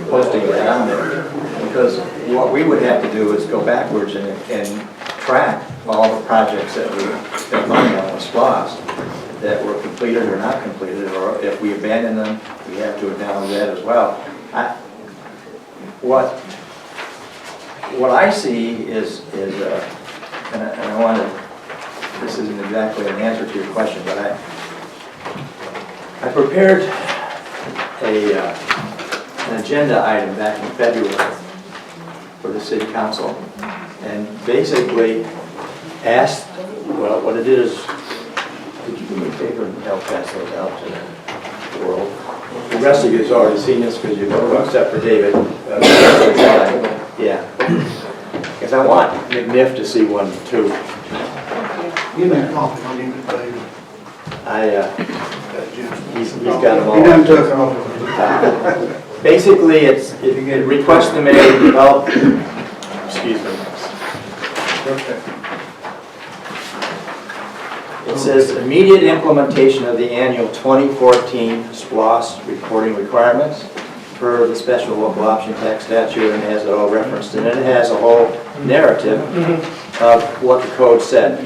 posting it down there. Because what we would have to do is go backwards and track all the projects that we spent money on with SPLOST that were completed or not completed, or if we abandon them, we have to acknowledge that as well. What I see is and I want to, this isn't exactly an answer to your question, but I prepared an agenda item back in February for the city council, and basically asked, well, what it is, could you give me a paper and help pass those out to the world? The rest of you has already seen this because you know, except for David. Yeah. Because I want McNiff to see one too. Give me a copy, I'll give it to David. He's got them all. He done took it off. Basically, it's, if you could request the mayor to develop, excuse me. It says immediate implementation of the annual 2014 SPLOST reporting requirements per the special local option tax statute, and it has it all referenced, and it has a whole narrative of what the code said.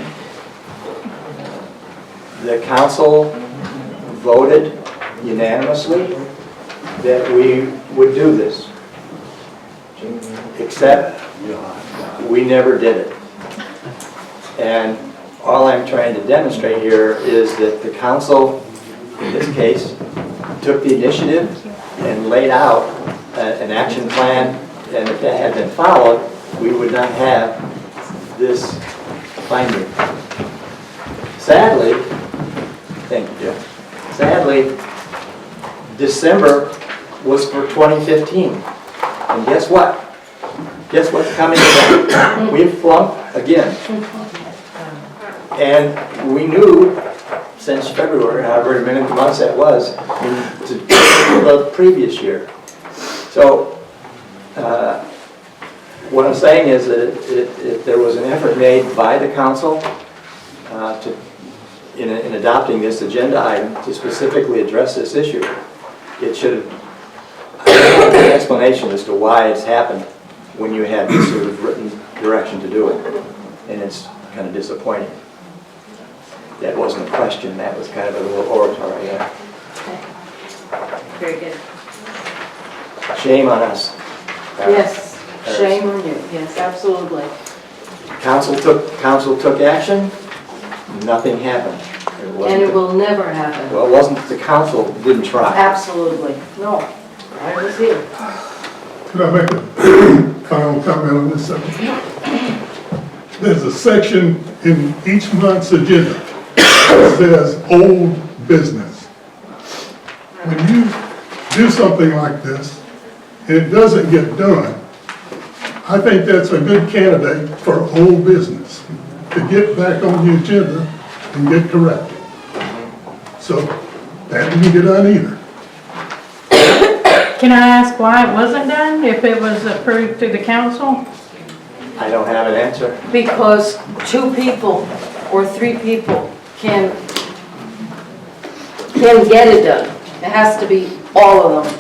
The council voted unanimously that we would do this, except we never did it. And all I'm trying to demonstrate here is that the council, in this case, took the initiative and laid out an action plan, and if that had been followed, we would not have this finding. Sadly, thank you, Jeff. Sadly, December was for 2015. And guess what? Guess what's coming again? We flunked again. And we knew since February, however many months that was, to the previous year. So what I'm saying is that if there was an effort made by the council in adopting this agenda item to specifically address this issue, it should have an explanation as to why it's happened when you had this sort of written direction to do it. And it's kind of disappointing. That wasn't a question, that was kind of a little oratory. Yeah. Very good. Shame on us. Yes, shame on you, yes, absolutely. Council took action, nothing happened. And it will never happen. Well, it wasn't the council didn't try. Absolutely, no, I was here. Could I make a final comment on this subject? There's a section in each month's agenda that says old business. When you do something like this, and it doesn't get done, I think that's a good candidate for old business, to get back on the agenda and get corrected. So that didn't get done either. Can I ask why it wasn't done, if it was approved to the council? I don't have an answer. Because 2 people or 3 people can get it done. It has to be all of them.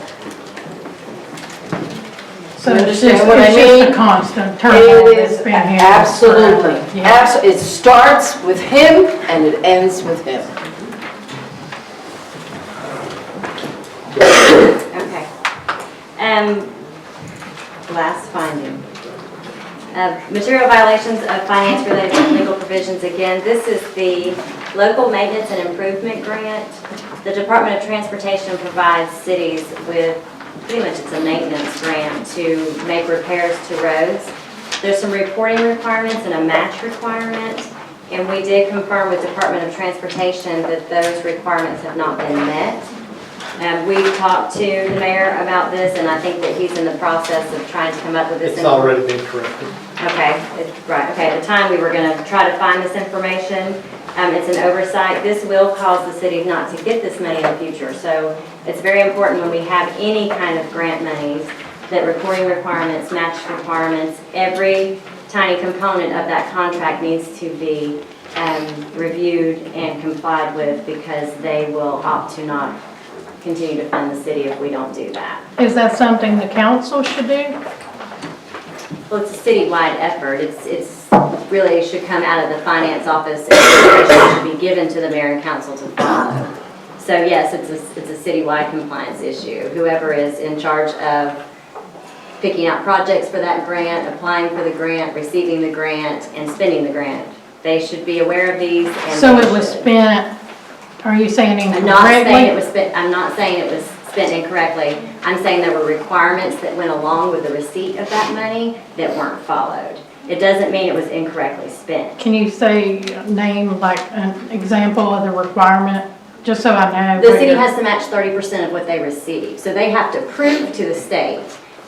So You it's just, understand what I it's just mean? a constant turmoil It that's is been here. absolutely, forever. Yeah. it starts with him and it ends with him. Okay. Last finding. Material violations of finance-related legal provisions. Again, this is the local maintenance and improvement grant. The Department of Transportation provides cities with, pretty much it's a maintenance grant to make repairs to roads. There's some reporting requirements and a match requirement, and we did confirm with Department of Transportation that those requirements have not been met. We've talked to the mayor about this, and I think that he's in the process of trying to come up with this. It's already been corrected. Okay, right, okay, at the time we were gonna try to find this information. It's an oversight. This will cause the city not to get this money in the future. So it's very important when we have any kind of grant monies that reporting requirements, match requirements, every tiny component of that contract needs to be reviewed and complied with, because they will opt to not continue to fund the city if we don't do that. Is that something the council should do? Well, it's a citywide effort. It's really should come out of the finance office, and it should be given to the mayor and council to follow. So yes, it's a citywide compliance issue. Whoever is in charge of picking out projects for that grant, applying for the grant, receiving the grant, and spending the grant, they should be aware of these. And So it was spent, are you saying I'm not saying it incorrectly? was spent. I'm not saying it was spent incorrectly. I'm saying there were requirements that went along with the receipt of that money that weren't followed. It doesn't mean it was incorrectly spent. Can you say, name like an example of the requirement, just so I know? The where city you're- has to match 30% of what they receive. So they have to prove to the state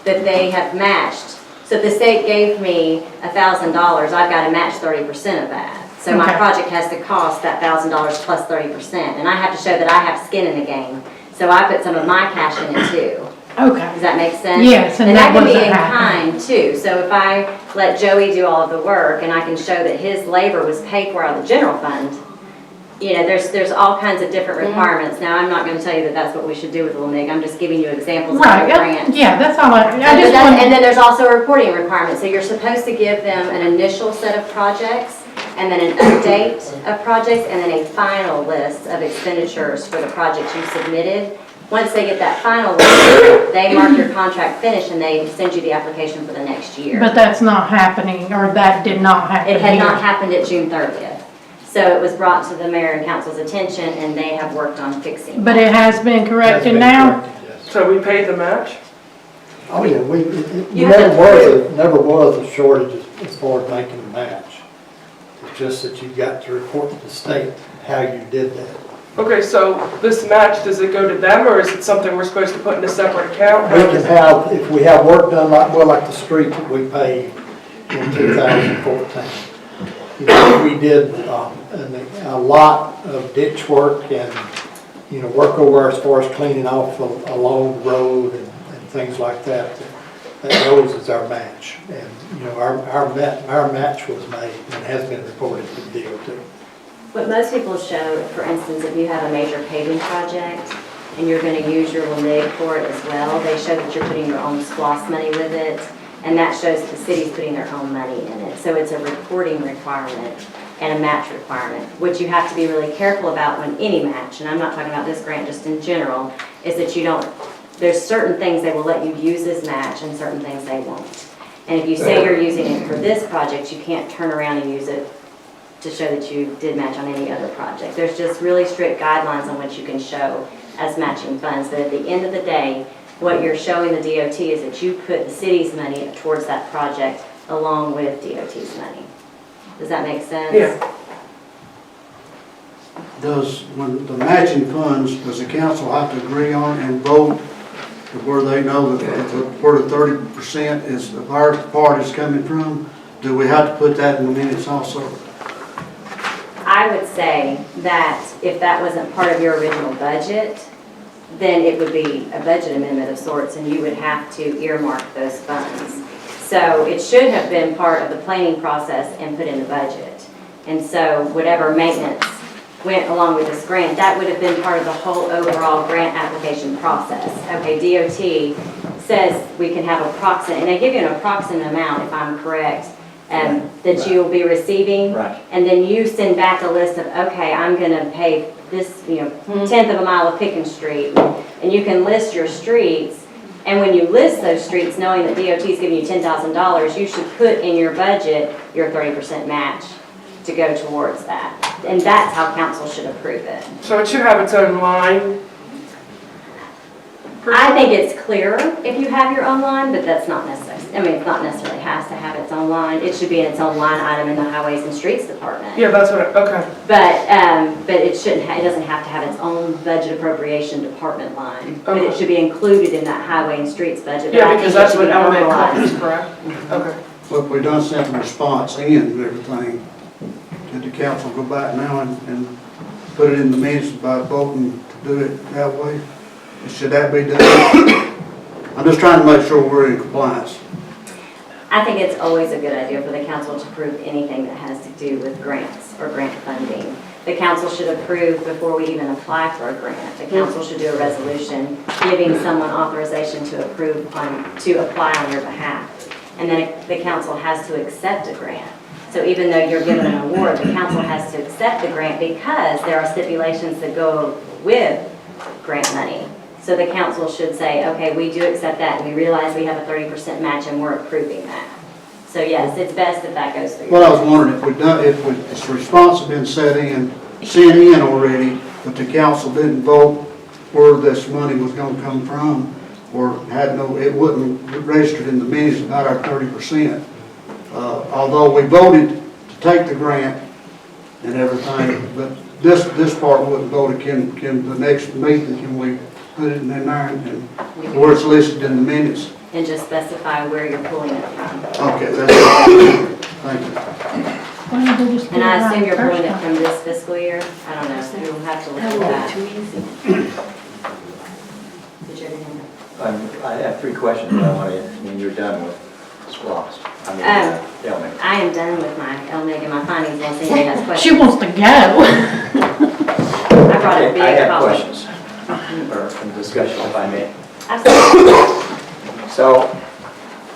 that they have matched. So if the state gave me $1,000, I've got to match 30% of that. So my Okay. project has to cost that $1,000 plus 30%. And I have to show that I have skin in the game. So I put some of my cash in it too. Okay. Does that make sense? Yes, and that that can be wasn't in happening. kind too. So if I let Joey do all of the work and I can show that his labor was paid for out of the general fund, you know, there's all kinds of different requirements. Now, I'm not going to tell you that that's what we should do with Little Nig. I'm just giving you examples of Right, the grants. yeah, that's all I just And wanted. then there's also a reporting requirement. So you're supposed to give them an initial set of projects, and then an update of projects, and then a final list of expenditures for the projects you submitted. Once they get that final list, they mark your contract finished and they send you the application for the next year. But that's not happening, or that did not happen It had not here. happened at June 30th. So it was brought to the mayor and council's attention, and they have worked on fixing. But it has been corrected now? So we paid the match? Oh, yeah, You have to never was a shortage as far as making a match. It's just that you've got to report to the state how you did that. Okay, so this match, does it go to them, or is it something we're supposed to put in a separate account? We can have, if we have work done like the street that we paid in 2014. You know, we did a lot of ditch work and, you know, work over as far as cleaning off along the road and things like that. That goes as our match. And, you know, our match was made and has been reported to the DOT. What most people show, for instance, if you have a major paving project and you're going to use your LMIG for it as well, they show that you're putting your own SPOS money with it, and that shows that the city's putting their own money in it. So it's a reporting requirement and a match requirement. What you have to be really careful about when any match, and I'm not talking about this grant, just in general, is that you don't, there's certain things they will let you use as match and certain things they won't. And if you say you're using it for this project, you can't turn around and use it to show that you did match on any other project. There's just really strict guidelines on what you can show as matching funds, but at the end of the day, what you're showing the DOT is that you put the city's money towards that project along with DOT's money. Does that make sense? Yeah. When the matching funds, does the council have to agree on and vote where they know that where the 30% is, the our part is coming from? Do we have to put that in the minutes also? I would say that if that wasn't part of your original budget, then it would be a budget amendment of sorts, and you would have to earmark those funds. So it should have been part of the planning process and put in the budget. And so whatever maintenance went along with this grant, that would have been part of the whole overall grant application process. Okay, DOT says we can have approximate, and they give you an approximate amount, if I'm correct, that you'll be receiving. Right. And then you send back a list of, okay, I'm gonna pay this, you know, 1/10 of a mile of Pickens Street, and you can list your streets. And when you list those streets, knowing that DOT is giving you $10,000, you should put in your budget your 30% match to go towards that. And that's how council should approve it. So it should have its own line? I think it's clearer if you have your own line, but that's not necessary. I mean, it's not necessarily has to have its own line. It should be in its own line item in the Highways and Streets Department. Yeah, that's what, okay. But it shouldn't, it doesn't have to have its own budget appropriation department line. But it should be included in that Highway and Streets budget. But Yeah, because that's what element normalized. covers, correct? Okay. Well, if we done sent the response in and everything, did the council go back now and put it in the minutes by voting to do it that way? Should that be done? I'm just trying to make sure we're in compliance. I think it's always a good idea for the council to approve anything that has to do with grants or grant funding. The council should approve before we even apply for a grant. The council should do a resolution giving someone authorization to approve to apply on your behalf. And then the council has to accept a grant. So even though you're given an award, the council has to accept the grant because there are stipulations that go with grant money. So the council should say, okay, we do accept that, and we realize we have a 30% match, and we're approving that. So yes, it's best if that goes through. Well, I was wondering if this response had been sent in already, but the council didn't vote where this money was going to come from, or had no, it wasn't registered in the minutes about our 30%. Although we voted to take the grant and everything, but this part wasn't voted. Can the next meeting, can we put it in there and where it's listed in the minutes? And just specify where you're pulling it from. Okay, that's it. Thank you. And I assume you're pulling it from this fiscal year? I don't know, you'll have to look at that. Too easy. Did you have anything? I have 3 questions, but I want to, I mean, you're done with SPOS. I mean, LMIG. I am done with my LMIG and my findings, unless anybody has questions. She wants to go. I brought a big I have copy. questions, or some discussion if I may. Absolutely. So,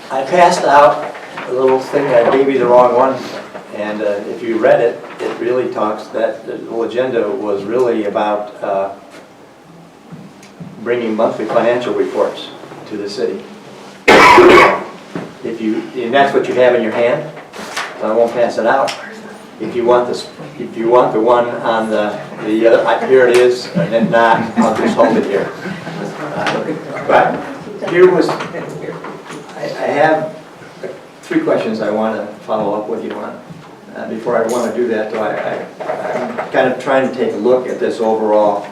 I passed out a little thing, I gave you the wrong one, and if you read it, it really talks, that the whole agenda was really about bringing monthly financial reports to the city. And that's what you have in your hand, so I won't pass it out. If you want this, if you want the one on the other, here it is, and if not, I'll just hold it here. But here was, I have 3 questions I want to follow up with you on. before I want to do that, though, I'm kind of trying to take a look at this overall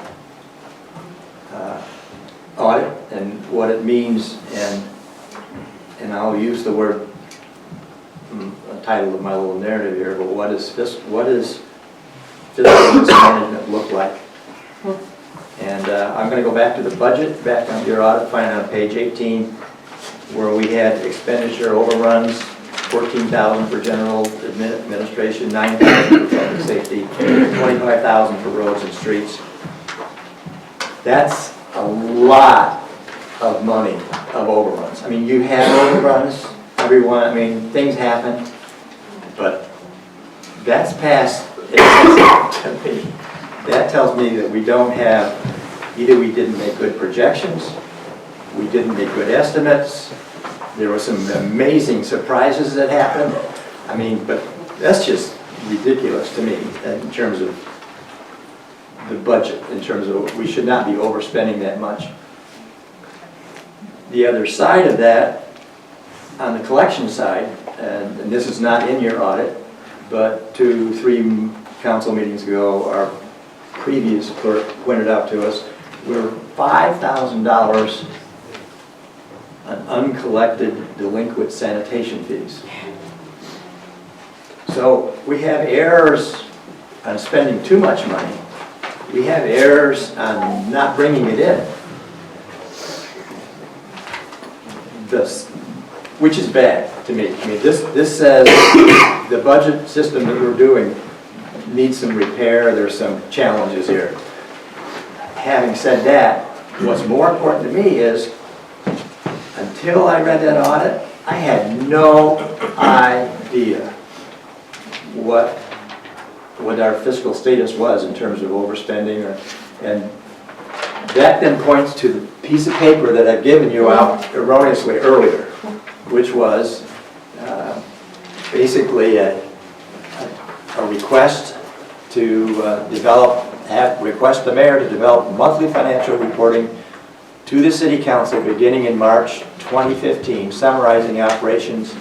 audit and what it means, and I'll use the word, title of my little narrative here, but what does fiscal mismanagement look like? And I'm going to go back to the budget, back on your audit, find on page 18, where we had expenditure overruns, 14,000 for general administration, 9,000 for public safety, 25,000 for roads and streets. That's a lot of money of overruns. I mean, you have overruns, everyone, I mean, things happen, but that's past, to me, that tells me that we don't have, either we didn't make good projections, we didn't make good estimates, there were some amazing surprises that happened. I mean, but that's just ridiculous to me in terms of the budget, in terms of we should not be overspending that much. The other side of that, on the collection side, and this is not in your audit, but 2-3 council meetings ago, our previous clerk pointed out to us, we're $5,000 on uncollected delinquent sanitation fees. So we have errors on spending too much money. We have errors on not bringing it in. Which is bad to me. I mean, this says the budget system that we're doing needs some repair. There's some challenges here. Having said that, what's more important to me is, until I read that audit, I had no idea what our fiscal status was in terms of overspending, and that then points to the piece of paper that I've given you out erroneously earlier, which was basically a request to request the mayor to develop monthly financial reporting to the city council beginning in March 2015, summarizing operations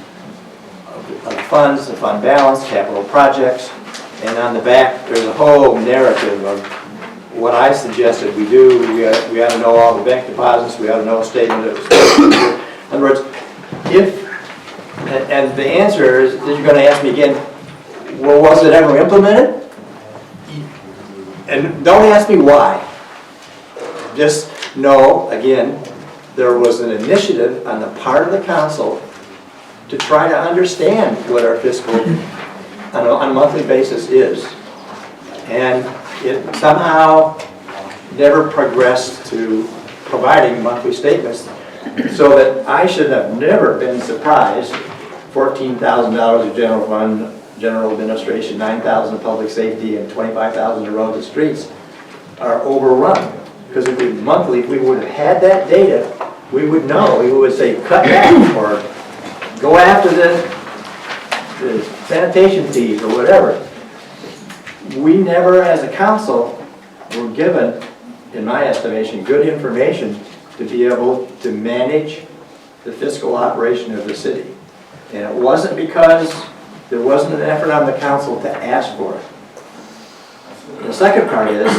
of funds, the fund balance, capital projects, and on the back there's a whole narrative of what I suggested we do. We ought to know all the bank deposits, we ought to know a statement of, in other words, and the answer is, you're going to ask me again, well, was it ever implemented? And don't ask me why. Just know, again, there was an initiative on the part of the council to try to understand what our fiscal on a monthly basis is. And it somehow never progressed to providing monthly statements, so that I should have never been surprised. $14,000 of general fund, general administration, $9,000 of public safety, and $25,000 of roads and streets are overrun. Because if we monthly, if we would have had that data, we would know. We would say cut back or go after the sanitation fees or whatever. We never, as a council, were given, in my estimation, good information to be able to manage the fiscal operation of the city. And it wasn't because there wasn't an effort on the council to ask for it. The second part is,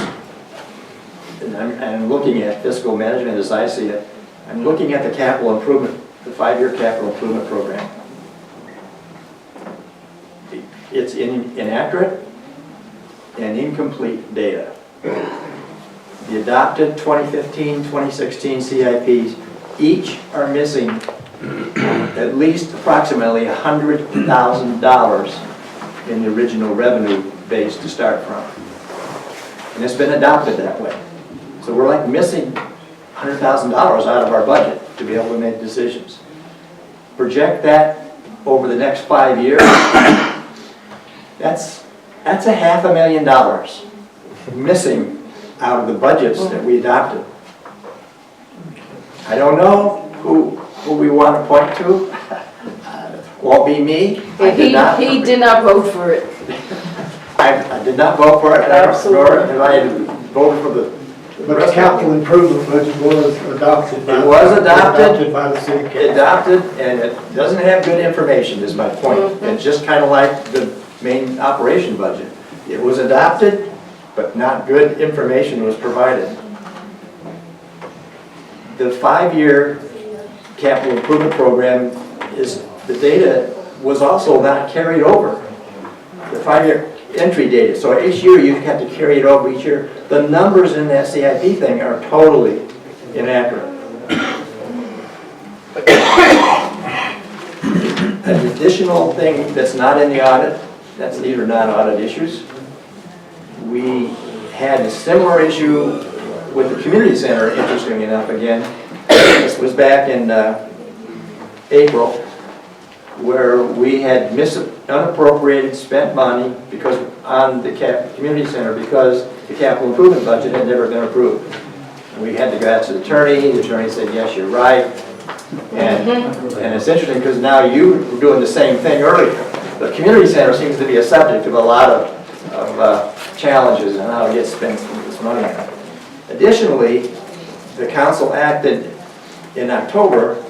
and I'm looking at fiscal management as I see it, I'm looking at the capital improvement, the 5-year capital improvement program. It's inaccurate and incomplete data. The adopted 2015, 2016 CIPs each are missing at least approximately $100,000 in the original revenue base to start from. And it's been adopted that way. So we're like missing $100,000 out of our budget to be able to make decisions. Project that over the next 5 years, that's $500,000 missing out of the budgets that we adopted. I don't know who we want to point to. Won't be me. He did not vote for it. I did not vote for it, nor have I voted for the But the capital improvement budget was adopted by. It was adopted by the city council. Adopted, and it doesn't have good information, is my point. It's just kind of like the main operation budget. It was adopted, but not good information was provided. The 5-year capital improvement program the data was also not carried over. The 5-year entry data, so each year you have to carry it over each year. The numbers in that CIP thing are totally inaccurate. An additional thing that's not in the audit, these are non-audit issues. We had a similar issue with the community center, interestingly enough, again. This was back in April, where we had unappropriated spent money on the community center because the capital improvement budget had never been approved. We had to go out to the attorney said, yes, you're right. And it's interesting because now you were doing the same thing earlier. The community center seems to be a subject of a lot of challenges and how it gets spent this money on. Additionally, the council acted in October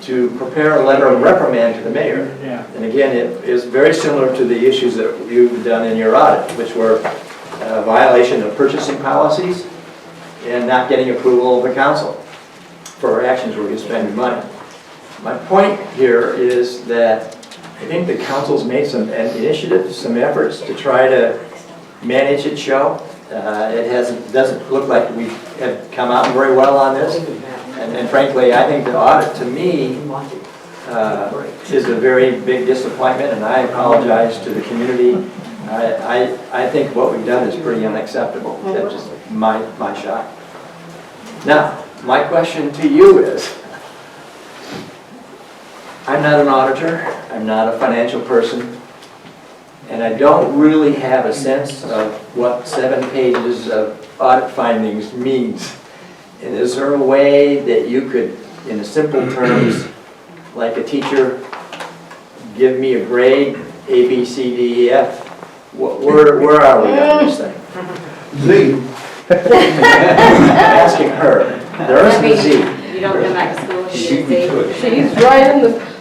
to prepare a letter of reprimand to the mayor. And again, it is very similar to the issues that you've done in your audit, which were a violation of purchasing policies and not getting approval of the council for actions where you're spending money. My point here is that I think the council's made some initiatives, some efforts to try to manage its show. It doesn't look like we have come out very well on this. And frankly, I think the audit, to me, is a very big disappointment, and I apologize to the community. I think what we've done is pretty unacceptable. That's just my shot. Now, my question to you is, I'm not an auditor, I'm not a financial person, and I don't really have a sense of what 7 pages of audit findings means. And is there a way that you could, in simple terms, like a teacher, give me a grade, A, B, C, D, E, F? Where are we on this thing? Z. I'm asking her. There is no Z. You don't come back to school, She's right in the...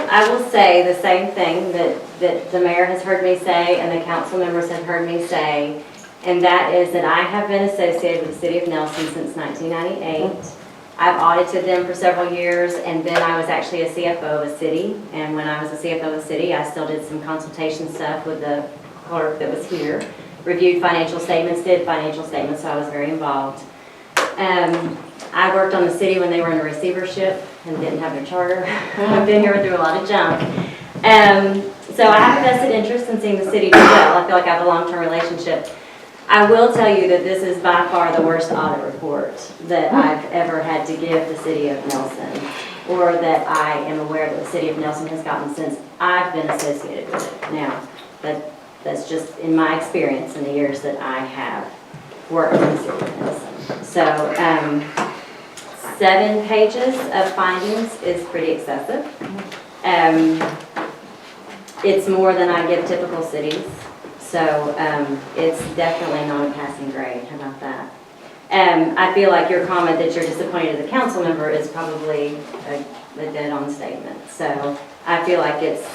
I will say the same thing that the mayor has heard me say and the council members have heard me say, and that is that I have been associated with the City of Nelson since 1998. I've audited them for several years, and then I was actually a CFO of a city, and when I was a CFO of a city, I still did some consultation stuff with the clerk that was here, reviewed financial statements, did financial statements, so I was very involved. I worked on the city when they were in a receivership and didn't have their charter. I've been here through a lot of junk. So I have a vested interest in seeing the city do well. I feel like I have a long-term relationship. I will tell you that this is by far the worst audit report that I've ever had to give the City of Nelson, or that I am aware that the City of Nelson has gotten since I've been associated with it. Now, that's just in my experience in the years that I have worked in the City of Nelson. So 7 pages of findings is pretty excessive. It's more than I give typical cities. So it's definitely not a passing grade. How about that? I feel like your comment that you're disappointed as a council member is probably a dead-on statement. So I feel like it's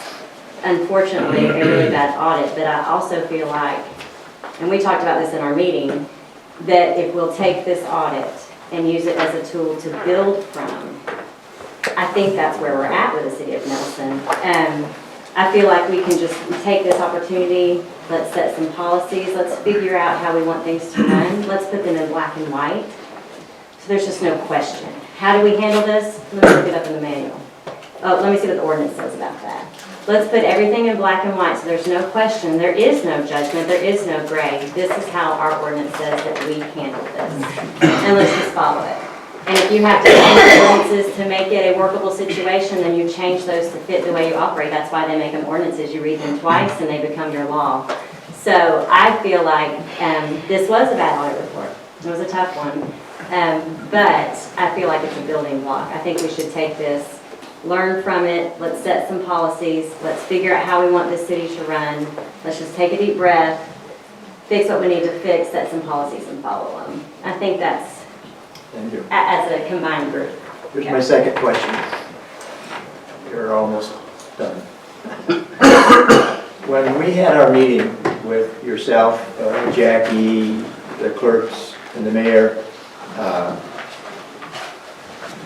unfortunately a really bad audit, but I also feel like, and we talked about this in our meeting, that if we'll take this audit and use it as a tool to build from, I think that's where we're at with the City of Nelson. I feel like we can just take this opportunity, let's set some policies, let's figure out how we want things to run, let's put them in black and white, so there's just no question. How do we handle this? Let me look it up in the manual. Oh, let me see what the ordinance says about that. Let's put everything in black and white so there's no question, there is no judgment, there is no gray. This is how our ordinance says that we handle this. And let's just follow it. And if you have to change ordinances to make it a workable situation, then you change those to fit the way you operate. That's why they make them ordinances. You read them twice and they become your law. So I feel like this was a bad audit report. It was a tough one. But I feel like it's a building block. I think we should take this, learn from it, let's set some policies, let's figure out how we want this city to run, let's just take a deep breath, fix what we need to fix, set some policies and follow them. I think that's, Thank you. as a combined group. Here's my second question. You're almost done. When we had our meeting with yourself, Jackie, the clerks, and the mayor,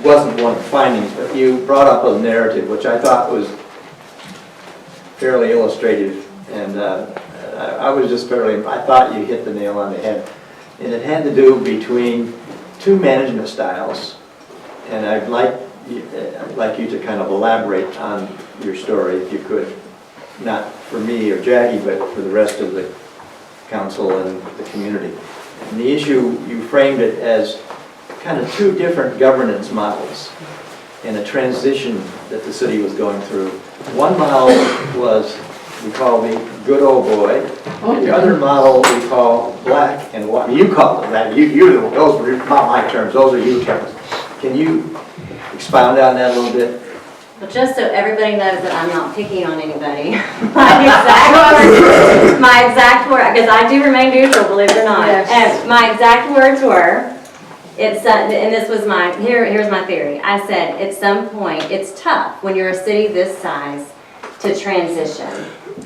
wasn't one of the findings, but you brought up a narrative which I thought was fairly illustrative, and I was just I thought you hit the nail on the head. And it had to do between two management styles, and I'd like you to kind of elaborate on your story, if you could, not for me or Jackie, but for the rest of the council and the community. And the issue, you framed it as kind of two different governance models and a transition that the city was going through. One model was, we call the good old boy. The other model we call black and white. You call it that. Those were not my terms. Those are you terms. Can you expound on that a little bit? Well, just so everybody knows that I'm not picking on anybody, my exact word, because I do remain neutral, believe it or not. Yes. My exact words were, and this was here's my theory. I said, at some point, it's tough when you're a city this size to transition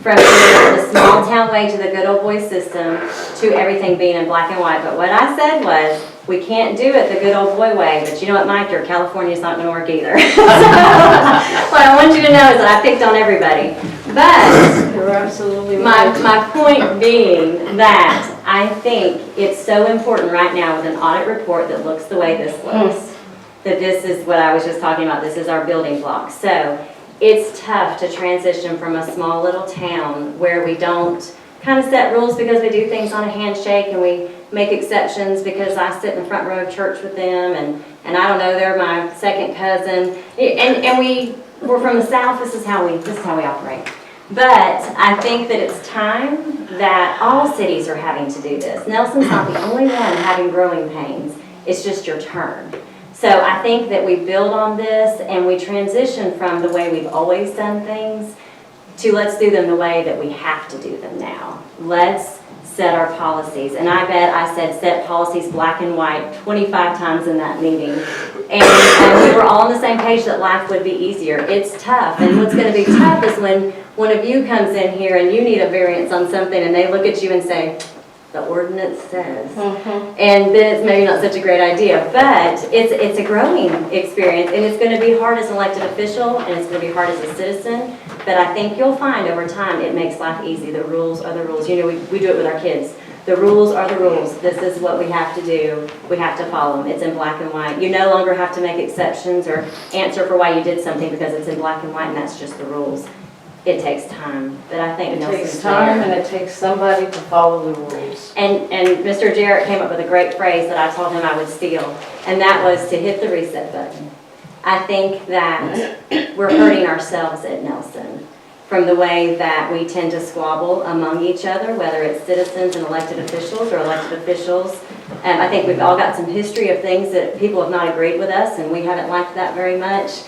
from the small town way to the good old boy system to everything being in black and white. But what I said was, we can't do it the good old boy way, but you know what, Mike, your California's not going to work either. So, what I want you to know is that I picked on everybody. But You're absolutely right. my point being that I think it's so important right now with an audit report that looks the way this looks, that this is what I was just talking about. This is our building block. So it's tough to transition from a small little town where we don't kind of set rules because we do things on a handshake and we make exceptions because I sit in the front row of church with them and I don't know, they're my second cousin. And we're from the South, this is how we operate. But I think that it's time that all cities are having to do this. Nelson's not the only one having growing pains. It's just your turn. So I think that we build on this and we transition from the way we've always done things to let's do them the way that we have to do them now. Let's set our policies. And I bet I said set policies black and white 25 times in that meeting. And we were all on the same page that life would be easier. It's tough. And what's going to be tough is when one of you comes in here and you need a variance on something and they look at you and say, the ordinance says. And then it's maybe not such a great idea, but it's a growing experience and it's going to be hard as an elected official and it's going to be hard as a citizen, but I think you'll find over time it makes life easy. The rules are the rules. You know, we do it with our kids. The rules are the rules. This is what we have to do. We have to follow them. It's in black and white. You no longer have to make exceptions or answer for why you did something because it's in black and white and that's just the rules. It takes time, but I think It Nelson's takes time there. and it takes somebody to follow the rules. And Mr. Jarrett came up with a great phrase that I told him I would steal, and that was to hit the reset button. I think that we're hurting ourselves at Nelson from the way that we tend to squabble among each other, whether it's citizens and elected officials or elected officials. I think we've all got some history of things that people have not agreed with us, and we haven't liked that very much.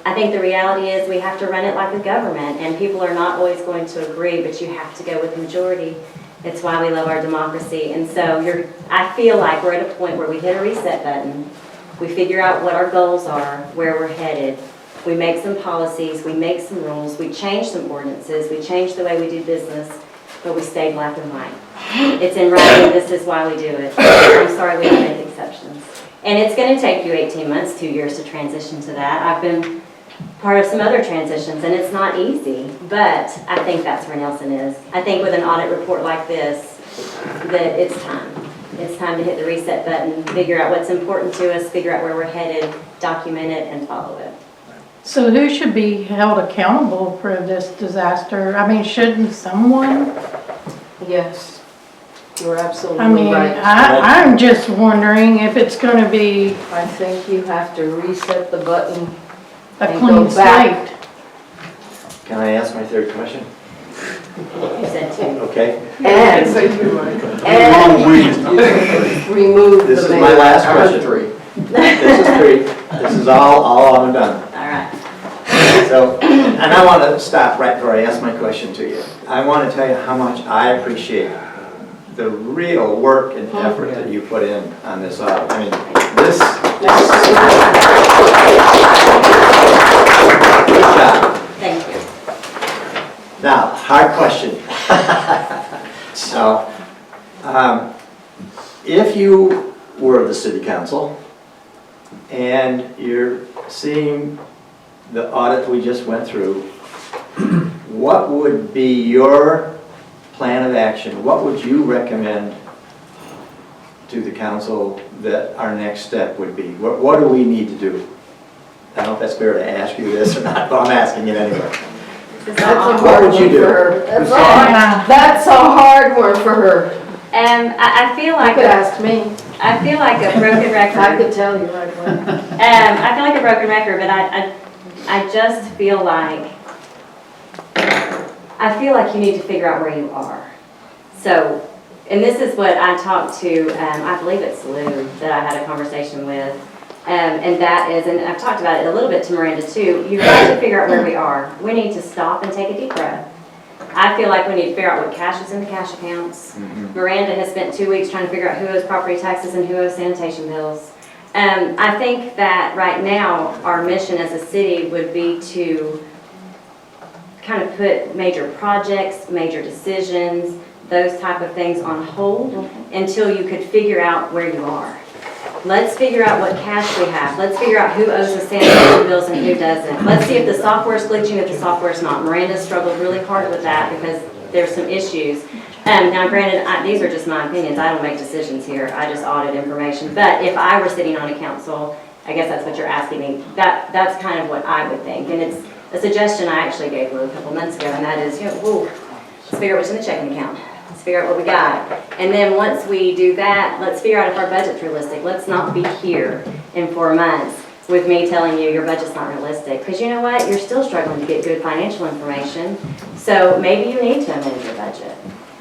I think the reality is we have to run it like a government, and people are not always going to agree, but you have to go with the majority. It's why we love our democracy. And so I feel like we're at a point where we hit a reset button, we figure out what our goals are, where we're headed, we make some policies, we make some rules, we change some ordinances, we change the way we do business, but we stay black and white. It's in writing, this is why we do it. I'm sorry we don't make exceptions. And it's going to take you 18 months, 2 years to transition to that. I've been part of some other transitions, and it's not easy, but I think that's where Nelson is. I think with an audit report like this, that it's time. It's time to hit the reset button, figure out what's important to us, figure out where we're headed, document it, and follow it. So who should be held accountable for this disaster? I mean, shouldn't someone? Yes, you're absolutely I mean, right. I'm just wondering if it's going to be I think you have to reset the button. a And clean go back. slate. Can I ask my third question? You said two. Okay. And remove This the is mayor. my last I question. heard three. This is three. This is all I'm done. All right. So, and I want to stop right before I ask my question to you. I want to tell you how much I appreciate the real work and effort that you put in on this audit. I mean, good job. Now, hard question. So, if you were the city council and you're seeing the audit we just went through, what would be your plan of action? What would you recommend to the council that our next step would be? What do we need to do? I don't know if that's fair to ask you this or not, but I'm asking it anyway. That's a What hard would you one do? for her. That's a hard one for her. I feel You like, could ask me. I feel like a broken record. I could tell you right away. I feel like a broken record, but I just feel like, you need to figure out where you are. So, and this is what I talked to, I believe it's Lou that I had a conversation with. And that is, and I've talked about it a little bit to Miranda too, you've got to figure out where we are. We need to stop and take a deep breath. I feel like we need to figure out what cash is in the cash accounts. Miranda has spent 2 weeks trying to figure out who owes property taxes and who owes sanitation bills. I think that right now, our mission as a city would be to kind of put major projects, major decisions, those type of things on hold until you could figure out where you are. Let's figure out what cash we have. Let's figure out who owes the sanitation bills and who doesn't. Let's see if the software's glitching, if the software's not. Miranda struggled really hard with that because there's some issues. Now granted, these are just my opinions. I don't make decisions here. I just audit information. But if I were sitting on a council, I guess that's what you're asking me, that's kind of what I would think. And it's a suggestion I actually gave Lou a couple months ago, and that is, let's figure out what's in the checking account. Let's figure out what we got. And then once we do that, let's figure out if our budget's realistic. Let's not be here in 4 months with me telling you your budget's not realistic. Because you know what? You're still struggling to get good financial information. So maybe you need to amend your budget.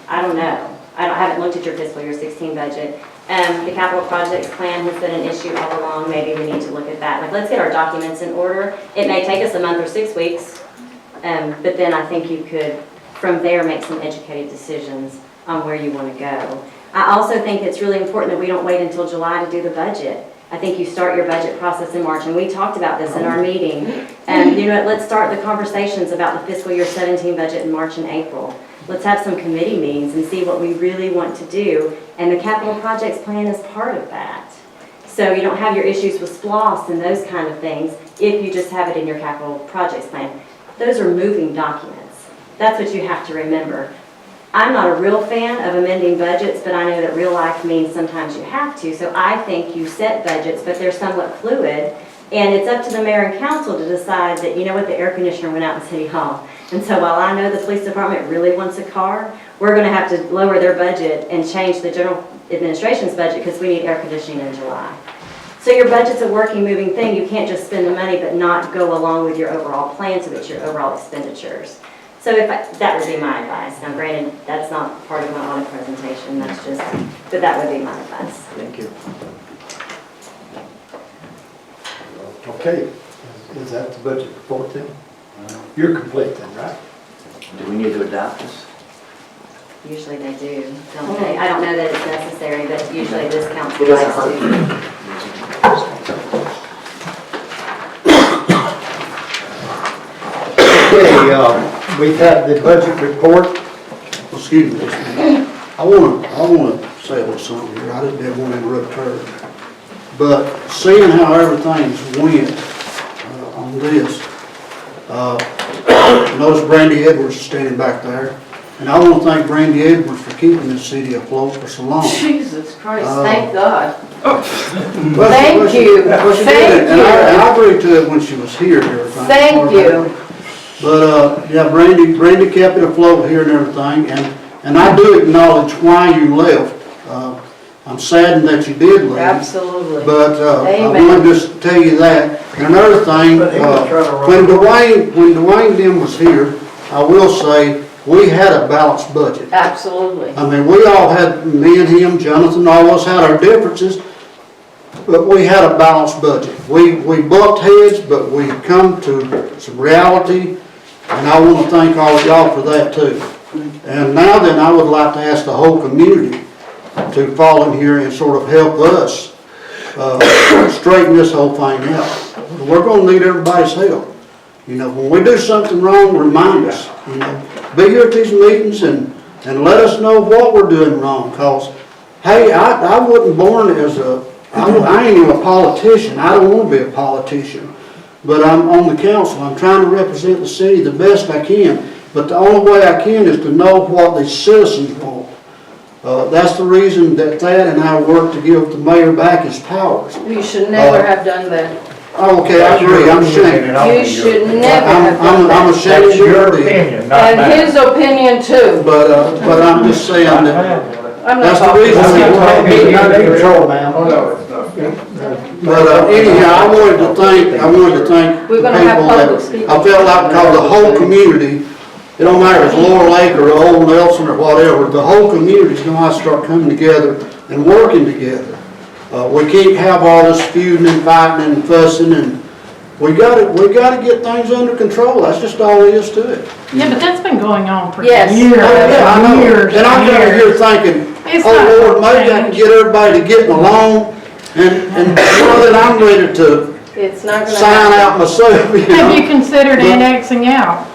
I don't know. I haven't looked at your fiscal year 16 budget. The capital projects plan has been an issue all along. Maybe we need to look at that. Like, let's get our documents in order. It may take us a month or 6 weeks, but then I think you could, from there, make some educated decisions on where you want to go. I also think it's really important that we don't wait until July to do the budget. I think you start your budget process in March, and we talked about this in our meeting. Let's start the conversations about the fiscal year 17 budget in March and April. Let's have some committee meetings and see what we really want to do, and the capital projects plan is part of that. So you don't have your issues with SPLOST and those kind of things if you just have it in your capital projects plan. Those are moving documents. That's what you have to remember. I'm not a real fan of amending budgets, but I know that real life means sometimes you have to. So I think you set budgets, but they're somewhat fluid. And it's up to the mayor and council to decide that, you know what, the air conditioner went out in City Hall. And so while I know the police department really wants a car, we're going to have to lower their budget and change the general administration's budget because we need air conditioning in July. So your budget's a working, moving thing. You can't just spend the money but not go along with your overall plan to meet your overall expenditures. So that would be my advice. Now granted, that's not part of my audit presentation, that's just, but that would be my advice. Thank you. Okay, is that the budget report then? You're complete then, right? Do we need to adopt this? Usually they do, don't they? I don't know that it's necessary, but usually this council It doesn't likes to. Okay, we've had the budget report. Excuse me. I want to say a little something here. I didn't want to interrupt her. But seeing how everything's went on this, notice Brandy Edwards is standing back there. And I want to thank Brandy Edwards for keeping this city afloat for so long. Jesus Christ, thank God. Thank you. Thank you. And I agreed to it when she was here and everything. Thank you. But, yeah, Brandy kept it afloat here and everything, and I do acknowledge why you left. I'm saddened that you did leave. Absolutely. But, I want to just tell you that. And another thing, when Dwayne Dim was here, I will say, we had a balanced budget. Absolutely. I mean, we all had, me and him, Jonathan, all of us had our differences, but we had a balanced budget. We bumped heads, but we come to some reality, and I want to thank all of y'all for that too. And now then, I would like to ask the whole community to fall in here and sort of help us straighten this whole thing out. We're going to need everybody's help. You know, when we do something wrong, remind us. You know, be here at these meetings and let us know what we're doing wrong, cause, hey, I wasn't born as I ain't even a politician, I don't wanna be a politician, but I'm on the council, I'm trying to represent the city the best I can, but the only way I can is to know what the citizens want. That's the reason that Thad and I work to give the mayor back his powers. You should never have done that. Okay, I agree, I'm ashamed. You should never have done that. I'm ashamed That's of your your deed. opinion, not And mine. his opinion too. But I'm just saying that, I'm not that's the talking reason. about It's not in control, ma'am. Oh, no, it's not. But anyhow, I wanted to thank the We're people gonna have public that, speaking. I felt like, because the whole community, it don't matter if it's Laurel Lake or Old Nelson or whatever, the whole community's gonna have to start coming together and working together. We can't have all this feuding and fighting and fussing, and we gotta get things under control. That's just all there is to it. Yeah, but that's been going on for Yes. years, Oh, yeah, I know. years, And I'm down here thinking, It's not oh Lord, gonna maybe I can change. get everybody to getting along, and more than I'm ready to It's not gonna sign happen. out myself, you know. Have you considered But- annexing out?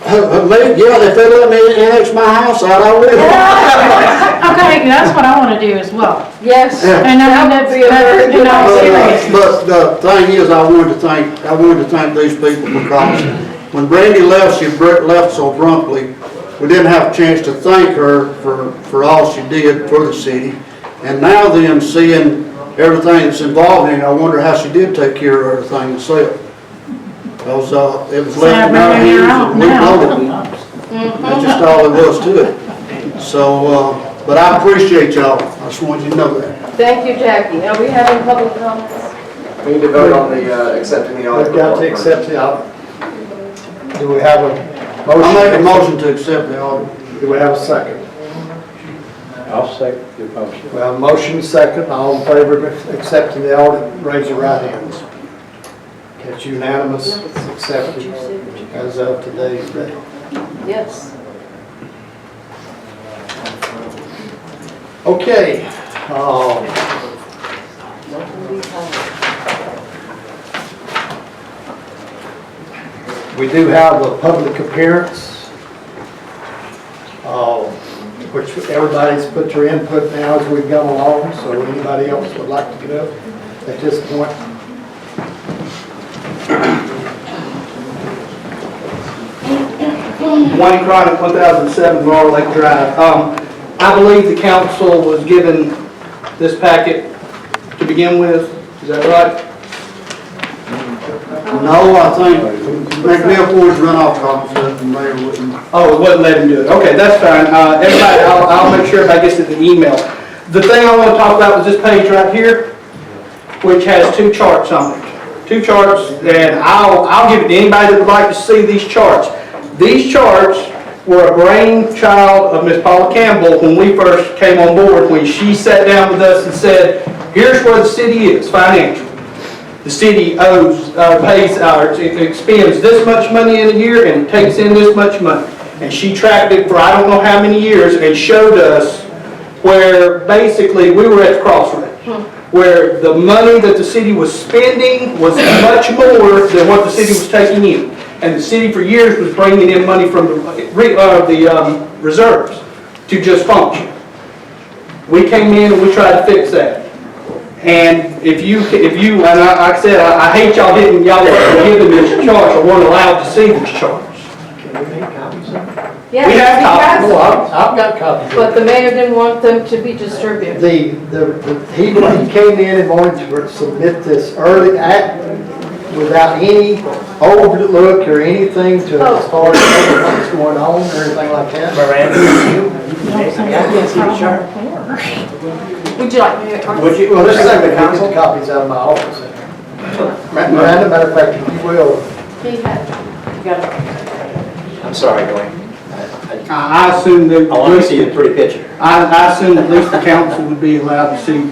Yeah, if they let me annex my house out, I will. Okay, that's what I wanna do as well. Yes. Yeah. And I mean, That would be a very that's, you good know, idea. serious. But the thing is, I wanted to thank these people, because when Brandy left, she left so abruptly, we didn't have a chance to thank her for all she did for the city. And now then, seeing everything that's involved in it, I wonder how she did take care of everything herself. Because it was left in our hands and we blew it. That's just all there was to it. So, but I appreciate y'all. I just wanted you to know that. Thank you, Jackie. Are we having public comments? We need to vote on the, accepting the audit We've got to report. accept the audit. Do we have a motion? I make a motion to accept the audit. Do we have a second? I'll second the motion. We have a motion, second, all in favor of accepting the audit, raise your right hands. It's unanimous, accepted as of today's date. Yes. Okay, we do have a public appearance, which everybody's put their input now as we've gone along, so anybody else would like to get up at this point? 1 Chronic 1007 Laurel Lake Drive. I believe the council was given this packet to begin with, is that right? No, I think McNeil runoff concept and Mayor wouldn't. Oh, it wasn't letting him do it. Okay, that's fine. Everybody, I'll make sure everybody gets it in the email. The thing I want to talk about was this page right here, which has 2 charts on it. 2 charts, and I'll give it to anybody that would like to see these charts. These charts were a brainchild of Miss Paula Campbell when we first came on board, when she sat down with us and said, here's where the city is financially. The city expends this much money in a year and takes in this much money. And she tracked it for I don't know how many years and showed us where basically we were at the crossroads. Where the money that the city was spending was much more than what the city was taking in. And the city for years was bringing in money from the reserves to just function. We came in and we tried to fix that. And if you, and like I said, I hate y'all weren't given this charts or weren't allowed to see these charts. Can we make copies of it? Yes, We have copies. No, I've got copies. But the mayor didn't want them to be distributed. He came in and wanted to submit this early without any overlook or anything to as far as what's going on or anything like that. Would you like me to? Well, this is like the council copies out of my office. Miranda, matter of fact, if you will. He had, you got it. I'm sorry, going. I assume that. I want to see the pretty picture. I assume at least the council would be allowed to see.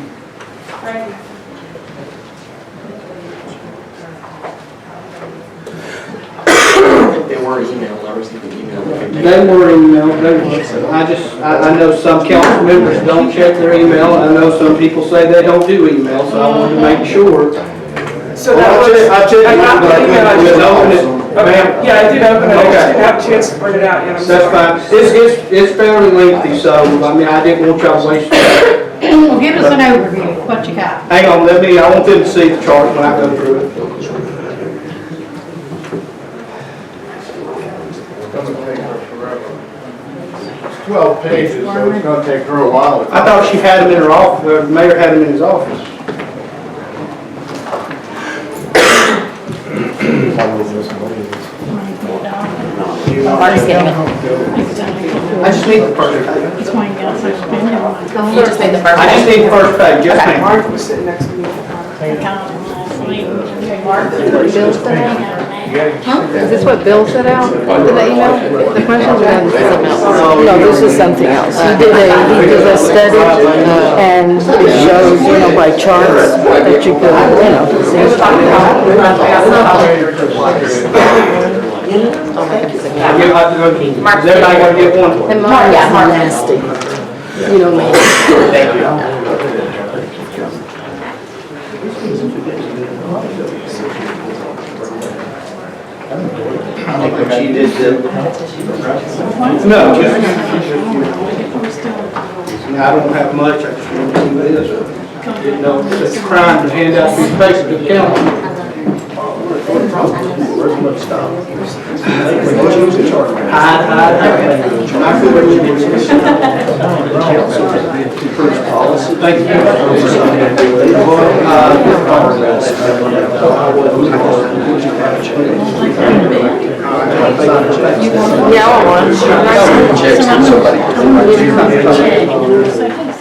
They were emailed, I received an email. They were emailed, I know some council members don't check their email, I know some people say they don't do email, so I wanted to make sure. So that was, I checked I got the email, I just open it. Okay, yeah, I did open it, I just didn't have a chance to print it out yet, I'm That's sorry. fine. It's fairly lengthy, so, I mean, I didn't want y'all to waste time. Well, give us an overview, what you got. Hang on, I want them to see the chart when I go through it. It's gonna take her forever. 12 pages, so it's gonna take her a while. I thought she had them in her office, the mayor had them in his office. I just need the first page. It's going down, so spend it on. You just made the first. I just need the first page, yes ma'am. Mark was sitting next to me. Is this what Bill set out in the email? The questions or something else? No, this is something else. He did a study and it shows, by charts that you could, Is everybody gonna get one? And Mark is nasty. You know me. Thank you. She did No, I don't have much, I just want to do this. Didn't know, it's a crime to hand out these papers to the council. Thank Yeah, I want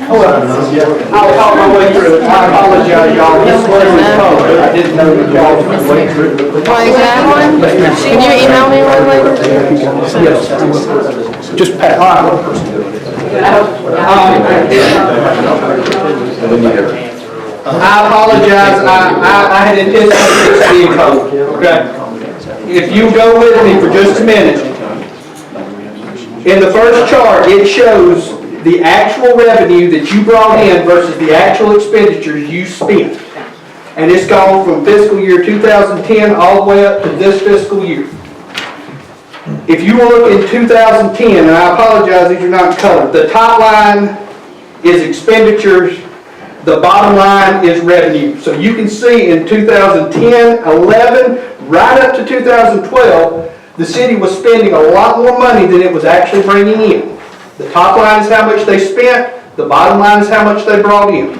I'll talk my way through it. I apologize, y'all. This was covered. I didn't know that y'all would wait through it. Well, you got one? Can you email me one later? Yes. Just pass. I apologize. I had anticipated this being covered, okay? If you go with me for just a minute, in the first chart, it shows the actual revenue that you brought in versus the actual expenditures you spent. And it's gone from fiscal year 2010 all the way up to this fiscal year. If you look in 2010, and I apologize, these are not in color, the top line is expenditures, the bottom line is revenue. So you can see in 2010, 11, right up to 2012, the city was spending a lot more money than it was actually bringing in. The top line is how much they spent, the bottom line is how much they brought in.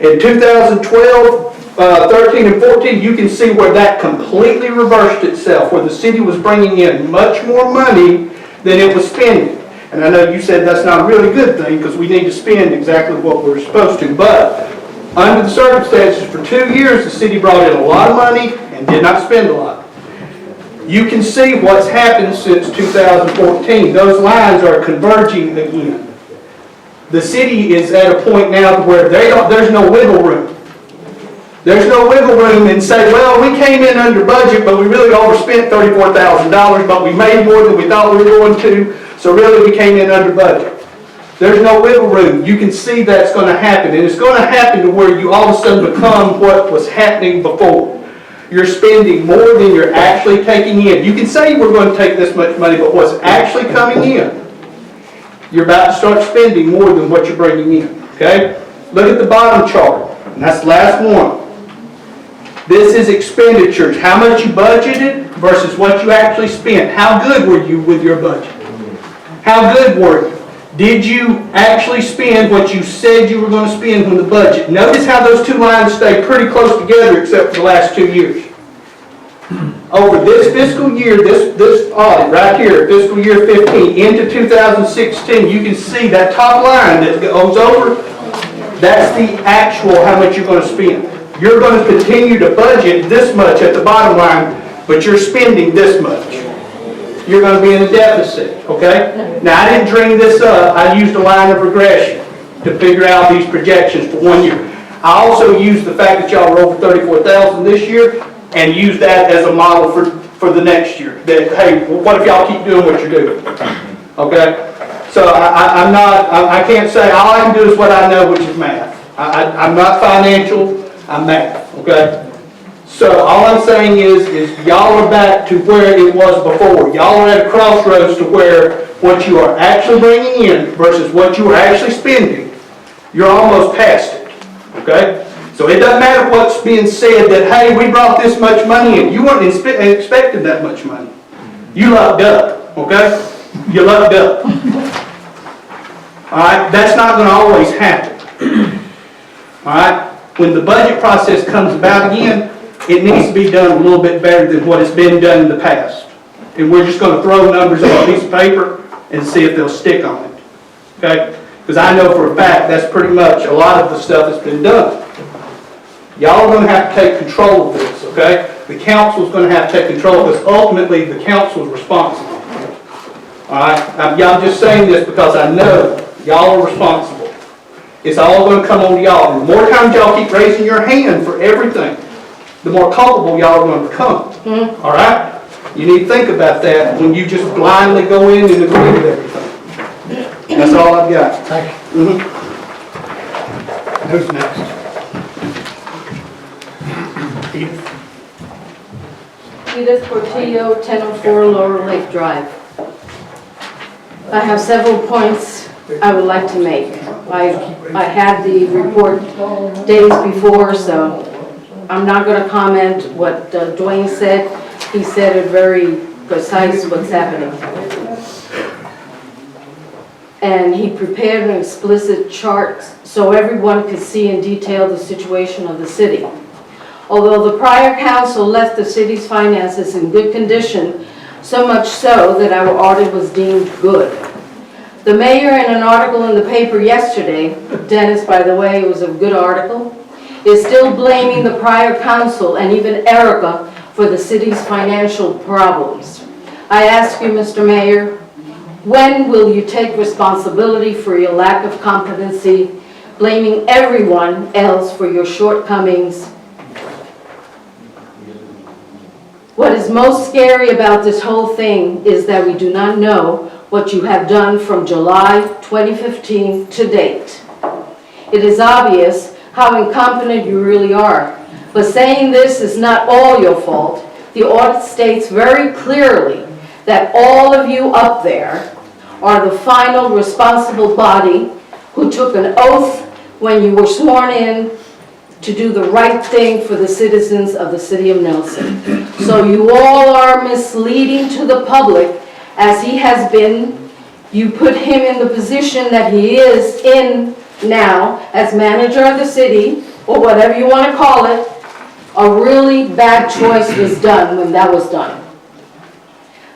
In 2012, 13 and 14, you can see where that completely reversed itself, where the city was bringing in much more money than it was spending. And I know you said that's not a really good thing because we need to spend exactly what we're supposed to, but under the circumstances, for 2 years, the city brought in a lot of money and did not spend a lot. You can see what's happened since 2014. Those lines are converging again. The city is at a point now where there's no wiggle room. There's no wiggle room and say, well, we came in under budget, but we really overspent $34,000, but we made more than we thought we were going to, so really we came in under budget. There's no wiggle room. You can see that's going to happen, and it's going to happen to where you all of a sudden become what was happening before. You're spending more than you're actually taking in. You can say we're going to take this much money, but what's actually coming in, you're about to start spending more than what you're bringing in, okay? Look at the bottom chart, and that's the last one. This is expenditures, how much you budgeted versus what you actually spent. How good were you with your budget? How good were you? Did you actually spend what you said you were going to spend from the budget? Notice how those two lines stay pretty close together except for the last 2 years. Over this fiscal year, this audit right here, fiscal year 15 into 2016, you can see that top line that goes over, that's the actual how much you're going to spend. You're going to continue to budget this much at the bottom line, but you're spending this much. You're going to be in a deficit, okay? Now, I didn't dream this up. I used a line of regression to figure out these projections for 1 year. I also used the fact that y'all were over 34,000 this year and used that as a model for the next year. That, hey, what if y'all keep doing what you're doing? Okay? So I can't say, all I can do is what I know, which is math. I'm not financial, I'm math, okay? So all I'm saying is y'all are back to where it was before. Y'all are at a crossroads to where what you are actually bringing in versus what you are actually spending, you're almost past it, okay? So it doesn't matter what's being said that, hey, we brought this much money in. You weren't expecting that much money. You lucked up, okay? You lucked up. All right, that's not going to always happen. All right, when the budget process comes about again, it needs to be done a little bit better than what has been done in the past. And we're just going to throw numbers on a piece of paper and see if they'll stick on it, okay? Because I know for a fact that's pretty much a lot of the stuff that's been done. Y'all are going to have to take control of this, okay? The council's going to have to take control because ultimately the council's responsible. All right, I'm just saying this because I know y'all are responsible. It's all going to come on to y'all. And the more times y'all keep raising your hand for everything, the more culpable y'all are going to become. All right? You need to think about that when you just blindly go in and agree with everything. That's all I've got. Thank you. Who's next? Edith Portillo, 1004 Lower Lake Drive. I have several points I would like to make. I had the report days before, so I'm not going to comment what Dwayne said. He said it very precise what's happening. And he prepared an explicit chart so everyone could see in detail the situation of the city. Although the prior council left the city's finances in good condition, so much so that our audit was deemed good. The mayor, in an article in the paper yesterday, Dennis, by the way, it was a good article, is still blaming the prior council and even Erica for the city's financial problems. I ask you, Mr. Mayor, when will you take responsibility for your lack of competency, blaming everyone else for your shortcomings? What is most scary about this whole thing is that we do not know what you have done from July 2015 to date. It is obvious how incompetent you really are, but saying this is not all your fault. The audit states very clearly that all of you up there are the final responsible body who took an oath when you were sworn in to do the right thing for the citizens of the city of Nelson. So you all are misleading to the public as he has been. You put him in the position that he is in now as manager of the city, or whatever you want to call it. A really bad choice was done when that was done.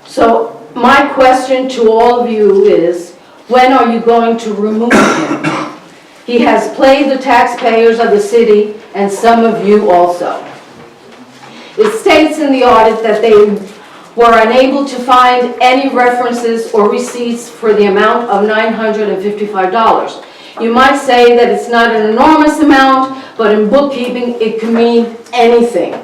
So my question to all of you is, when are you going to remove him? He has played the taxpayers of the city and some of you also. It states in the audit that they were unable to find any references or receipts for the amount of $955. You might say that it's not an enormous amount, but in bookkeeping it can mean anything.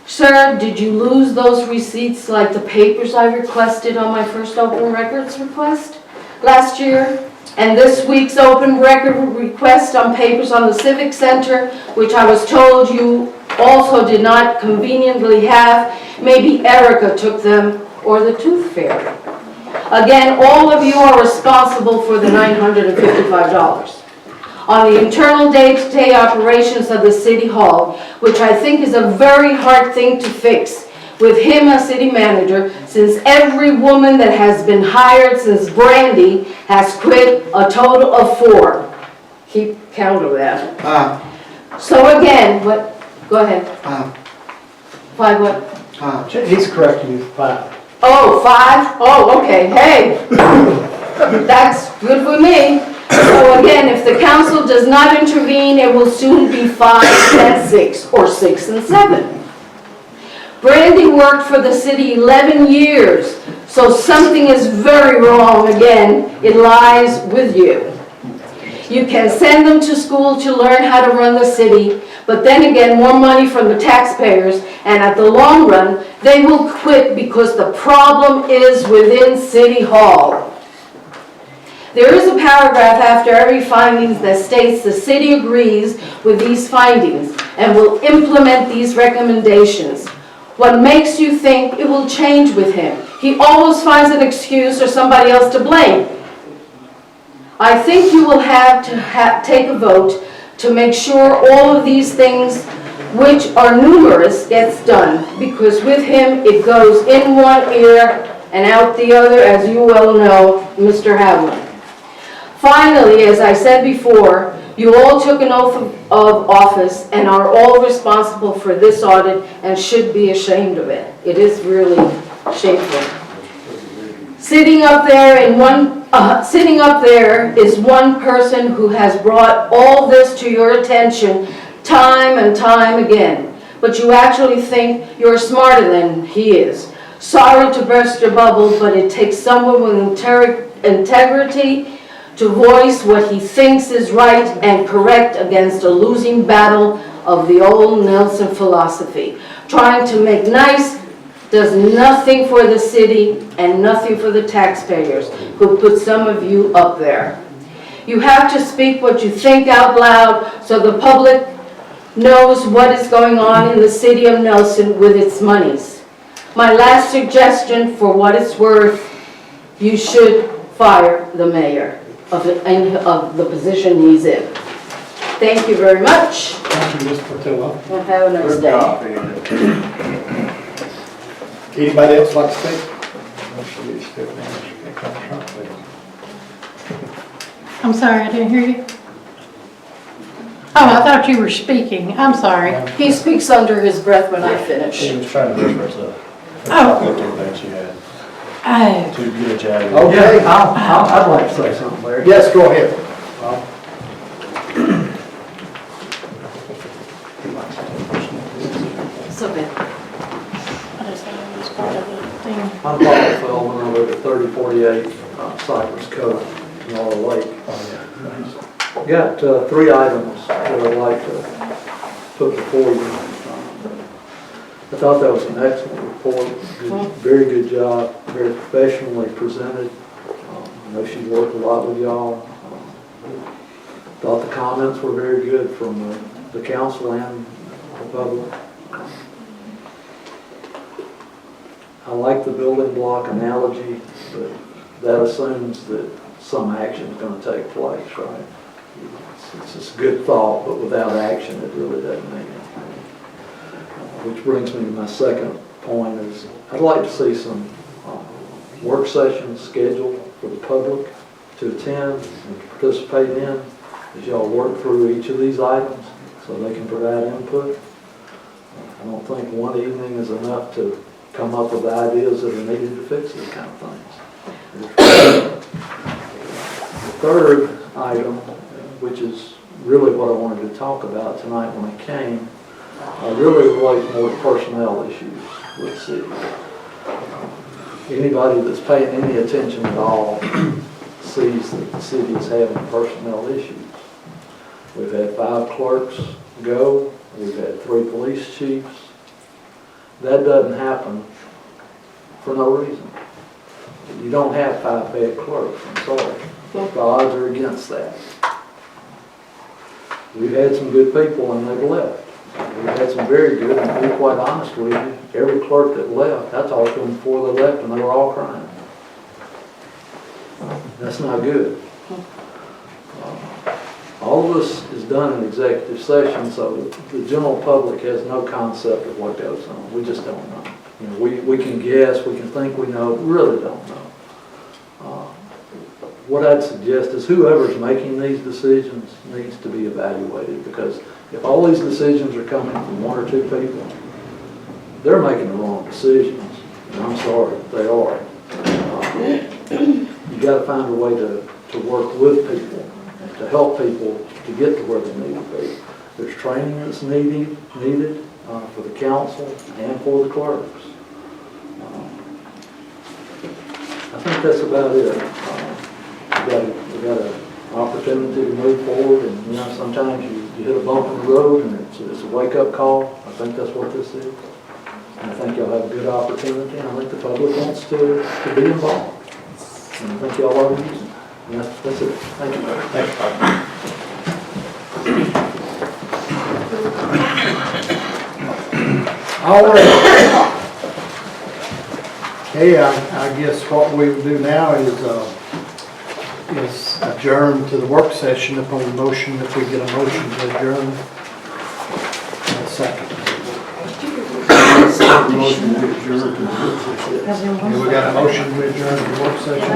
Sir, did you lose those receipts like the papers I requested on my first open records request last year? And this week's open record request on papers on the Civic Center, which I was told you also did not conveniently have. Maybe Erica took them, or the Tooth Fairy. Again, all of you are responsible for the $955. On the internal day-to-day operations of the City Hall, which I think is a very hard thing to fix, with him as city manager, since every woman that has been hired since Brandy has quit, a total of 4. Keep count of that. So again, what, go ahead. 5 what? He's correcting you, 5. Oh, 5? Oh, okay, hey. That's good for me. So again, if the council does not intervene, it will soon be 5 and 6, or 6 and 7. Brandy worked for the city 11 years, so something is very wrong again. It lies with you. You can send them to school to learn how to run the city, but then again, more money from the taxpayers, and at the long run, they will quit because the problem is within City Hall. There is a paragraph after every findings that states the city agrees with these findings and will implement these recommendations. What makes you think it will change with him? He always finds an excuse or somebody else to blame. I think you will have to take a vote to make sure all of these things, which are numerous, gets done, because with him it goes in one ear and out the other, as you well know, Mr. Howland. Finally, as I said before, you all took an oath of office and are all responsible for this audit and should be ashamed of it. It is really shameful. Sitting up there is one person who has brought all this to your attention time and time again. But you actually think you're smarter than he is. Sorry to burst your bubble, but it takes someone with integrity to voice what he thinks is right and correct against a losing battle of the old Nelson philosophy. Trying to make nice does nothing for the city and nothing for the taxpayers who put some of you up there. You have to speak what you think out loud so the public knows what is going on in the city of Nelson with its monies. My last suggestion, for what it's worth, you should fire the mayor of the position he's in. Thank you very much. Thank you, Ms. Portillo. And have a nice day. Anybody else like to speak? I'm sorry, I didn't hear you. Oh, I thought you were speaking. I'm sorry. He speaks under his breath when I finish. He was trying to reference a Oh. that you had Oh. to get a jag. Okay. I'd like to say something, Larry. Yes, go ahead. So bad. I just thought it was part of the thing. I'm Paul Fell when I live at 3048 Cypress Cove in Laurel Lake. Got 3 items that I'd like to put before you. I thought that was an excellent report. Very good job, very professionally presented. I know she's worked a lot with y'all. Thought the comments were very good from the council and the public. I like the building block analogy, but that assumes that some action is going to take place, right? It's just a good thought, but without action, it really doesn't mean anything. Which brings me to my second point is I'd like to see some work sessions scheduled for the public to attend and participate in as y'all work through each of these items so they can provide input. I don't think one evening is enough to come up with ideas that are needed to fix these kind of things. The third item, which is really what I wanted to talk about tonight when I came, really relates more to personnel issues with the city. Anybody that's paying any attention at all sees that the city is having personnel issues. We've had 5 clerks go, we've had 3 police chiefs. That doesn't happen for no reason. You don't have 5 bad clerks, I'm sorry. The odds are against that. We've had some good people and they've left. We've had some very good, and to be quite honest with you, every clerk that left, I talked to them before they left and they were all crying. That's not good. All of this is done in executive session, so the general public has no concept of what goes on. We just don't know. You know, we can guess, we can think we know, we really don't know. What I'd suggest is whoever's making these decisions needs to be evaluated, because if all these decisions are coming from 1 or 2 people, they're making the wrong decisions. And I'm sorry, they are. You got to find a way to work with people and to help people to get to where they need to be. There's training that's needed for the council and for the clerks. I think that's about it. We got an opportunity to move forward, and you know, sometimes you hit a bump in the road and it's a wake-up call. I think that's what this is. And I think y'all have a good opportunity, and I think the public wants to be involved. And I think y'all are using it. That's it. Thank you. Thanks, Bob. All right. Okay, I guess what we will do now is adjourn to the work session upon the motion, if we get a motion to adjourn. A second. Motion to adjourn to the work session. Okay, we got a motion to adjourn to the work session.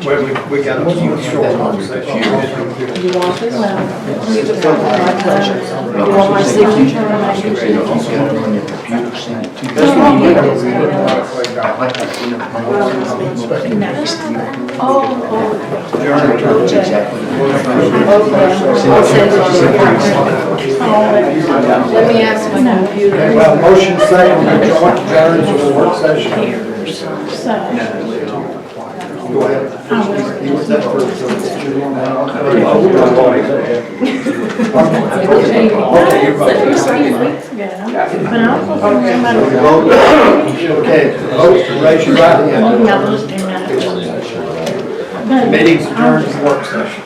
Well, we got a short work session. You want this? My pleasure. You want my signature? Let me ask my computer. Okay, well, motion second, adjourn to the work session. Go ahead. He was that first, so it's your one now. Okay, vote, raise your right hand. Meeting's adjourned to work session.